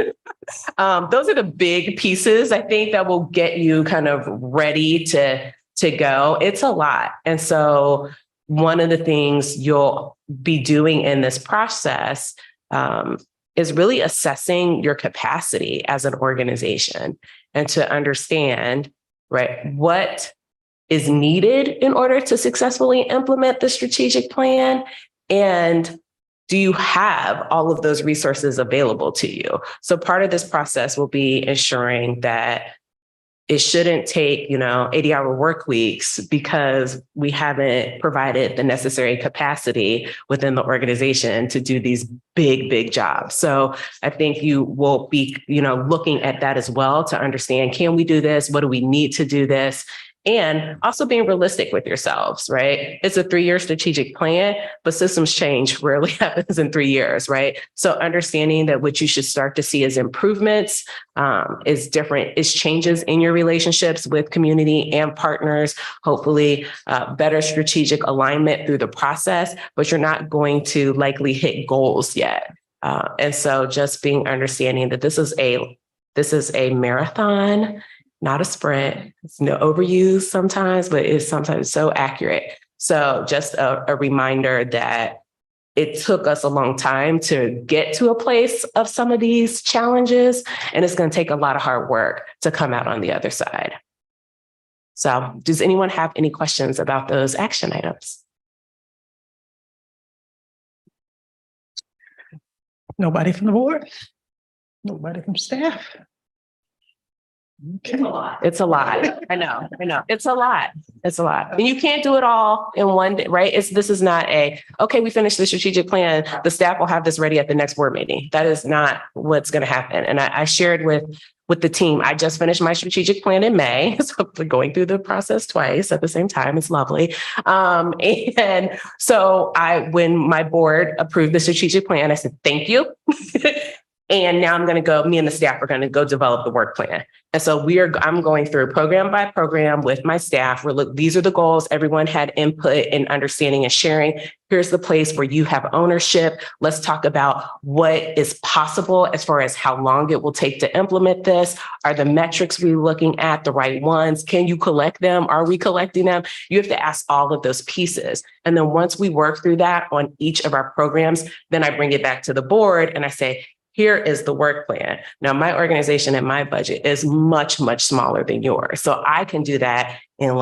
Those are the big pieces, I think, that will get you kind of ready to go. It's a lot. And so one of the things you'll be doing in this process is really assessing your capacity as an organization and to understand, right, what is needed in order to successfully implement the strategic plan, and do you have all of those resources available to you? So part of this process will be ensuring that it shouldn't take, 80-hour work weeks because we haven't provided the necessary capacity within the organization to do these big, big jobs. So I think you will be, looking at that as well to understand, can we do this? What do we need to do this? And also being realistic with yourselves, right? It's a 3-year strategic plan, but systems change rarely happens in 3 years, right? So understanding that what you should start to see as improvements is changes in your relationships with community and partners, hopefully better strategic alignment through the process, but you're not going to likely hit goals yet. And so just being understanding that this is a marathon, not a sprint. It's overused sometimes, but it's sometimes so accurate. So just a reminder that it took us a long time to get to a place of some of these challenges, and it's going to take a lot of hard work to come out on the other side. So does anyone have any questions about those action items? Nobody from the board? Nobody from staff? Okay. It's a lot. I know. It's a lot. And you can't do it all in one day, right? This is not okay, we finished the strategic plan, the staff will have this ready at the next board meeting. That is not what's going to happen. And I shared with the team, I just finished my strategic plan in May. So we're going through the process twice at the same time. It's lovely. And so when my board approved the strategic plan, I said, thank you. And now me and the staff are going to go develop the work plan. And so I'm going through program by program with my staff. These are the goals. Everyone had input and understanding and sharing. Here's the place where you have ownership. Let's talk about what is possible as far as how long it will take to implement this. Are the metrics we're looking at the right ones? Can you collect them? Are we collecting them? You have to ask all of those pieces. And then once we work through that on each of our programs, then I bring it back to the board and I say, here is the work plan. Now, my organization and my budget is much, much smaller than yours. So I can do that in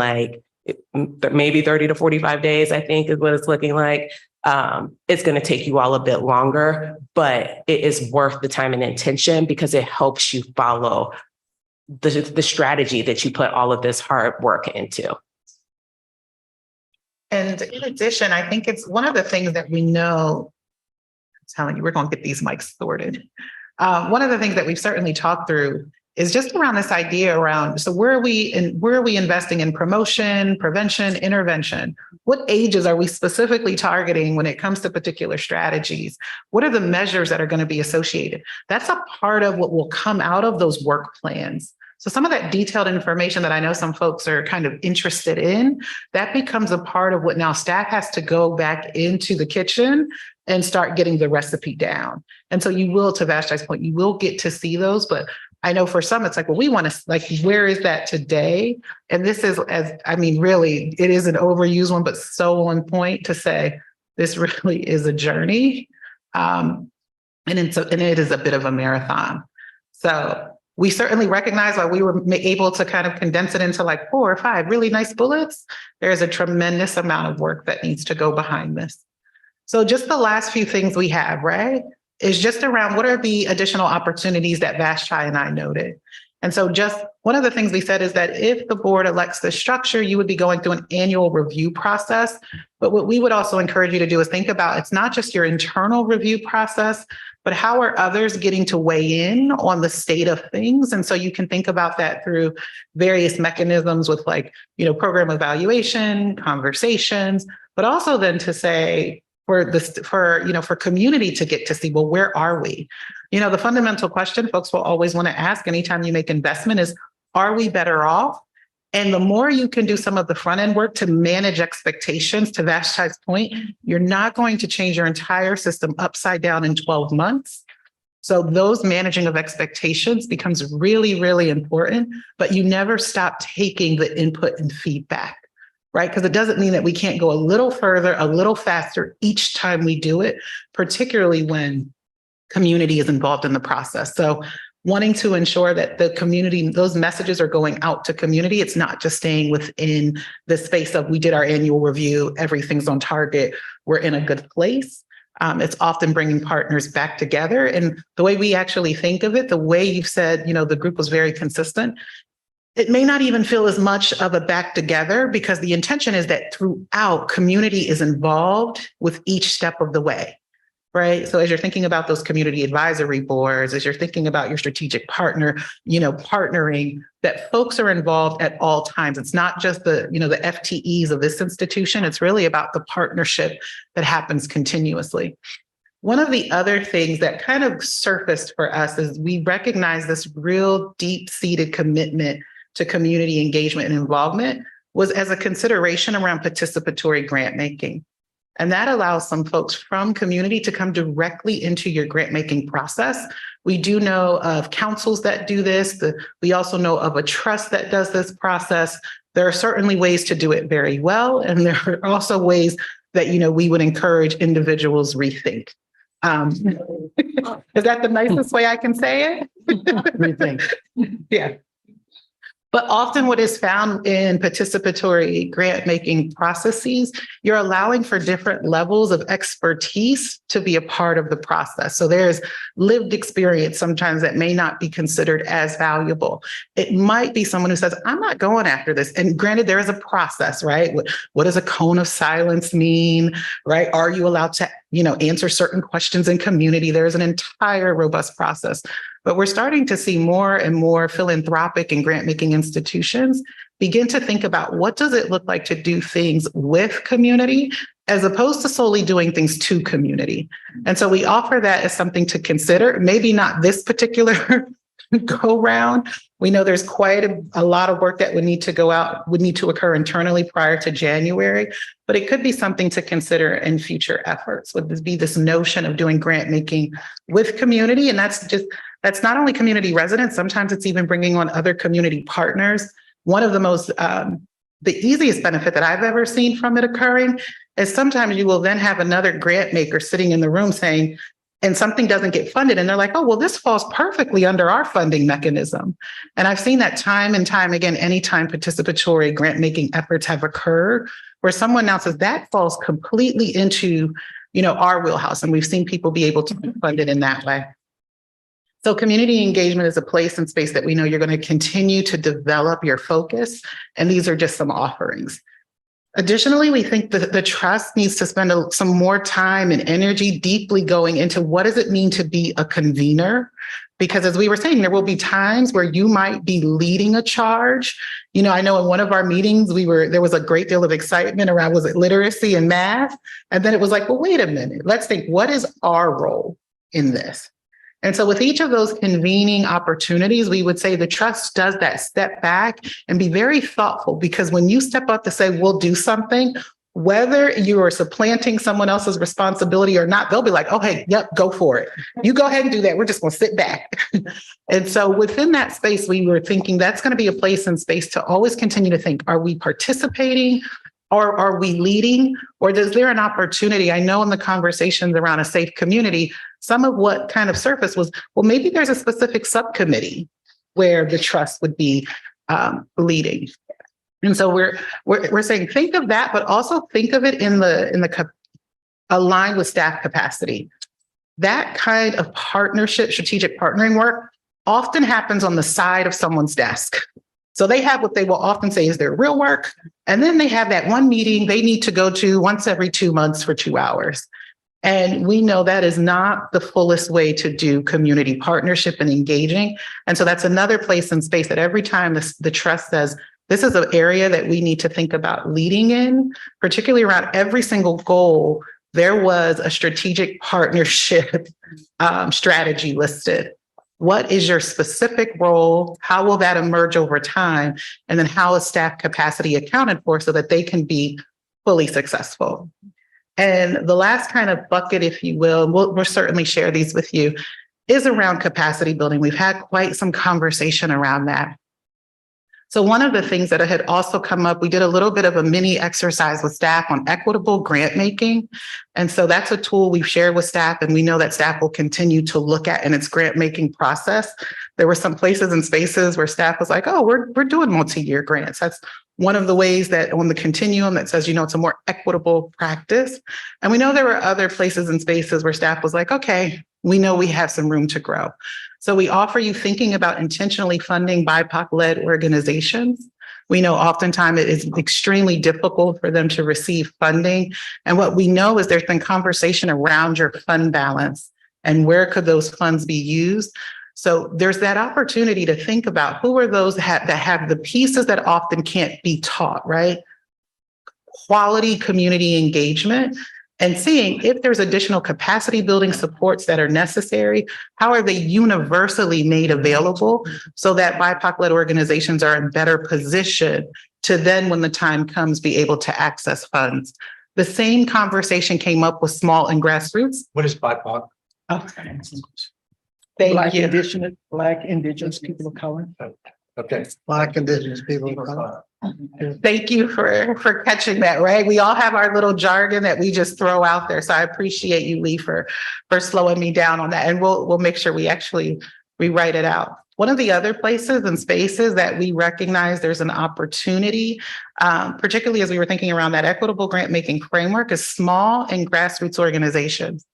maybe 30 to 45 days, I think is what it's looking like. It's going to take you all a bit longer, but it is worth the time and intention because it helps you follow the strategy that you put all of this hard work into. And in addition, I think it's one of the things that we know, I'm telling you, we're going to get these mics sorted. One of the things that we've certainly talked through is just around this idea around, so where are we investing in promotion, prevention, intervention? What ages are we specifically targeting when it comes to particular strategies? What are the measures that are going to be associated? That's a part of what will come out of those work plans. So some of that detailed information that I know some folks are kind of interested in, that becomes a part of what now staff has to go back into the kitchen and start getting the recipe down. And so you will, to Vashti's point, you will get to see those, but I know for some, it's like, well, we want to, like, where is that today? And this is, really, it is an overused one, but so on point to say, this really is a journey. And it is a bit of a marathon. So we certainly recognize why we were able to kind of condense it into like 4 or 5 really nice bullets. There's a tremendous amount of work that needs to go behind this. So just the last few things we have, right, is just around what are the additional opportunities that Vashti and I noted. And so just one of the things we said is that if the board elects this structure, you would be going through an annual review process. But what we would also encourage you to do is think about, it's not just your internal review process, but how are others getting to weigh in on the state of things? And so you can think about that through various mechanisms with like, program evaluation, conversations, but also then to say, for community to get to see, well, where are we? The fundamental question folks will always want to ask anytime you make investment is, are we better off? And the more you can do some of the front end work to manage expectations, to Vashti's point, you're not going to change your entire system upside down in 12 months. So those managing of expectations becomes really, really important, but you never stop taking the input and feedback. Right? Because it doesn't mean that we can't go a little further, a little faster each time we do it, particularly when community is involved in the process. So wanting to ensure that the community, those messages are going out to community. It's not just staying within the space of, we did our annual review, everything's on target, we're in a good place. It's often bringing partners back together. And the way we actually think of it, the way you've said, the group was very consistent. It may not even feel as much of a back together because the intention is that throughout, community is involved with each step of the way, right? So as you're thinking about those community advisory boards, as you're thinking about your strategic partner, partnering, that folks are involved at all times. It's not just the FTEs of this institution. It's really about the partnership that happens continuously. One of the other things that kind of surfaced for us is we recognize this real deep-seated commitment to community engagement and involvement was as a consideration around participatory grant making. And that allows some folks from community to come directly into your grant making process. We do know of councils that do this. We also know of a trust that does this process. There are certainly ways to do it very well. And there are also ways that, we would encourage individuals rethink. Is that the nicest way I can say it? Rethink. Yeah. But often what is found in participatory grant-making processes, you're allowing for different levels of expertise to be a part of the process. So there's lived experience sometimes that may not be considered as valuable. It might be someone who says, I'm not going after this. And granted, there is a process, right? What does a cone of silence mean, right? Are you allowed to, answer certain questions in community? There's an entire robust process. But we're starting to see more and more philanthropic and grant-making institutions begin to think about what does it look like to do things with community as opposed to solely doing things to community. And so we offer that as something to consider, maybe not this particular go round. We know there's quite a lot of work that would need to occur internally prior to January, but it could be something to consider in future efforts. Would this be this notion of doing grant making with community? And that's not only community residents, sometimes it's even bringing on other community partners. One of the most, the easiest benefit that I've ever seen from it occurring is sometimes you will then have another grant maker sitting in the room saying, and something doesn't get funded. And they're like, oh, well, this falls perfectly under our funding mechanism. And I've seen that time and time again, anytime participatory grant making efforts have occurred, where someone now says that falls completely into, our wheelhouse. And we've seen people be able to fund it in that way. So community engagement is a place and space that we know you're going to continue to develop your focus. And these are just some offerings. Additionally, we think that the trust needs to spend some more time and energy deeply going into what does it mean to be a convener? Because as we were saying, there will be times where you might be leading a charge. I know in one of our meetings, there was a great deal of excitement around, was it literacy and math? And then it was like, well, wait a minute, let's think, what is our role in this? And so with each of those convening opportunities, we would say the trust does that step back and be very thoughtful, because when you step up to say, we'll do something, whether you are supplanting someone else's responsibility or not, they'll be like, oh, hey, yep, go for it. You go ahead and do that. We're just going to sit back. And so within that space, we were thinking that's going to be a place and space to always continue to think, are we participating or are we leading? Or is there an opportunity? I know in the conversations around a safe community, some of what kind of surfaced was, well, maybe there's a specific subcommittee where the trust would be leading. And so we're saying, think of that, but also think of it in the aligned with staff capacity. That kind of partnership, strategic partnering work often happens on the side of someone's desk. So they have what they will often say is their real work. And then they have that one meeting they need to go to once every 2 months for 2 hours. And we know that is not the fullest way to do community partnership and engaging. And so that's another place and space that every time the trust says, this is an area that we need to think about leading in, particularly around every single goal. There was a strategic partnership strategy listed. What is your specific role? How will that emerge over time? And then how is staff capacity accounted for so that they can be fully successful? And the last kind of bucket, if you will, we'll certainly share these with you, is around capacity building. We've had quite some conversation around that. So one of the things that had also come up, we did a little bit of a mini exercise with staff on equitable grant making. And so that's a tool we've shared with staff, and we know that staff will continue to look at in its grant making process. There were some places and spaces where staff was like, oh, we're doing multi-year grants. That's one of the ways that on the continuum that says, it's a more equitable practice. And we know there were other places and spaces where staff was like, okay, we know we have some room to grow. So we offer you thinking about intentionally funding BIPOC-led organizations. We know oftentimes it is extremely difficult for them to receive funding. And what we know is there's been conversation around your fund balance and where could those funds be used. So there's that opportunity to think about who are those that have the pieces that often can't be taught, right? Quality community engagement. And seeing if there's additional capacity building supports that are necessary, how are they universally made available so that BIPOC-led organizations are in better position to then, when the time comes, be able to access funds. The same conversation came up with small and grassroots. What is BIPOC? Oh, Black Indigenous people of color. Okay. Black Indigenous people of color. Thank you for catching that, right? We all have our little jargon that we just throw out there. So I appreciate you, Lee, for slowing me down on that. And we'll make sure we write it out. One of the other places and spaces that we recognize there's an opportunity, particularly as we were thinking around that equitable grant making framework, is small and grassroots organizations.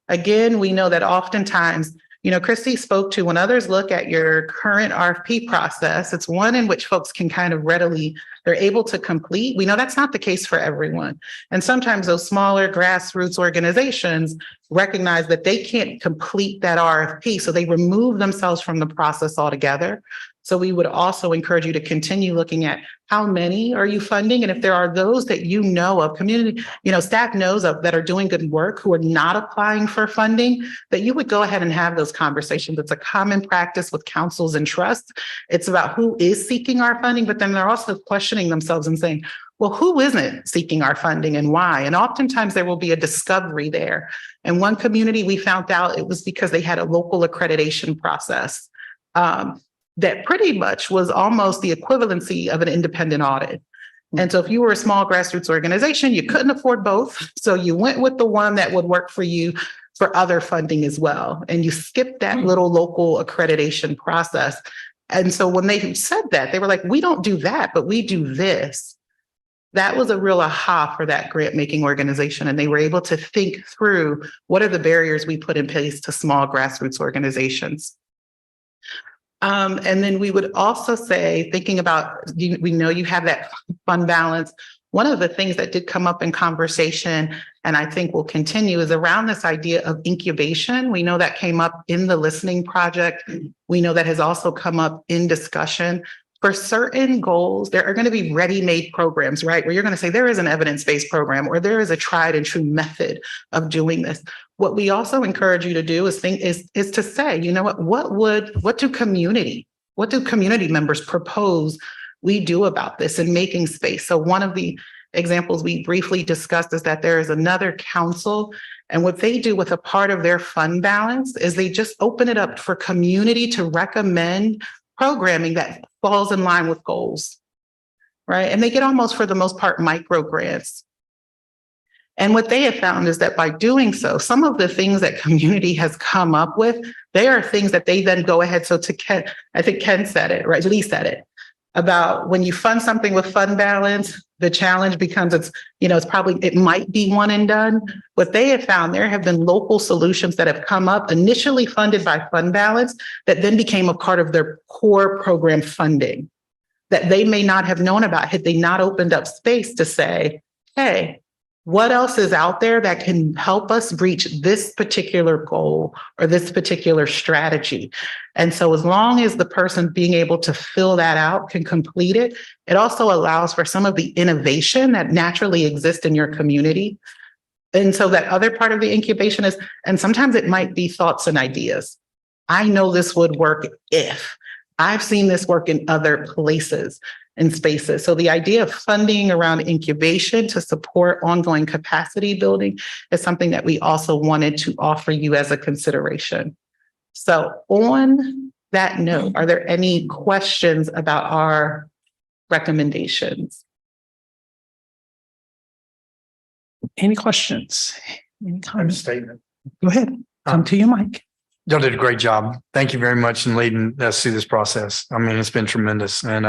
Again, we know that oftentimes, Christy spoke to when others look at your current RFP process, it's one in which folks can kind of they're able to complete. We know that's not the case for everyone. And sometimes those smaller grassroots organizations recognize that they can't complete that RFP, so they remove themselves from the process altogether. So we would also encourage you to continue looking at how many are you funding? And if there are those that of community, staff knows of that are doing good work who are not applying for funding, that you would go ahead and have those conversations. It's a common practice with councils and trusts. It's about who is seeking our funding, but then they're also questioning themselves and saying, well, who isn't seeking our funding and why? And oftentimes there will be a discovery there. And one community, we found out it was because they had a local accreditation process. That pretty much was almost the equivalency of an independent audit. And so if you were a small grassroots organization, you couldn't afford both. So you went with the one that would work for you for other funding as well. And you skipped that little local accreditation process. And so when they said that, they were like, we don't do that, but we do this. That was a real aha for that grant making organization. And they were able to think through what are the barriers we put in place to small grassroots organizations. And then we would also say, thinking about, we know you have that fund balance. One of the things that did come up in conversation, and I think will continue, is around this idea of incubation. We know that came up in the listening project. We know that has also come up in discussion. For certain goals, there are going to be ready-made programs, right? Where you're going to say there is an evidence-based program or there is a tried and true method of doing this. What we also encourage you to do is to say, what do community members propose we do about this and making space? So one of the examples we briefly discussed is that there is another council. And what they do with a part of their fund balance is they just open it up for community to recommend programming that falls in line with goals. Right? And they get almost for the most part micro grants. And what they have found is that by doing so, some of the things that community has come up with, they are things that they then go ahead. So to Ken, I think Ken said it, right? Lee said it about when you fund something with fund balance, the challenge becomes it might be one and done. What they have found, there have been local solutions that have come up initially funded by fund balance that then became a part of their core program funding that they may not have known about had they not opened up space to say, hey, what else is out there that can help us reach this particular goal or this particular strategy? And so as long as the person being able to fill that out can complete it, it also allows for some of the innovation that naturally exists in your community. And so that other part of the incubation is, and sometimes it might be thoughts and ideas. I know this would work if. I've seen this work in other places and spaces. So the idea of funding around incubation to support ongoing capacity building is something that we also wanted to offer you as a consideration. So on that note, are there any questions about our recommendations? Any questions? Any comments? Statement. Go ahead. Come to your mic. Y'all did a great job. Thank you very much in leading us through this process. I mean, it's been tremendous and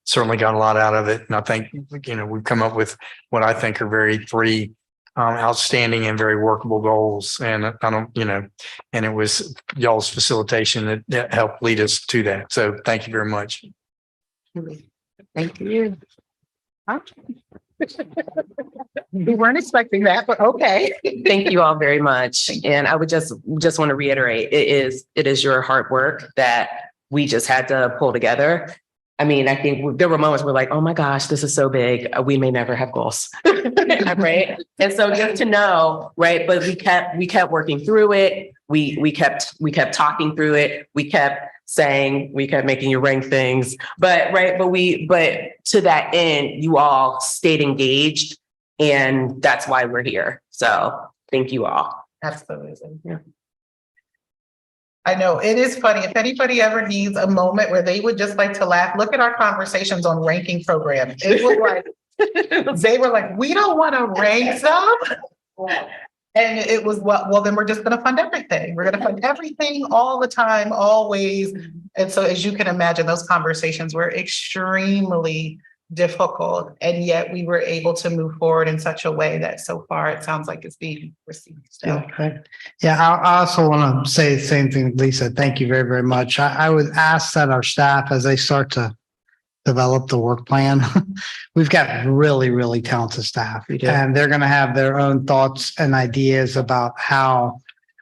certainly got a lot out of it. And I think, we've come up with what I think are three outstanding and very workable goals. And and it was y'all's facilitation that helped lead us to that. So thank you very much. Thank you. We weren't expecting that, but okay. Thank you all very much. And I would just want to reiterate, it is your hard work that we just had to pull together. I mean, I think there were moments where like, oh my gosh, this is so big. We may never have goals. Right. And so just to know, right. But we kept working through it. We kept talking through it. We kept making you rank things, but to that end, you all stayed engaged and that's why we're here. So thank you all. Absolutely. Yeah. I know it is funny. If anybody ever needs a moment where they would just like to laugh, look at our conversations on ranking programs. It was like, they were like, we don't want to rank them. And it was, well, then we're just going to fund everything. We're going to fund everything all the time, always. And so as you can imagine, those conversations were extremely difficult. And yet we were able to move forward in such a way that so far it sounds like it's being received. So. Okay. Yeah, I also want to say the same thing, Lisa. Thank you very, very much. I would ask that our staff, as they start to develop the work plan, we've got really, really talented staff, and they're going to have their own thoughts and ideas about how.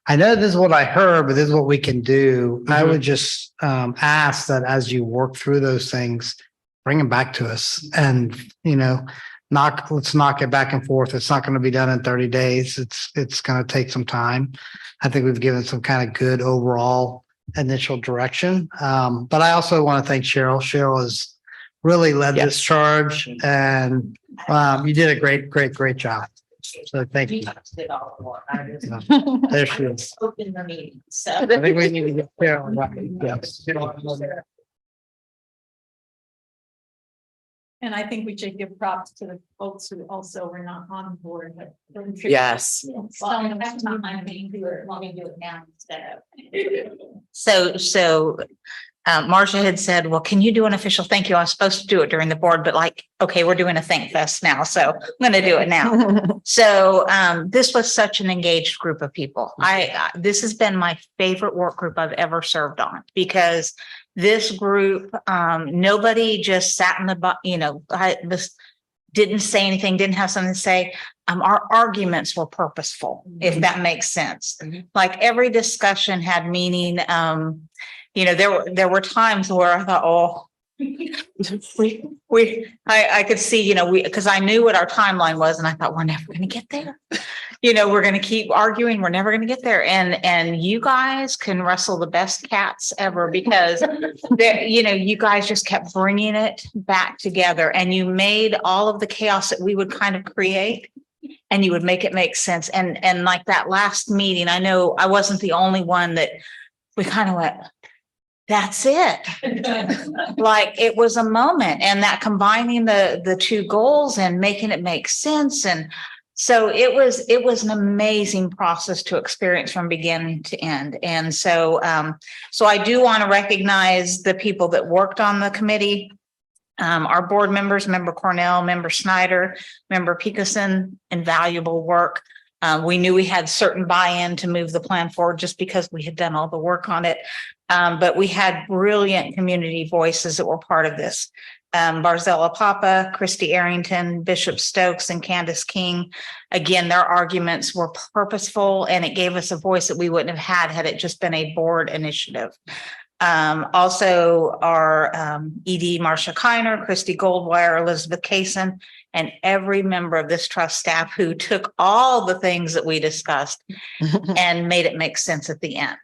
I know this is what I heard, but this is what we can do. I would just ask that as you work through those things, bring them back to us, and let's knock it back and forth. It's not going to be done in 30 days. It's going to take some time. I think we've given some kind of good overall initial direction. But I also want to thank Cheryl. Cheryl has really led this charge, and you did a great job. So thank you. There she is. Open the meeting. So I think we need to get Cheryl right. Yes. And I think we should give props to the folks who also were not on board, but. Yes. Well, next time I mean, let me do it now instead of. So Marcia had said, well, can you do an official thank you? I was supposed to do it during the board, but okay, we're doing a thank fest now. So I'm going to do it now. So this was such an engaged group of people. This has been my favorite work group I've ever served on, because this group, nobody just sat in the, didn't say anything, didn't have something to say. Our arguments were purposeful, if that makes sense. Like every discussion had meaning. There were times where I thought, I could see, because I knew what our timeline was, and I thought we're never going to get there, you know, we're going to keep arguing. We're never going to get there. And you guys can wrestle the best cats ever because you know, you guys just kept bringing it back together and you made all of the chaos that we would kind of create and you would make it make sense. And like that last meeting, I know I wasn't the only one that we kind of went, that's it. Like it was a moment, and that combining the two goals and making it make sense. And so it was an amazing process to experience from beginning to end. And so so I do want to recognize the people that worked on the committee. Our board members, Member Cornell, Member Snyder, Member Peterson, invaluable work. We knew we had certain buy-in to move the plan forward just because we had done all the work on it. But we had brilliant community voices that were part of this. Barzella Papa, Christy Arrington, Bishop Stokes, and Candace King. Again, their arguments were purposeful and it gave us a voice that we wouldn't have had it just been a board initiative. Also our ED Marcia Kiner, Christy Goldwire, Elizabeth Kaysen, and every member of this trust staff who took all the things that we discussed and made it make sense at the end.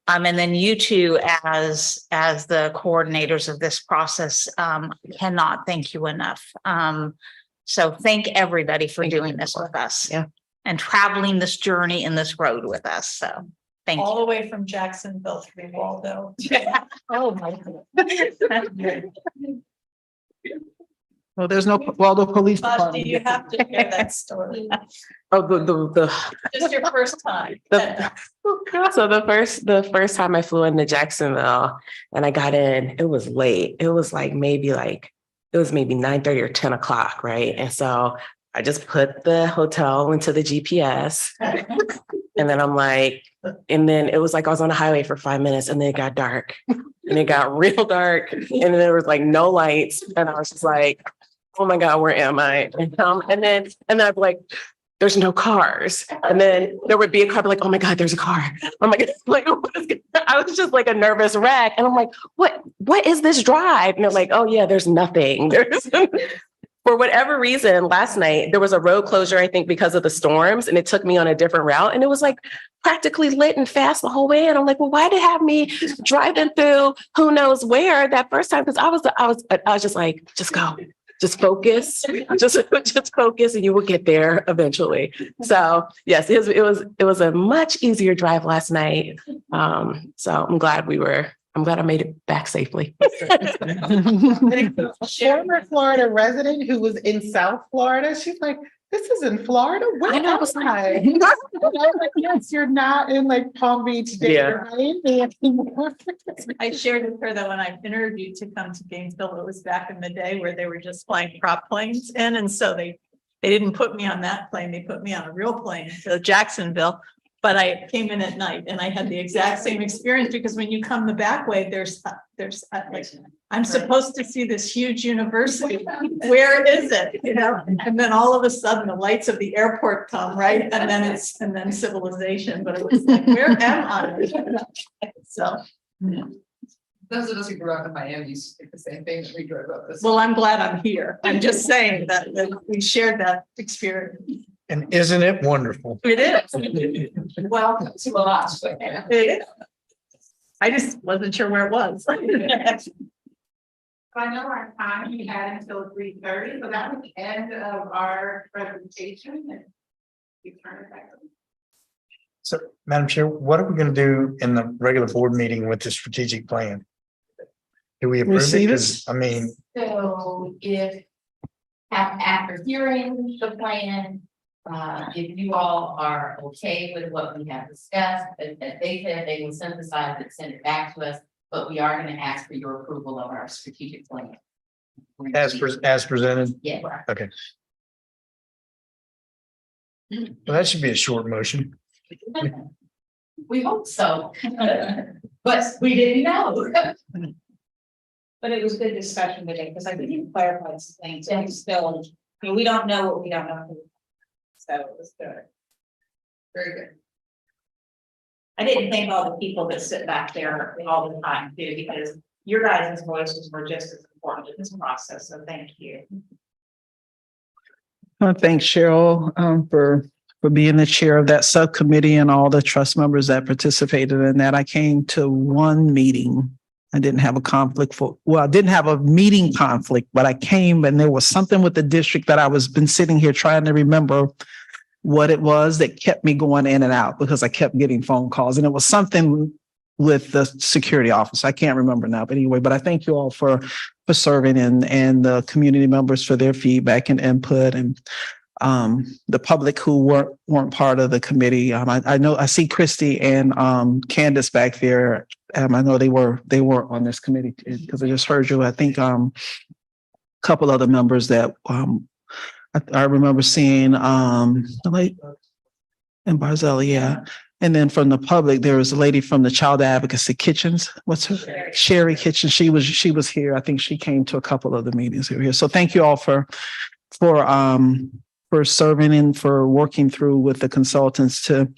And then you two as the coordinators of this process, cannot thank you enough. So thank everybody for doing this with us and traveling this journey and this road with us. So thank you. All the way from Jacksonville to Waldo. Oh my goodness. Well, there's no Waldo Police Bosh, Department. do you have to share that story? Oh, the Just your first time. so the first time I flew into Jacksonville and I got in, it was late. It was maybe 9:30 or 10 o'clock, right? And so I just put the hotel into the GPS, and then and then it was like I was on the highway for 5 minutes, and then it got dark, and it got real dark, and there was no lights, and I was just like, oh my God, where am I? And then I'd be like, there's no cars. And then there would be a car, oh my God, there's a car. Oh my God, I was just like a nervous wreck. And I'm like, what is this drive? And they're like, oh yeah, there's nothing. For whatever reason, last night, there was a road closure, I think, because of the storms, and it took me on a different route. And it was practically lit and fast the whole way. And I'm like, well, why did it have me driving through who knows where that first time? Because I was just like, just go. Just focus, just focus, and you will get there eventually. So yes, it was a much easier drive last night. So I'm glad I made it back safely. Former Florida resident who was in South Florida, she's like, this is in Florida? Where am I? And I was like, yes, you're not in Palm Beach, Dade, Miami anymore. I shared with her that when I interviewed to come to Gainesville, it was back in the day where they were just flying prop planes in. And so they didn't put me on that plane. They put me on a real plane to Jacksonville. But I came in at night and I had the exact same experience because when you come the back way, there's I'm supposed to see this huge university. Where is it? And then all of a sudden the lights of the airport come, right? And then civilization. But it was where am I? So those of us who grew up in Miami used to think the same thing that we drove up this. well, I'm glad I'm here. I'm just saying that we shared that experience. And isn't it wonderful? It is. Welcome to Alaska. It is. I just wasn't sure where it was. I know our time we had until 3:30, so that was the end of our presentation. And you turn it back over. So, Madam Chair, what are we going to do in the regular board meeting with the strategic plan? Do we approve Receive it? it? 'Cause, I mean, So if after hearing the plan, if you all are okay with what we have discussed, that they said they will synthesize it, send it back to us, but we are going to ask for your approval of our strategic plan. as presented? Yeah. Okay. Well, that should be a short motion. We hope so. But we didn't know. But it was good discussion today because I think clarified some things and still, we don't know what we don't know. So it was good. Very good. I didn't thank all the people that sit back there all the time too, because your guys' voices were just as important in this process. So thank you. I want to thank Cheryl for for being the chair of that subcommittee and all the trust members that participated in that. I came to one meeting. I didn't have a conflict I didn't have a meeting conflict, but I came and there was something with the district that I was been sitting here trying to remember what it was that kept me going in and out because I kept getting phone calls, and it was something with the security office. I can't remember now, but anyway, but I thank you all for serving and the community members for their feedback and input, and the public who weren't part of the committee. I know I see Christy and Candace back there. I know they were on this committee because I just heard you. I think a couple other members that I remember seeing like in Barzell, yeah. And then from the public, there was a lady from the Child Advocacy Kitchens. What's her? Sherry Kitchen. She was here. I think she came to a couple of the meetings here. So thank you all for serving and for working through with the consultants to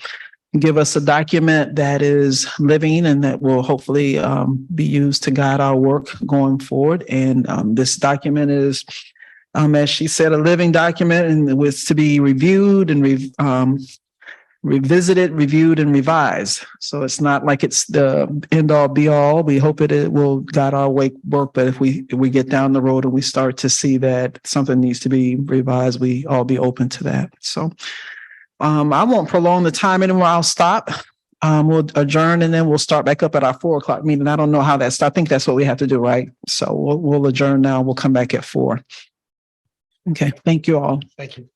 give us a document that is living and that will hopefully be used to guide our work going forward. And this document is, as she said, a living document, and it was to be reviewed and revisited, reviewed, and revised. So it's not like it's the end all be all. We hope it will guide our work, but if we get down the road and we start to see that something needs to be revised, we all be open to that. So I won't prolong the time anymore. I'll stop. We'll adjourn and then we'll start back up at our 4 o'clock meeting. I don't know how that's, I think that's what we have to do, right? So we'll adjourn now. We'll come back at 4. Okay, thank you all. Thank you.